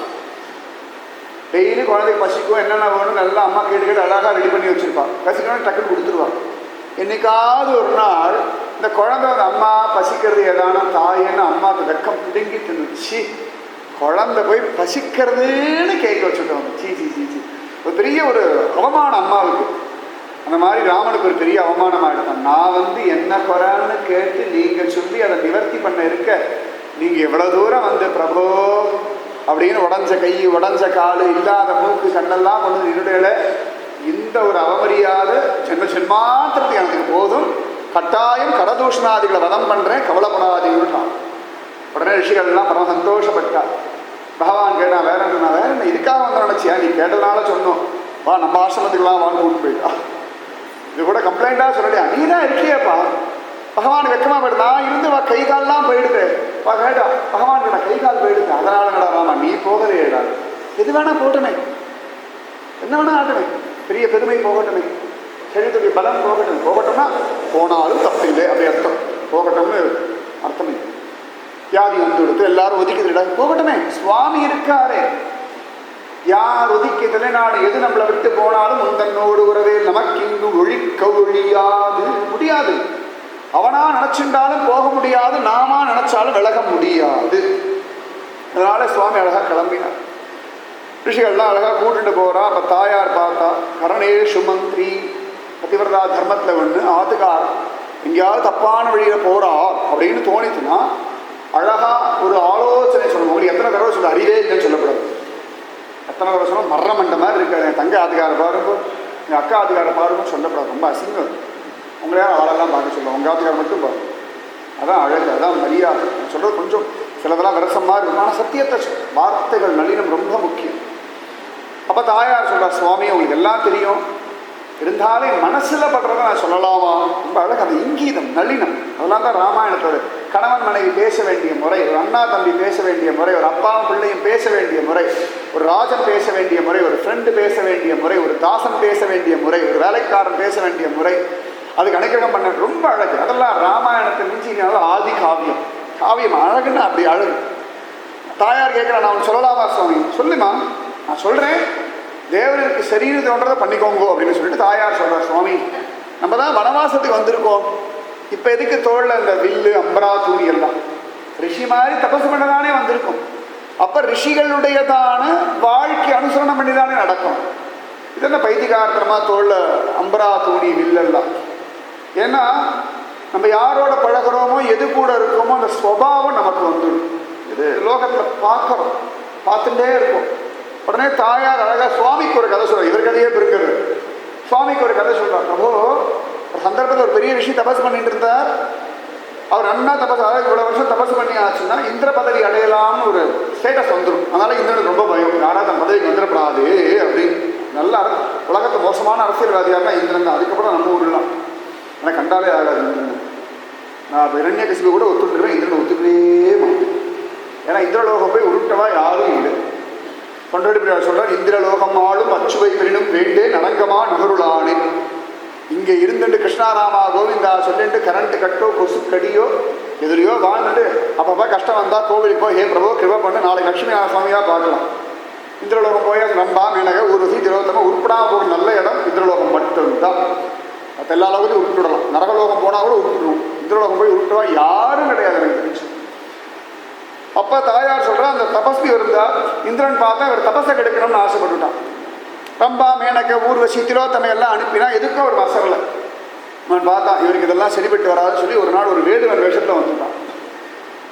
டெய்லி குழந்தைக்கு பசிக்கும், என்னென்ன வேணும் நல்லா அம்மா கேட்டு அழகாக ரெடி பண்ணி வச்சுருப்பாள். பசிக்கணும்னு டக்குன்னு கொடுத்துருவாள். என்னைக்காவது ஒரு நாள் இந்த குழந்தை வந்து அம்மா பசிக்கிறது ஏதான தாயன்னு அம்மாவுக்கு வெக்கம் பிடுங்கி தின்னுச்சு. குழந்தை போய் பசிக்கிறதுன்னு கேட்க வச்சுட்டோம். சீ ஒரு பெரிய ஒரு அவமானம் அம்மாவுக்கு. அந்த மாதிரி ராமனுக்கு ஒரு பெரிய அவமானம் ஆகிட்டான். நான் வந்து என்ன குறைன்னு கேட்டு நீங்கள் சொல்லி அதை நிவர்த்தி பண்ண இருக்க, நீங்கள் எவ்வளோ தூரம் வந்து பிரபோ அப்படின்னு உடஞ்ச கை உடஞ்ச கால் இல்லாத மூக்கு கண்ணெல்லாம் கொண்டு நின்றுடல. இந்த ஒரு அவமரியாதை ஜென்மாத்திரத்துக்கு எனக்கு போதும், கட்டாயம் கடதூஷணாதிகளை வதம் பண்ணுறேன், கவலைப்படாதீங்கன்னு. உடனே ரிஷிகள்லாம் பரம சந்தோஷப்பட்டார். பகவான் கேட்டா, வேற என்ன இதுக்காக வந்து நினச்சியா? நீ கேட்டதுனால சொன்னோம், வா நம்ம ஆசிரமத்துக்கெல்லாம் வாங்க கூட்டு போயிட்டா. இது கூட கம்ப்ளைண்டாக சொல்லலையா? நீ தான் இருக்கியப்பா. பகவான் வெக்கமாக போயிடு. நான் இருந்து வா, கை கால்லாம் போயிடுது. வா கேட்டா பகவான் கேட்டா, கை கால் போயிடுது. அதனால கடா ராமா நீ போகலையேடா. எது வேணா போட்டுமே, என்ன வேணா ஆட்டுமே, பெரிய பெருமை போகட்டுமே, செழித்துடைய பலம் போகட்டும்னா போனாலும் தப்பு இல்லை அப்படி அர்த்தம். போகட்டும்னு அர்த்தம் இல்லை. வியாதி வந்து கொடுத்து எல்லாரும் ஒதுக்கிதுடா, போகட்டுமே, சுவாமி இருக்காரே. யார் ஒதுக்கியதில்லை, நான் எது நம்மளை விட்டு போனாலும் முந்தன்னோடு உறவே நமக்கு இங்கு ஒழிக்க முடியாது. அவனா நினைச்சுட்டாலும் போக முடியாது, நாமா நினைச்சாலும் விலக முடியாது. அதனால சுவாமி அழகா கிளம்பினார். ரிஷிகள்லாம் அழகா கூட்டுட்டு போறா. அப்ப தாயார் பார்த்தா, கரணேஷு மந்திரி பதிவிரதா தர்மத்தில் ஒன்று ஆத்துக்கார் எங்கேயாவது தப்பான வழியில போறார் அப்படின்னு தோணிச்சுன்னா அழகா ஒரு ஆலோசனை சொல்லணும். உங்களுக்கு எத்தனை தடவை சொல்ல அறிவே இல்லைன்னு சொல்லக்கூடாது. எத்தனை தடவை சொல்ல மரண மண்ட மாதிரி இருக்காது. என் தங்க ஆத்துக்கார பாருங்க, என் அக்கா ஆத்துக்கார பாருங்க சொல்லக்கூடாது. ரொம்ப அசிங்கம். உங்களையா ஆளெல்லாம் பார்க்க சொல்லுவோம், உங்கள் ஆத்துக்கார மட்டும் பாருங்க. அதான் அழகு, அதான் மரியாதை. சொல்றது கொஞ்சம் சிலதெல்லாம் விரசமாக இருக்கும், ஆனால் சத்தியத்தை வார்த்தைகள் நல்லினம் ரொம்ப முக்கியம். அப்போ தாயார் சொல்கிறார், சுவாமி உங்களுக்கு எல்லாம் தெரியும், இருந்தாலும் மனசில் படுறத நான் சொல்லலாமா? ரொம்ப அழகு. அந்த இங்கீதம் நல்லினம், அதெல்லாம் தான் ராமாயணத்தோட கணவன் மனைவி பேச வேண்டிய முறை, ஒரு அண்ணா தம்பி பேச வேண்டிய முறை, ஒரு அப்பாவும் பிள்ளையும் பேச வேண்டிய முறை, ஒரு ராஜன் பேச வேண்டிய முறை, ஒரு ஃப்ரெண்டு பேச வேண்டிய முறை, ஒரு தாசன் பேச வேண்டிய முறை, ஒரு வேலைக்காரன் பேச வேண்டிய முறை, அதுக்கு அனுகிரகம் பண்ண ரொம்ப அழகு. அதெல்லாம் ராமாயணத்தை மிஞ்சினால ஆதி காவியம். காவியம் அழகுன்னா அப்படி அழகு. தாயார் கேட்குறா, நான் சொல்லலாமா சுவாமி? சொல்லுமா, நான் சொல்கிறேன், தேவருக்கு சரீர தோன்றதை பண்ணிக்கோங்க அப்படின்னு சொல்லிட்டு தாயார் சொல்கிறார், சுவாமி நம்ம தான் வனவாசத்துக்கு வந்திருக்கோம், இப்போ எதுக்கு தோளில் இந்த வில்லு அம்பரா தூரி எல்லாம்? ரிஷி மாதிரி தபசு பண்ண தானே வந்திருக்கோம். அப்போ ரிஷிகளுடையதான வாழ்க்கை அனுசரணம் பண்ணி தானே நடக்கும். இதென்ன பைத்தியகாரத்தனமாக தோளில் அம்பரா தூணி வில்லெல்லாம்? ஏன்னா நம்ம யாரோட பழகிறோமோ எது கூட இருக்கோமோ அந்த ஸ்வபாவம் நமக்கு வந்துடும். இது லோகத்தில் பார்க்குறோம், பார்த்துட்டே இருக்கும். உடனே தாயார் அழகாக சுவாமிக்கு ஒரு கதை சொல்கிறார். இவர் கதையே பெருங்கிறது. சுவாமிக்கு ஒரு கதை சொல்கிறார். அப்போ ஒரு சந்தர்ப்பத்தில் ஒரு பெரிய விஷயம் தபஸ் பண்ணிட்டு இருந்தார். அவர் அண்ணா தபஸ், அதாவது இவ்வளோ வருஷம் தபஸ் பண்ணி ஆச்சுன்னா இந்திர பதவி அடையலாம்னு ஒரு ஸ்டேட்டஸ் வந்துடும். அதனால இந்திரனுக்கு ரொம்ப பயம், யாராவது தன் பதவிக்கு வந்துடப்படாது அப்படின்னு. நல்ல உலகத்தை மோசமான அரசியல்வாதியாருன்னா இந்திரன் தான். அதுக்கப்புறம் நம்ம ஊர்லாம் ஆனால் கண்டாலே ஆகாது இந்திரன். நான் இப்போ இரண்யகசிபு கூட ஒத்துட்டுருவேன், இந்திரனை ஒத்துக்கவே மாட்டேன். ஏன்னா இந்திரலோகம் போய் உருட்டவா யாரும் இல்லை. கொண்டாடி சொல்றார், இந்திரலோகம் ஆளும் அச்சுவை பெரினும் வேண்டே நலங்கமா நகருளானே. இங்கே இருந்துட்டு கிருஷ்ணாராமா கோவிந்தா சொல்லிட்டு கரண்ட் கட்டோ கொசு கடியோ எதிரையோ வாழ்ந்துட்டு அப்பப்போ கஷ்டம் வந்தால் கோவிலுக்கு போய் ஹே பிரபு கிருபா பண்ணு, நாளைக்கு லட்சுமி சுவாமியாக பார்க்கலாம். இந்திரலோகம் போய் நம்பா மேனக ஊர்வசி திரோத்தமாக உருப்படாமல் போகிற நல்ல இடம் இந்திரலோகம் மட்டும்தான். மற்ற எல்லா லோகத்தையும் உருட்டுடலாம், நரகலோகம் போனால் கூட உருட்டுடுவோம், இந்திரலோகம் போய் உருட்டுவா யாரும் கிடையாது எனக்கு தெரிஞ்சு. அப்போ தாயார் சொல்கிறா, அந்த தபஸ்வி இருந்தால் இந்திரன் பார்த்தா இவர் தபஸை கெடுக்கணும்னு ஆசைப்பட்டுட்டான். ரம்பா மேனக்க ஊர்வசி திலோத்தமை எல்லாம் அனுப்பினா எதுக்கும் அவர் வசரலை. அவன் பார்த்தான் இவருக்கு இதெல்லாம் சரிபட்டு வராதுன்னு சொல்லி ஒரு நாள் ஒரு வேடுவன் வேஷத்தில் வந்துட்டான்.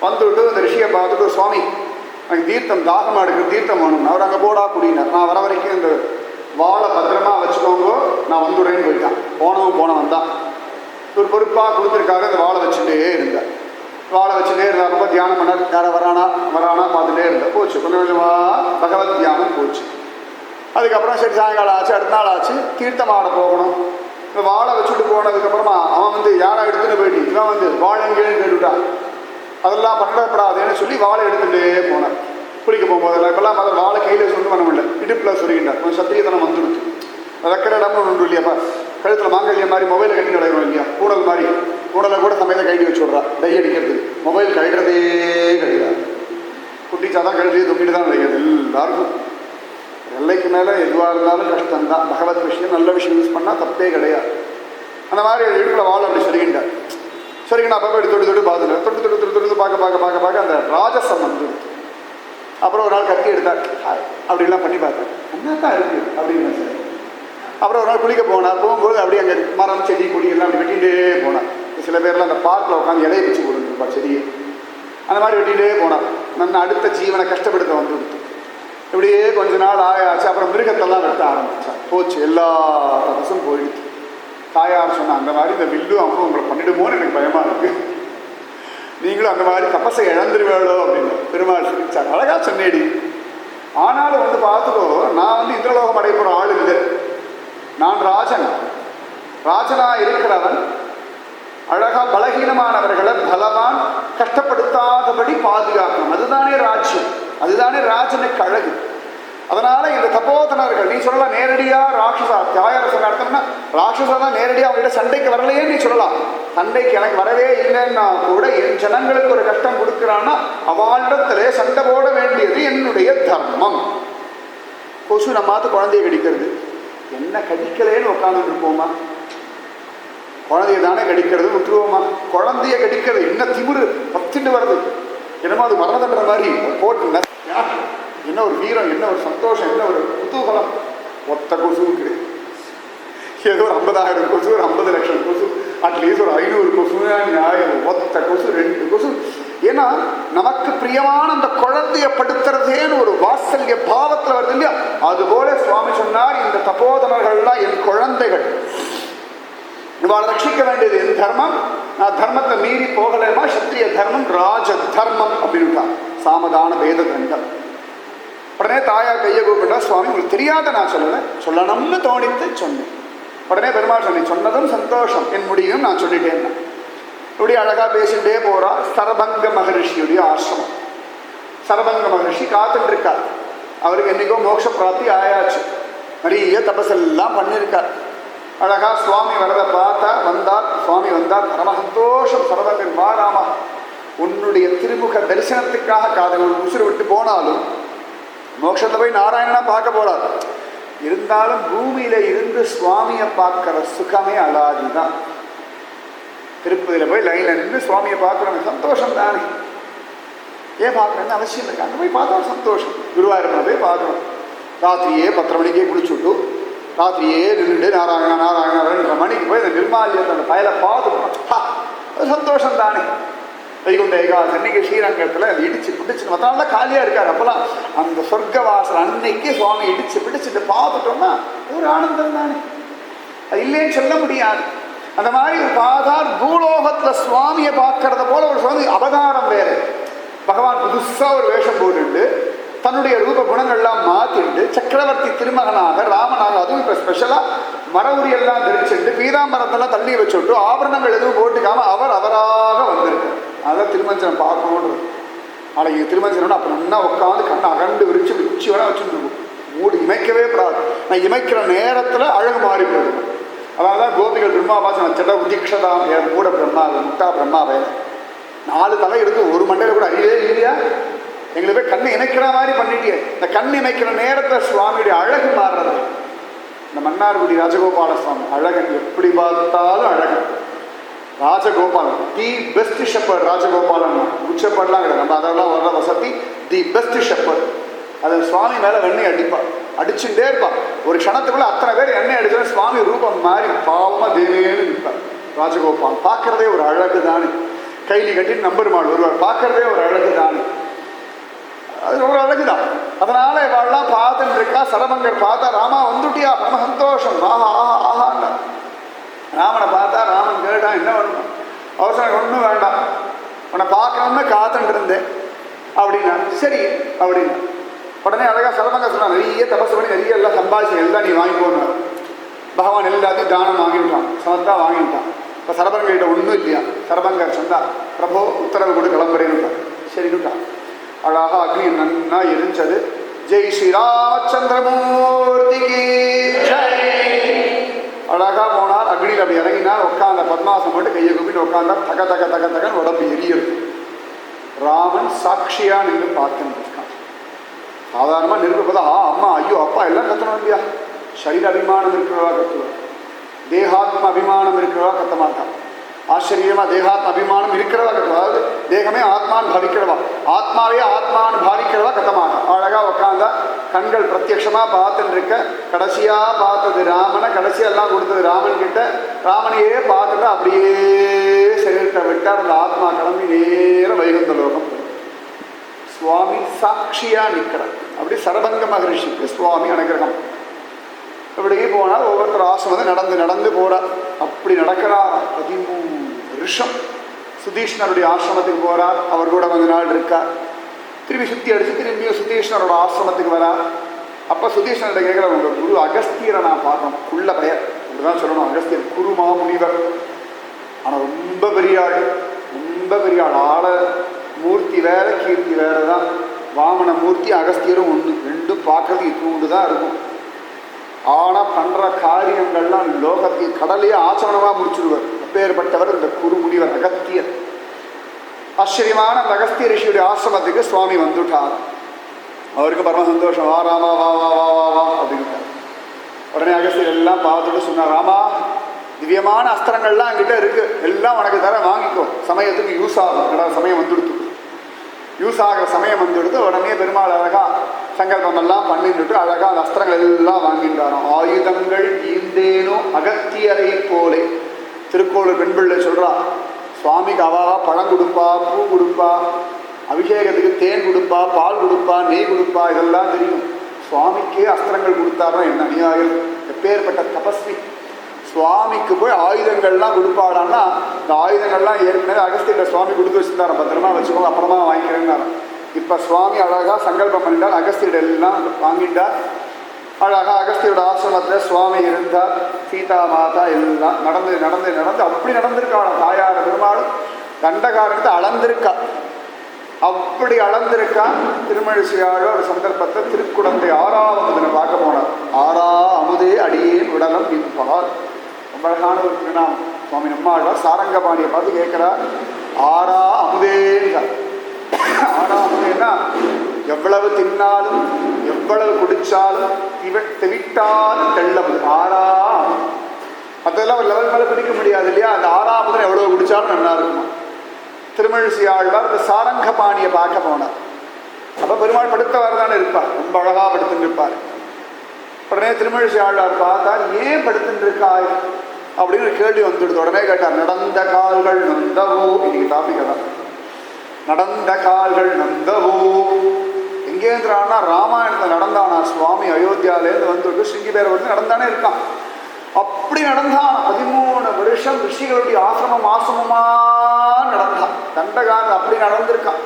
வந்துவிட்டு அந்த ரிஷியை பார்த்துட்டு, சுவாமி எனக்கு தீர்த்தம் தாகமாக எடுக்கிற தீர்த்தம் வேணும். அவர் அங்கே போடா குடினார். நான் வர வரைக்கும் இந்த வாழை பத்திரமா வச்சுக்கோங்க, நான் வந்துடுறேன்னு போயிட்டான். போனவன் தான் ஒரு பொறுப்பாக கொடுத்துருக்காக அந்த வாழை வச்சுட்டே இருந்தார். வாழை வச்சுட்டே இருந்தா ரொம்ப தியானம் பண்ணார். யாரை வரானா பார்த்துட்டே இருந்தார். போச்சு கொஞ்சம் கொஞ்சமாக பகவத் தியானம் போச்சு. அதுக்கப்புறம் சரி சாயங்காலம் ஆச்சு, அடுத்த நாள் ஆச்சு, தீர்த்தம் ஆட போகணும். இப்போ வாழை வச்சுட்டு போனதுக்கப்புறமா அவன் யாரை எடுத்துகிட்டு போயிட்டு இவன் வாழைங்கேன்னு கேட்டுவிட்டான். அதெல்லாம் பண்ணப்படாதுன்னு சொல்லி வாழை எடுத்துகிட்டே போனார். குளிக்க போகும்போதெல்லாம் இப்போல்லாம் அதில் வாழை கையில் சொல்லி பண்ண முடியல, இடுப்பில் சொல்லிக்கிட்டார். கொஞ்சம் சத்திரியத்தனம் வந்துடுச்சு. வைக்கிற இடம்னு ஒன்று இல்லையாப்பா, கழுத்தில் மாங்கல்யம் மாதிரி மொபைலை கட்டி விளையாடுறோம் இல்லையா, கூடல் மாதிரி கூடலை கூட சமயத்தை கைடி வச்சு விட்றா டை அடிக்கிறது. மொபைல் கழுறதே கிடையாது, குட்டிச்சாதான் கழுதியே தொங்கிட்டு தான் கிடையாது எல்லாருக்கும். எல்லைக்கு மேலே எதுவாக இருந்தாலும் கஷ்டம்தான். பகவத் விஷயம் நல்ல விஷயம் யூஸ் பண்ணால் தப்பே கிடையாது. அந்த மாதிரி இடுப்பில் வாழை அப்படி சொல்லிக்கிட்டார். சரிங்க நான் அப்போ எடுத்து தொட்டு பார்த்துட்டேன். தொட்டு பார்க்க அந்த ராஜசம் வந்துடுது. அப்புறம் ஒரு நாள் கத்தி எடுத்தார். அப்படிலாம் பண்ணி பார்த்தேன், என்ன தான் இருக்குது அப்படின்னு சரி. அப்புறம் ஒரு நாள் குளிக்க போகும்போது அப்படியே அங்கே மரம் செடி கொடி எல்லாம் அப்படி வெட்டிகிட்டே போனார். சில பேர்லாம் அந்த பார்க்கில் உட்காந்து இலையை பிச்சு கொடுத்துருப்பார் செடியை. அந்த மாதிரி வெட்டிகிட்டே போனார். நான் அடுத்த ஜீவனை கஷ்டப்படுத்த வந்து கொடுத்து இப்படியே கொஞ்ச நாள் ஆயாச்சு. அப்புறம் மிருகத்தெல்லாம் வெட்ட ஆரம்பித்தான். போச்சு, எல்லா தபசும் போயிடுச்சு. தாயார் சொன்ன, அந்த மாதிரி இந்த வில்லு அம்மா உங்களை பண்ணிடுமோன்னு எனக்கு பயமாக இருக்குது, நீங்களும் அந்த மாதிரி தபஸை இழந்துருவேளோ அப்படின்னு பெருமாள் சிரிச்சார். அழகா சொன்னேடி, ஆனாலும் பார்த்துக்கோ, நான் இந்திரலோகம் அடைப்புற ஆள் இல்லை. நான் ராஜனாக இருக்கிறவன். அழகா பலகீனமானவர்களை பலவான் கஷ்டப்படுத்தாதபடி பாதுகாக்கணும். அதுதானே ராஜ்யம், அதுதானே ராஜனுக்கு அழகு. அதனால இந்த தபோதனர்கள், நீ சொல்லலாம் நேரடியாக ராட்சசா, தியாயர சொன்ன அர்த்தம்னா ராட்சசா தான் நேரடியாக அவங்ககிட்ட சண்டைக்கு வரலையே நீ சொல்லலாம். சண்டைக்கு எனக்கு வரவே இல்லைன்னா கூட என் ஜனங்களுக்கு ஒரு கஷ்டம் கொடுக்குறான்னா அவளிடத்திலே சண்டை போட வேண்டியது என்னுடைய தர்மம். கொசு நம்மாத்து குழந்தைய கடிக்கிறது, என்ன கடிக்கலேன்னு உட்காந்துட்டு இருப்போமா? குழந்தைய தானே கடிக்கிறது, விட்டுருவோமா? குழந்தைய கடிக்கிறது என்ன திமிரு பத்துட்டு வருது, என்னமோ அது மரண தண்டனை மாதிரி போட்டு என்ன ஒரு வீரம், என்ன ஒரு சந்தோஷம், என்ன ஒரு குதூகலம். ஒத்த கொசுவுக்கு ஏதோ ஒரு 50,000 கொசு, ஒரு 50 லட்சம் கொசு, அட்லீஸ்ட் ஒரு 500 கொசு நியாயம். ஒத்த கொசு, 2 கொசு. ஏன்னா நமக்கு பிரியமான அந்த குழந்தைய படுத்துறதேன்னு ஒரு வாத்சல்ய பாவத்தில் வருது இல்லையா? அதுபோல சுவாமி சொன்னார், இந்த தபோதனர்கள்லாம் என் குழந்தைகள், இவாளை ரட்சிக்க வேண்டியது என் தர்மம். நான் தர்மத்தை மீறி போகலைமா, சத்திரிய தர்மம் ராஜ தர்மம் அப்படின்னுட்டா. சாமதான வேத தண்டம். உடனே தாயார் கையை கூப்பிட்டா, சுவாமி உங்களுக்கு தெரியாத நான் சொல்லணும்னு தோணித்து சொன்னேன். உடனே பெருமாள் சொன்னேன், சொன்னதும் சந்தோஷம், என் முடியும் நான் சொல்லிட்டேன். இப்படி அழகா பேசிட்டே போறா. சரபங்க மகரிஷியுடைய ஆசிரமம். சரபங்க மகரிஷி காத்துட்டு இருக்கார். அவருக்கு என்னைக்கோ மோட்ச பிராப்தி ஆயாச்சு, நிறைய தபசெல்லாம் பண்ணியிருக்கார். அழகா சுவாமி வரதை பார்த்தா வந்தார். சுவாமி வந்தார், பரம சந்தோஷம். சரபங்கன் வா ராமா, உன்னுடைய திருமுக தரிசனத்துக்காக காதல் உசுறு விட்டு போனாலும் மோட்சத்தை போய் நாராயணனா பார்க்க போறார். இருந்தாலும் பூமியில இருந்து சுவாமியை பார்க்கிற சுகமே அலாதிதான். திருப்பதியில போய் லைன்ல நின்று சுவாமியை பார்க்குறோம், சந்தோஷம் தானே. ஏன் பார்க்குறேன்னு அவசியம் இருக்கு, அங்கே போய் பார்த்தா சந்தோஷம். குருவாயூர் போய் பார்க்குறோம். ராத்திரியே 10 மணிக்கே குளிச்சுட்டு ராத்திரியே நின்று நாராயணா நாராயணா 2:30 மணிக்கு போய் அந்த நிர்மாலியத்தை அந்த பயலை பார்த்துக்கணும், அது சந்தோஷம் தானே. வைகுண்ட ஏகாதசி அன்னைக்கு ஸ்ரீரங்கத்தில் அது இடிச்சு பிடிச்சு மற்ற நாள் தான் காலியாக இருக்கார். அப்போல்லாம் அந்த சொர்க்க வாசல் அன்னைக்கு சுவாமி இடிச்சு பிடிச்சிட்டு பார்த்துட்டோம்னா ஒரு ஆனந்தம் தானே, அது இல்லைன்னு சொல்ல முடியாது. அந்த மாதிரி பார்த்தால் பூலோகத்தில் சுவாமியை பார்க்கறத போல ஒரு சுவாமி அவதாரம் வேறு. பகவான் புதுசாக ஒரு வேஷம் போட்டுட்டு தன்னுடைய ரூப குணங்கள்லாம் மாற்றிட்டு சக்கரவர்த்தி திருமகனாக ராமனாக, அதுவும் இப்போ ஸ்பெஷலாக மர உரியெல்லாம் தரிச்சுட்டு பீதாம்பரத்தெல்லாம் தள்ளி வச்சுட்டு ஆபரணங்கள் எதுவும் போட்டுக்காமல் அவராக வந்திருக்கார். அதான் திருமஞ்சனம் பார்க்கணுன்னு. நாளைக்கு திருமஞ்சனம்னா அப்போ நல்லா உட்காந்து கண்ணை அகண்டு விரிச்சு உச்சி வேணா வச்சுட்டு மூடி இமைக்கவே கூடாது. நான் இமைக்கிற நேரத்தில் அழகு மாறி போயிடும். அதான் கோபிகள் பிரம்மாவாசனம் செட உதிக்ஷதாம் என் கூட பிரம்மாவை முட்டா பிரம்மாவை 4 தலை எடுத்து ஒரு மண்டையில் கூட அறியவே இல்லையா? எங்களை போய் கண்ணை இணைக்கிற மாதிரி பண்ணிட்டே. இந்த கண் இணைக்கிற நேரத்தில் சுவாமியுடைய அழகு மாறுறது. இந்த மன்னார்குடி ராஜகோபால சுவாமி அழகன், எப்படி பார்த்தாலும் அழகன். Rajagopalan, the best shepherd. Rajagopalan உச்சப்படலாம் கிடையாது, நம்ம அதெல்லாம் வர்ற வசதி. The best shepherd. அது சுவாமி மேலே வெண்ணெய் அடிப்பாள், அடிச்சுட்டே இருப்பாள். ஒரு க்ஷணத்துக்குள்ள அத்தனை பேர் எண்ணெய் அடிச்சா சுவாமி ரூபம் மாறி பாவமாக தேவேன்னு நிற்பார். ராஜகோபால் பார்க்கறதே ஒரு அழகு தானே. கைலி கட்டின்னு நம்பருமாள் ஒருவர் பார்க்கறதே ஒரு அழகு தானே. அது ஒரு அழகுதான். அதனால இவாள்லாம் பார்த்துட்டு இருக்கா. சரபங்கர் பார்த்தா, ராமா வந்துட்டியா, பரம சந்தோஷம், ஆஹா ஆஹா ஆஹா. ராமனை பார்த்தா, ராமன் கேட்டான், என்ன வேணும்? அவசரம் ஒன்றும் வேண்டாம், உன்னை பார்க்கணும்னு காத்துட்டு இருந்தேன் அப்படின்னா. சரி அப்படின்னா உடனே அழகா சரபங்க சொன்னான், நிறைய தபசு பண்ணி நிறைய எல்லாம் சம்பாதிச்சு எல்லாம் நீ வாங்கி போனார். பகவான் எல்லாத்தையும் தானம் வாங்கிட்டான், சமத்தா வாங்கிட்டான். இப்போ சரபங்கர்கிட்ட ஒன்றும் இல்லையா. சரபங்கர் சொன்னார், பிரபோ உத்தரவு கொடு கிளம்புறேன்னு. சரினுட்டான். அழகா அக்னி நன்னா எரிஞ்சது. ஜெய் ஸ்ரீராமச்சந்திரமூர்த்திக்கு ஜெய். அழகா போனார், அக்னியில் அப்படி இறங்கினார், உட்காந்த பத்மாசம் போட்டு கையை கூப்பிட்டு உட்காந்தார். தக தக தக தகன்னு உடம்பு எரியுது. ராமன் சாட்சியா நின்று பார்த்துன்னு இருக்கான். சாதாரணமாக நிருப்பதா அம்மா ஐயோ அப்பா எல்லாம் கத்தணும் இல்லையா. சரீர அபிமானம் இருக்கிறவா கத்துவார், தேகாத்ம அபிமானம் இருக்கிறவா கத்த மாட்டான். ஆச்சரியமா தேகாத்ம அபிமானம் இருக்கிறவா கத்துவா. அதாவது தேகமே ஆத்மான் பாவிக்கிறவா, ஆத்மாவே ஆத்மான் பாவிக்கிறவா கத்த மாட்டான். அழகா உட்காந்தா, கண்கள் பிரத்யட்சமா பார்த்துட்டு இருக்க. கடைசியா பார்த்தது ராமனை, கடைசியெல்லாம் கொடுத்தது ராமன் கிட்ட. ராமனையே பார்த்துட்டு அப்படியே சரீரத்தை விட்டார். அந்த ஆத்மா கிளம்பி நேரம் வைகுந்த லோகம். சுவாமி சாட்சியா நிற்கிறார். அப்படி சரபங்க மகரிஷிக்கு சுவாமி அனுகிரகம். இப்படியே போனால் ஒவ்வொருத்தர் ஆசிரமத்தை நடந்து நடந்து போறார். அப்படி நடக்கிறார் 13 வருஷம். சுதீஷ்ணருடைய ஆசிரமத்துக்கு போறார். அவர் கூட கொஞ்ச நாள் இருக்கார். திரும்பி சுற்றி அடிச்சு திரும்பியும் சுதீஷ்ணரோட ஆசிரமத்துக்கு வரார். அப்போ சுதீஷ்ணர்கிட்ட கேட்குற, உங்கள் குரு அகஸ்தியரை நான் பார்க்கணும். உள்ள பெயர் இப்படிதான் சொல்லணும், அகஸ்தியர் குருமா முனிவர். ஆனால் ரொம்ப பெரிய ஆள், ரொம்ப பெரிய ஆள். ஆள மூர்த்தி வேற கீர்த்தி வேற தான். வாமன மூர்த்தி அகஸ்தியரும் ஒன்று, ரெண்டும் பார்க்கறது இத்தூண்டு தான் இருக்கும். ஆனால் பண்ணுற காரியங்கள்லாம் லோகத்தில் கடலையே ஆச்சரணமாக முடிச்சுடுவார். அப்பேற்பட்டவர் இந்த குருமுனிவர் அகஸ்தியர். ஆச்சரியமான அந்த அகஸ்திய ரிஷியுடைய ஆசிரமத்துக்கு சுவாமி வந்துட்டார். அவருக்கு பரம சந்தோஷம். வா ராமா வா வா வா வா வா அப்படின்னு. உடனே அகஸ்தியர் எல்லாம் பார்த்துட்டு சொன்னார், ராமா திவ்யமான அஸ்திரங்கள்லாம் என்கிட்ட இருக்கு, எல்லாம் உனக்கு தர, வாங்கிக்கோ. சமயத்துக்கு யூஸ் ஆகும். சமயம் வந்துடுத்து, யூஸ் ஆகிற சமயம் வந்துடுத்து. உடனே பெருமாள் அழகா சங்கல்பம் எல்லாம் பண்ணிட்டு அழகா அந்த அஸ்திரங்கள் எல்லாம் வாங்கிட்டாராம். ஆயுதங்கள் ஈந்தேனோ அகத்தியரை போலே. திருக்கோளூர் பெண்பிள்ளை சொல்றா, சுவாமிக்கு அவாவா பழம் கொடுப்பா, பூ கொடுப்பா, அபிஷேகத்துக்கு தேன் கொடுப்பா, பால் கொடுப்பா, நெய் கொடுப்பா, இதெல்லாம் தெரியும். சுவாமிக்கே அஸ்திரங்கள் கொடுத்தாருன்னா என்ன அநியாயம்! எப்பேற்பட்ட தபஸ்வி! சுவாமிக்கு போய் ஆயுதங்கள்லாம் கொடுப்பாடான்னா, இந்த ஆயுதங்கள்லாம் ஏற்கனவே அகஸ்தியர்கிட்ட சுவாமி கொடுத்து வச்சுருந்தாரு, பத்திரமா வச்சுக்கோங்க, அப்புறமா வாங்கிக்கிறேன்னாரு. இப்போ சுவாமி அழகாக சங்கல்பம் பண்ணிட்டார், அகஸ்தியர் எல்லாம் வாங்கிட்டார். அழகாக அகஸ்தியோட ஆசிரமத்தில் சுவாமி இருந்தார். சீதா மாதா எல்லாம் நடந்து நடந்து நடந்து அப்படி நடந்திருக்காள். தாயார் பெருமாளும் தண்டகாரத்தை அளந்திருக்கா. அப்படி அளந்திருக்கா. திருமழிசையாழோ ஒரு சந்தர்ப்பத்தை திருக்குடந்தை 6ஆவது தினம் பார்க்க போனார். 6ஆ அமுதே அடியேன் உடலம் நிற்பார். ரொம்ப அழகான ஒரு திருநாமம். சுவாமி நம்மாழ்வார் சாரங்கபாணியை பார்த்து கேட்கிறார், 6ஆ அமுதேன்றார். 6ஆ அமுதேன்னா எவ்வளவு தின்னாலும் எவ்வளவு குடிச்சாலும் தெவிட்டாலும் தெள்ளமுது. 6ஆ அதெல்லாம் ஒரு லெவல் மேலே பிடிக்க முடியாது இல்லையா. அந்த 6ஆ அமுதம் எவ்வளவு குடிச்சாலும் நல்லா இருக்குமா. திருமழிசை ஆழ்வார் இந்த சாரங்கபாணியை பார்க்க போனார். அப்போ பெருமாள் படுத்தவர் தானே இருப்பார், ரொம்ப அழகாக படுத்துட்டு இருப்பார். உடனே திருமழிசை ஆழ்வார் பார்த்தார், ஏன் படுத்துட்டு இருக்காய் அப்படின்னு கேள்வி வந்துடுது. உடனே கேட்டார், நடந்த கால்கள் நொந்தவோ. இன்னைக்கு டாபிக் தான், நடந்த கால்கள் நொந்தவோ. எங்கேந்திரானா ராமாயணத்தில் நடந்தானா சுவாமி. அயோத்தியாலேருந்து வந்துட்டு சிங்கிபேரை வந்து நடந்தானே இருக்கான். அப்படி நடந்தான் 13 வருஷம். ரிஷிகளுடைய ஆசிரமமா நடந்தான். தண்டகாரன் அப்படி நடந்திருக்கான்.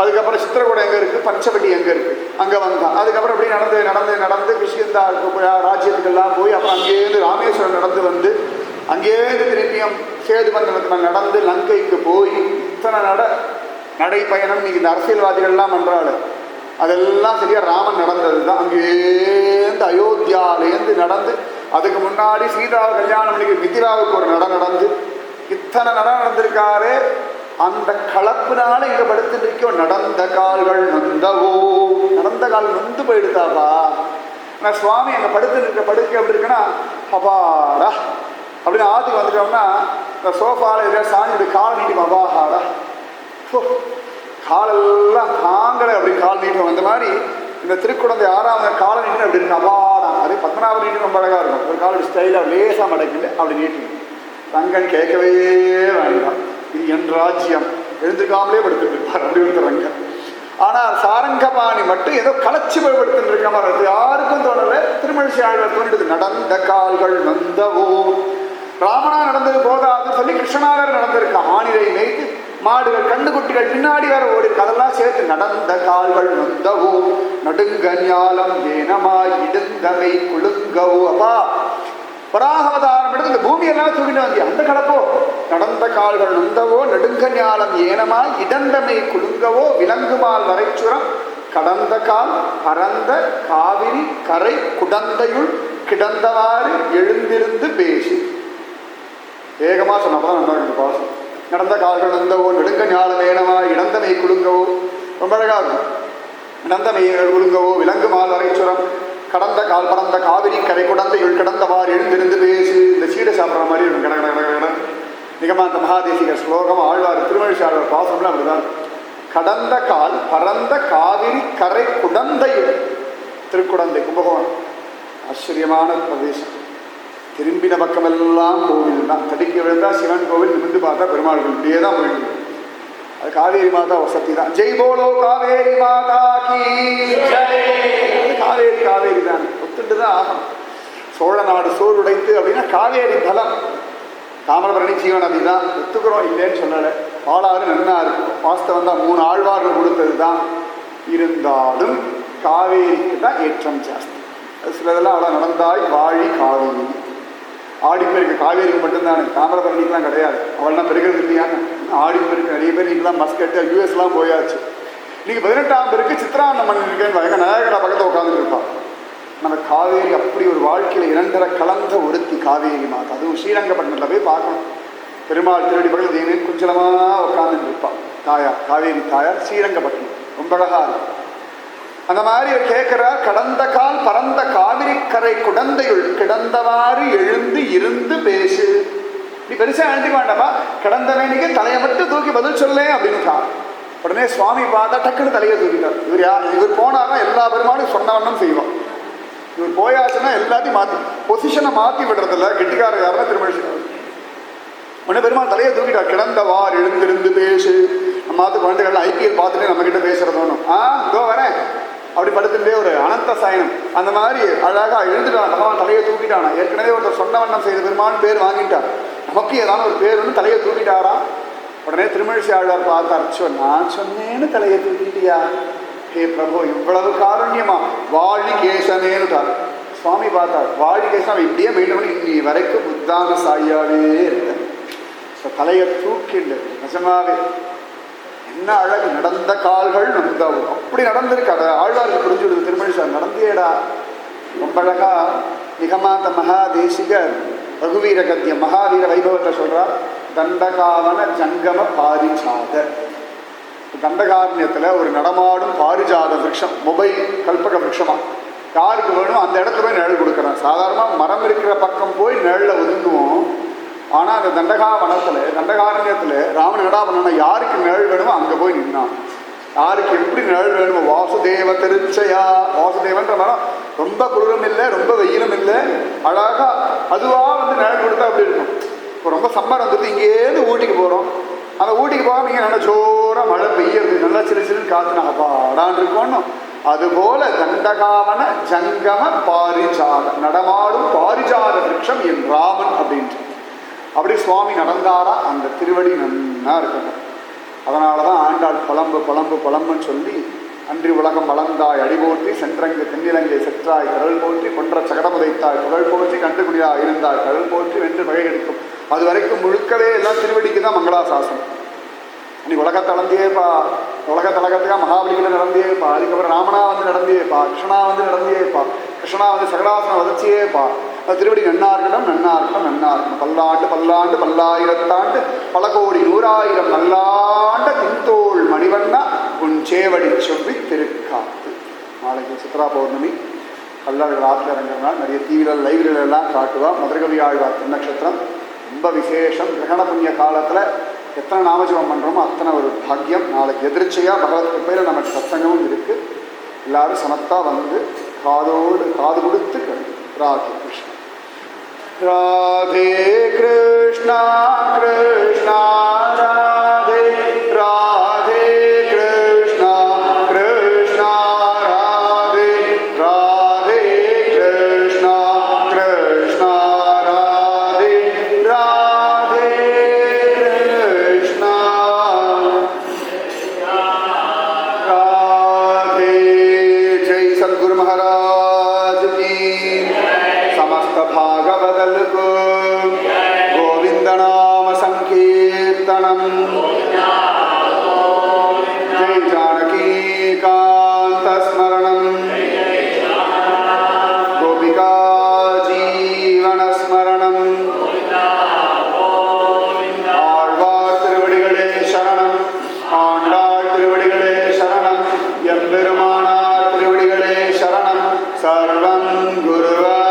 அதுக்கப்புறம் சித்திரக்கூடம் எங்கே இருக்குது, பஞ்சவட்டி எங்கே இருக்குது, அங்கே வந்தான். அதுக்கப்புறம் அப்படி நடந்து நடந்து நடந்து கிருஷ்ணந்தா ராஜ்யத்துக்கெல்லாம் போய் அப்புறம் அங்கேருந்து ராமேஸ்வரம் நடந்து வந்து அங்கேருந்து திருப்பியும் சேதுபந்தனத்தில் நடந்து லங்கைக்கு போய் இத்தனை நடைப்பயணம். இன்னைக்கு இந்த அரசியல்வாதிகள்லாம் பண்ணுறாள், அதெல்லாம் சரியாக ராமன் நடந்தது தான். அங்கேருந்து அயோத்தியாலேருந்து நடந்து அதுக்கு முன்னாடி சீதாவை கல்யாணம் பண்ணி மிதிராவுக்கு ஒரு நடந்து இத்தனை நடந்திருக்காரு. அந்த கலப்புனால இங்கே படுத்துட்டு நடந்த கால்கள் நொந்தவோ. நடந்த கால் நொந்து போயிடுதாப்பா. ஆனால் சுவாமி அங்கே படுத்து இருக்க படுக்கை எப்படி இருக்குன்னா அபாடா அப்படின்னு ஆற்றுக்கு வந்துட்டோம்னா இந்த சோஃபாவில் எதாவது சாஞ்சி காலை நீட்டி அபாஹாடா காலெல்லாம் தாங்கலை அப்படி கால் நீட்டம் அந்த மாதிரி இந்த திருக்குழந்தை 6வது காலை நீட்டு அப்படி இருக்கு அபாடா. அதே 10வது நீட்டு ரொம்ப அழகாக இருக்கும். ஒரு கால் ஸ்டைலாக லேசாக மடக்கிட்டு அப்படி நீட்டு ரங்கன் கேட்கவே வேண்டாம், இது என் ராஜ்யம், எழுந்திருக்காமலே படுத்துட்டு இருப்பார் அப்படி ஒருத்தர் ரங்கன். ஆனால் சாரங்கபாணி மட்டும் ஏதோ கலச்சி படுத்துட்டு இருக்க மாதிரி யாருக்கும் தோணலை. திருமழிசை ஆழ்வார் தோன்றிடுது. நடந்த கால்கள் நந்தவோ, ராமனா நடந்தது போதாதுன்னு சொல்லி கிருஷ்ணனாகர் நடந்திருக்கா. ஆணிரை மேய்த்து மாடுகள் கண்ணுக்குட்டிகள் பின்னாடி வேற ஓடி இருக்கு. அதெல்லாம் சேர்த்து நடந்த கால்கள் நந்தவோ நடுங்க ஞாலம் ஏனமாய் இடுந்தமை குழுங்கவோ. அப்பா வராகவதாரம் எடுத்து இந்த பூமியெல்லாம் தூக்கிட்டு வந்தியா அந்த கடப்போ. நடந்த கால்கள் நந்தவோ நடுங்க ஞாலம் ஏனமாய் இடந்தமை குழுங்கவோ விலங்குமால் வரைச்சுரம் கடந்த கால் பரந்த காவிரி கரை குடந்தையுள் கிடந்தவாறு எழுந்திருந்து பேசி. வேகமாக சொன்னப்பதான் நல்லா இருக்கு பாசம். நடந்த கால்கள் நந்தவோ நெடுங்க ஞாலம் ஏனமா இடந்தமை குழுங்கவோ, ரொம்ப அழகா இருக்கும். இடந்தமை குழுங்கவோ விலங்குமால் வரைச்சுரம் கடந்த கால் பறந்த காவிரி கரை குடந்தையுள் கிடந்தவாறு எழுந்திருந்து பேசி. இந்த சீடை சாப்பிட்ற மாதிரி இருக்கும். கட கட கட கட நிகமாந்த மகாதேசிக ஸ்லோகம் ஆழ்வார் திருமழிசை ஆழ்வார் பாசம்லாம் அப்படிதான். கடந்த கால் பரந்த காவிரி கரை குடந்தையுள், திருக்குடந்தை கும்பகோணம் ஆச்சரியமான பிரதேசம். திரும்பின பக்கமெல்லாம் கோவில் தான். தடிக்க விழுந்தா சிவன் கோவில், நிமிந்து பார்த்தா பெருமாள் கோவில், இப்படியே தான் போயிட்டு. அது காவேரி மாதா வசதி தான். ஜெய் போலோ காவேரி மாதா கி காவேரி காவேரி தான் ஒத்துட்டு தான் ஆகும். சோழ நாடு சோறு உடைத்து அப்படின்னா காவேரி பலம். தாமிரபரணி ஜீவன் அப்படிதான் ஒத்துக்கிறோம், இல்லைன்னு சொல்லலை. பாலாறு நன்னா இருக்கும். வாஸ்தவம் தான், 3 ஆழ்வார்கள் கொடுத்தது தான். இருந்தாலும் காவேரிக்கு தான் ஏற்றம் ஜாஸ்தி. அது சிலதெல்லாம் அவ்வளோ நடந்தாய் வாழி காவேரி. ஆடிப்பெருக்கு காவேரிக்கு மட்டும்தானே, தாமிரபரணிக்கெலாம் கிடையாது. அவள்லாம் பெருகிறது இல்லையான்னு. ஆடிப்பெருக்கு நிறைய பேர் நீங்களாம் பஸ் கட்டு யூஎஸ்லாம் போயாச்சு. இன்னைக்கு 18ஆம் பேருக்கு சித்ராண்ணம்மன் இருக்கேன்னு எங்கள் நாயகரா பக்கத்தில் உட்காந்துட்டு இருப்பான். நம்ம காவேரி அப்படி ஒரு வாழ்க்கையில் 2 கலந்த ஒருத்தி காவேரி மாதா. அதுவும் ஸ்ரீரங்கப்பட்டினத்தில் போய் பார்க்கணும். பெருமாள் திருடி பக்கத்தில் தேனேன் குஞ்சலமாக உட்காந்துட்டு இருப்பான் தாயார், காவேரி தாயார், ஸ்ரீரங்கப்பட்டினம். ரொம்ப அழகாக இருக்கும். அந்த மாதிரி அவர் கேட்கிறார். கடந்த கால் பரந்த காவிரி கரை குடந்தையுள் கிடந்தவாறு எழுந்து இருந்து பேசு. நீ பெருசா எழுந்திக்க வேண்டாமா, கிடந்தவனுக்கு தலையை மட்டும் தூக்கி பதில் சொல்ல அப்படின்னுட்டா. உடனே சுவாமி பார்த்தா டக்குன்னு தலையை தூக்கிட்டார். இவர் போனார்னா எல்லா பெருமாளும் சொன்ன வண்ணம் செய்வோம். இவர் போயாச்சுன்னா எல்லாத்தையும் மாற்றி பொசிஷனை மாற்றி விடுறதில்ல. கெட்டிக்கார யாருன்னா திருமழிசை. உடனே பெருமாள் தலையை தூக்கிட்டார். கிடந்தவாறு எழுந்திருந்து பேசு. நம்ம மாற்று குழந்தைகள் IPL பார்த்துட்டு நம்ம கிட்ட பேசுறதோனும் இதோ வரேன் அப்படி படுத்துட்டே ஒரு அனந்த சயனம் அந்த மாதிரி அழகாக எழுந்துட்டான். பகவான் தலையை தூக்கிட்டானா. ஏற்கனவே ஒருத்தர் சொன்ன வண்ணம் செய்த பெருமாள் பேர் வாங்கிட்டார். நமக்கு ஏதாவது ஒரு பேர் ஒன்று தலையை தூக்கிட்டாரா. உடனே திருமழிசை ஆழ்வார் பார்த்தார். நான் சொன்னேன்னு தலையை தூக்கிட்டியா? ஹே பிரபு, இவ்வளவு காருண்யமா வாழி கேசனேன்னுட்டார். சுவாமி பார்த்தார். வாழி கேசன் இப்படியே மெயின்டைன் பண்ணி இன்னி வரைக்கும் உத்தான சாயாவே இருக்க. தலையை தூக்கிண்டு நிஜமாவே என்ன அழகு. நடந்த கால்கள் நந்தவோ, அப்படி நடந்திருக்கு. அதை ஆழ்வாருக்கு புரிஞ்சு விடுது. திருமழிசை நடந்தேடா. ரொம்ப அழகா நிகமாந்த மகாதேசிகர் ரகுவீர கத்தியம் மகாவீர வைபவத்தை சொல்றார். தண்டகாவன ஜங்கம பாரிஜாத. தண்டகாரண்யத்தில் ஒரு நடமாடும் பாரிஜாத விருட்சம், மொபைல் கல்பக விருட்சமா. யாருக்கு வேணும் அந்த இடத்துல போய் நிழல் கொடுக்குறான். சாதாரணமாக மரம் இருக்கிற பக்கம் போய் நிழலில் ஒதுங்குவோம். ஆனால் அந்த தண்டகாவனத்தில் தண்டகாரண்யத்தில் ராமன் என்னடா பண்ணா, யாருக்கு நிழல் வேணுமோ அங்கே போய் நின்னான். யாருக்கு எப்படி நிழல் வேணுமோ. வாசுதேவ திருச்சையா. வாசுதேவன்ற மரம் ரொம்ப குளிரும் இல்லை, ரொம்ப வெயிலும் இல்லை, அழகா அதுவாக வந்து நிழல் கொடுத்தா அப்படி இருக்கும். இப்போ ரொம்ப சம்மர் வந்துட்டு இங்கேருந்து ஊட்டிக்கு போகிறோம். அந்த ஊட்டிக்கு போகாமல் இங்கே நல்லா ஜோராக மழை பெய்யுறது, நல்லா சிறு சிறு காற்று நாங்கள் பாடான் இருக்கோம். அதுபோல தண்டகாவன ஜங்கம பாரிஜாத, நடமாடும் பாரிஜாத விருட்சம் என் ராமன் அப்படின்ட்டு. அப்படி சுவாமி நடந்தாரா. அந்த திருவடி நன்னா இருக்கணும். அதனால தான் ஆண்டாள் புலம்பு புலம்பு புலம்புன்னு சொல்லி அன்றி உலகம் வளர்ந்தாய் அடிபோற்றி சென்றங்கு தென்னிலங்கை செற்றாய் கடல் போற்றி கொன்ற சகடமுதைத்தாய் புகழ் போற்றி கண்டுகுடியாக இருந்தாய் கடல் போற்றி வென்று பகை எடுக்கும். அது வரைக்கும் முழுக்கவே எல்லாம் திருவடிக்கு தான் மங்களாசாசனம். நீ உலகத்தளந்தியேப்பா, உலகத்தலகத்துக்காக மகாபலிகிட்ட நடந்தியேப்பா, அதுக்கப்புறம் ராமனா வந்து நடந்தியேப்பா, கிருஷ்ணா வந்து நடந்தியேப்பா, கிருஷ்ணா வந்து சகடாசனம் வதச்சியேப்பா. அது திருவடி நன்னா இருக்கணும், நன்னா இருக்கணும், நன்னா இருக்கணும். பல்லாண்டு பல்லாண்டு பல்லாயிரத்தாண்டு பல கோடி 100,000 நல்லாண்ட தின்தோள் மணிவண்ணா உன் சேவடி சொல்லி திருக்காத்து. நாளைக்கு சித்ரா பௌர்ணமி. கல்லார்கள் ஆற்றுல இறங்குறதுனால நிறைய டிவியில் லைவ்ல எல்லாம் காட்டுவா. மதுரகவி ஆழ்வார் திருநக்ஷத்திரம் ரொம்ப விசேஷம். கிரகண புண்ணிய காலத்தில் எத்தனை நாமஜபம் பண்ணுறோமோ அத்தனை ஒரு பாக்கியம். நாளைக்கு எதிர்ச்சையாக பகவத் கிருப்பையில் நமக்கு சத்சங்கமும் இருக்குது. எல்லாரும் சமத்தா வந்து காது கொடுத்து ராதே கிருஷ்ணா ராதே கிருஷ்ணா கிருஷ்ணா ராதே ராதே கிருஷ்ணா கிருஷ்ணா ராதே ராதே கிருஷ்ணா கிருஷ்ணா ராதே ராதே கிருஷ்ணா ராதே. जय सद्गुरु महाराज की, समस्त भागवदल को गोविंद नाम संकीर्तनम. जय जानकी कांत स्मरणम गोपिका जीवन स्मरणम. ஆழ்வார் திருவடிகளே சரணம், ஆண்டாள் திருவடிகளே சரணம், எம்பெருமானார் திருவடிகளே சரணம். சர்வம் குருவா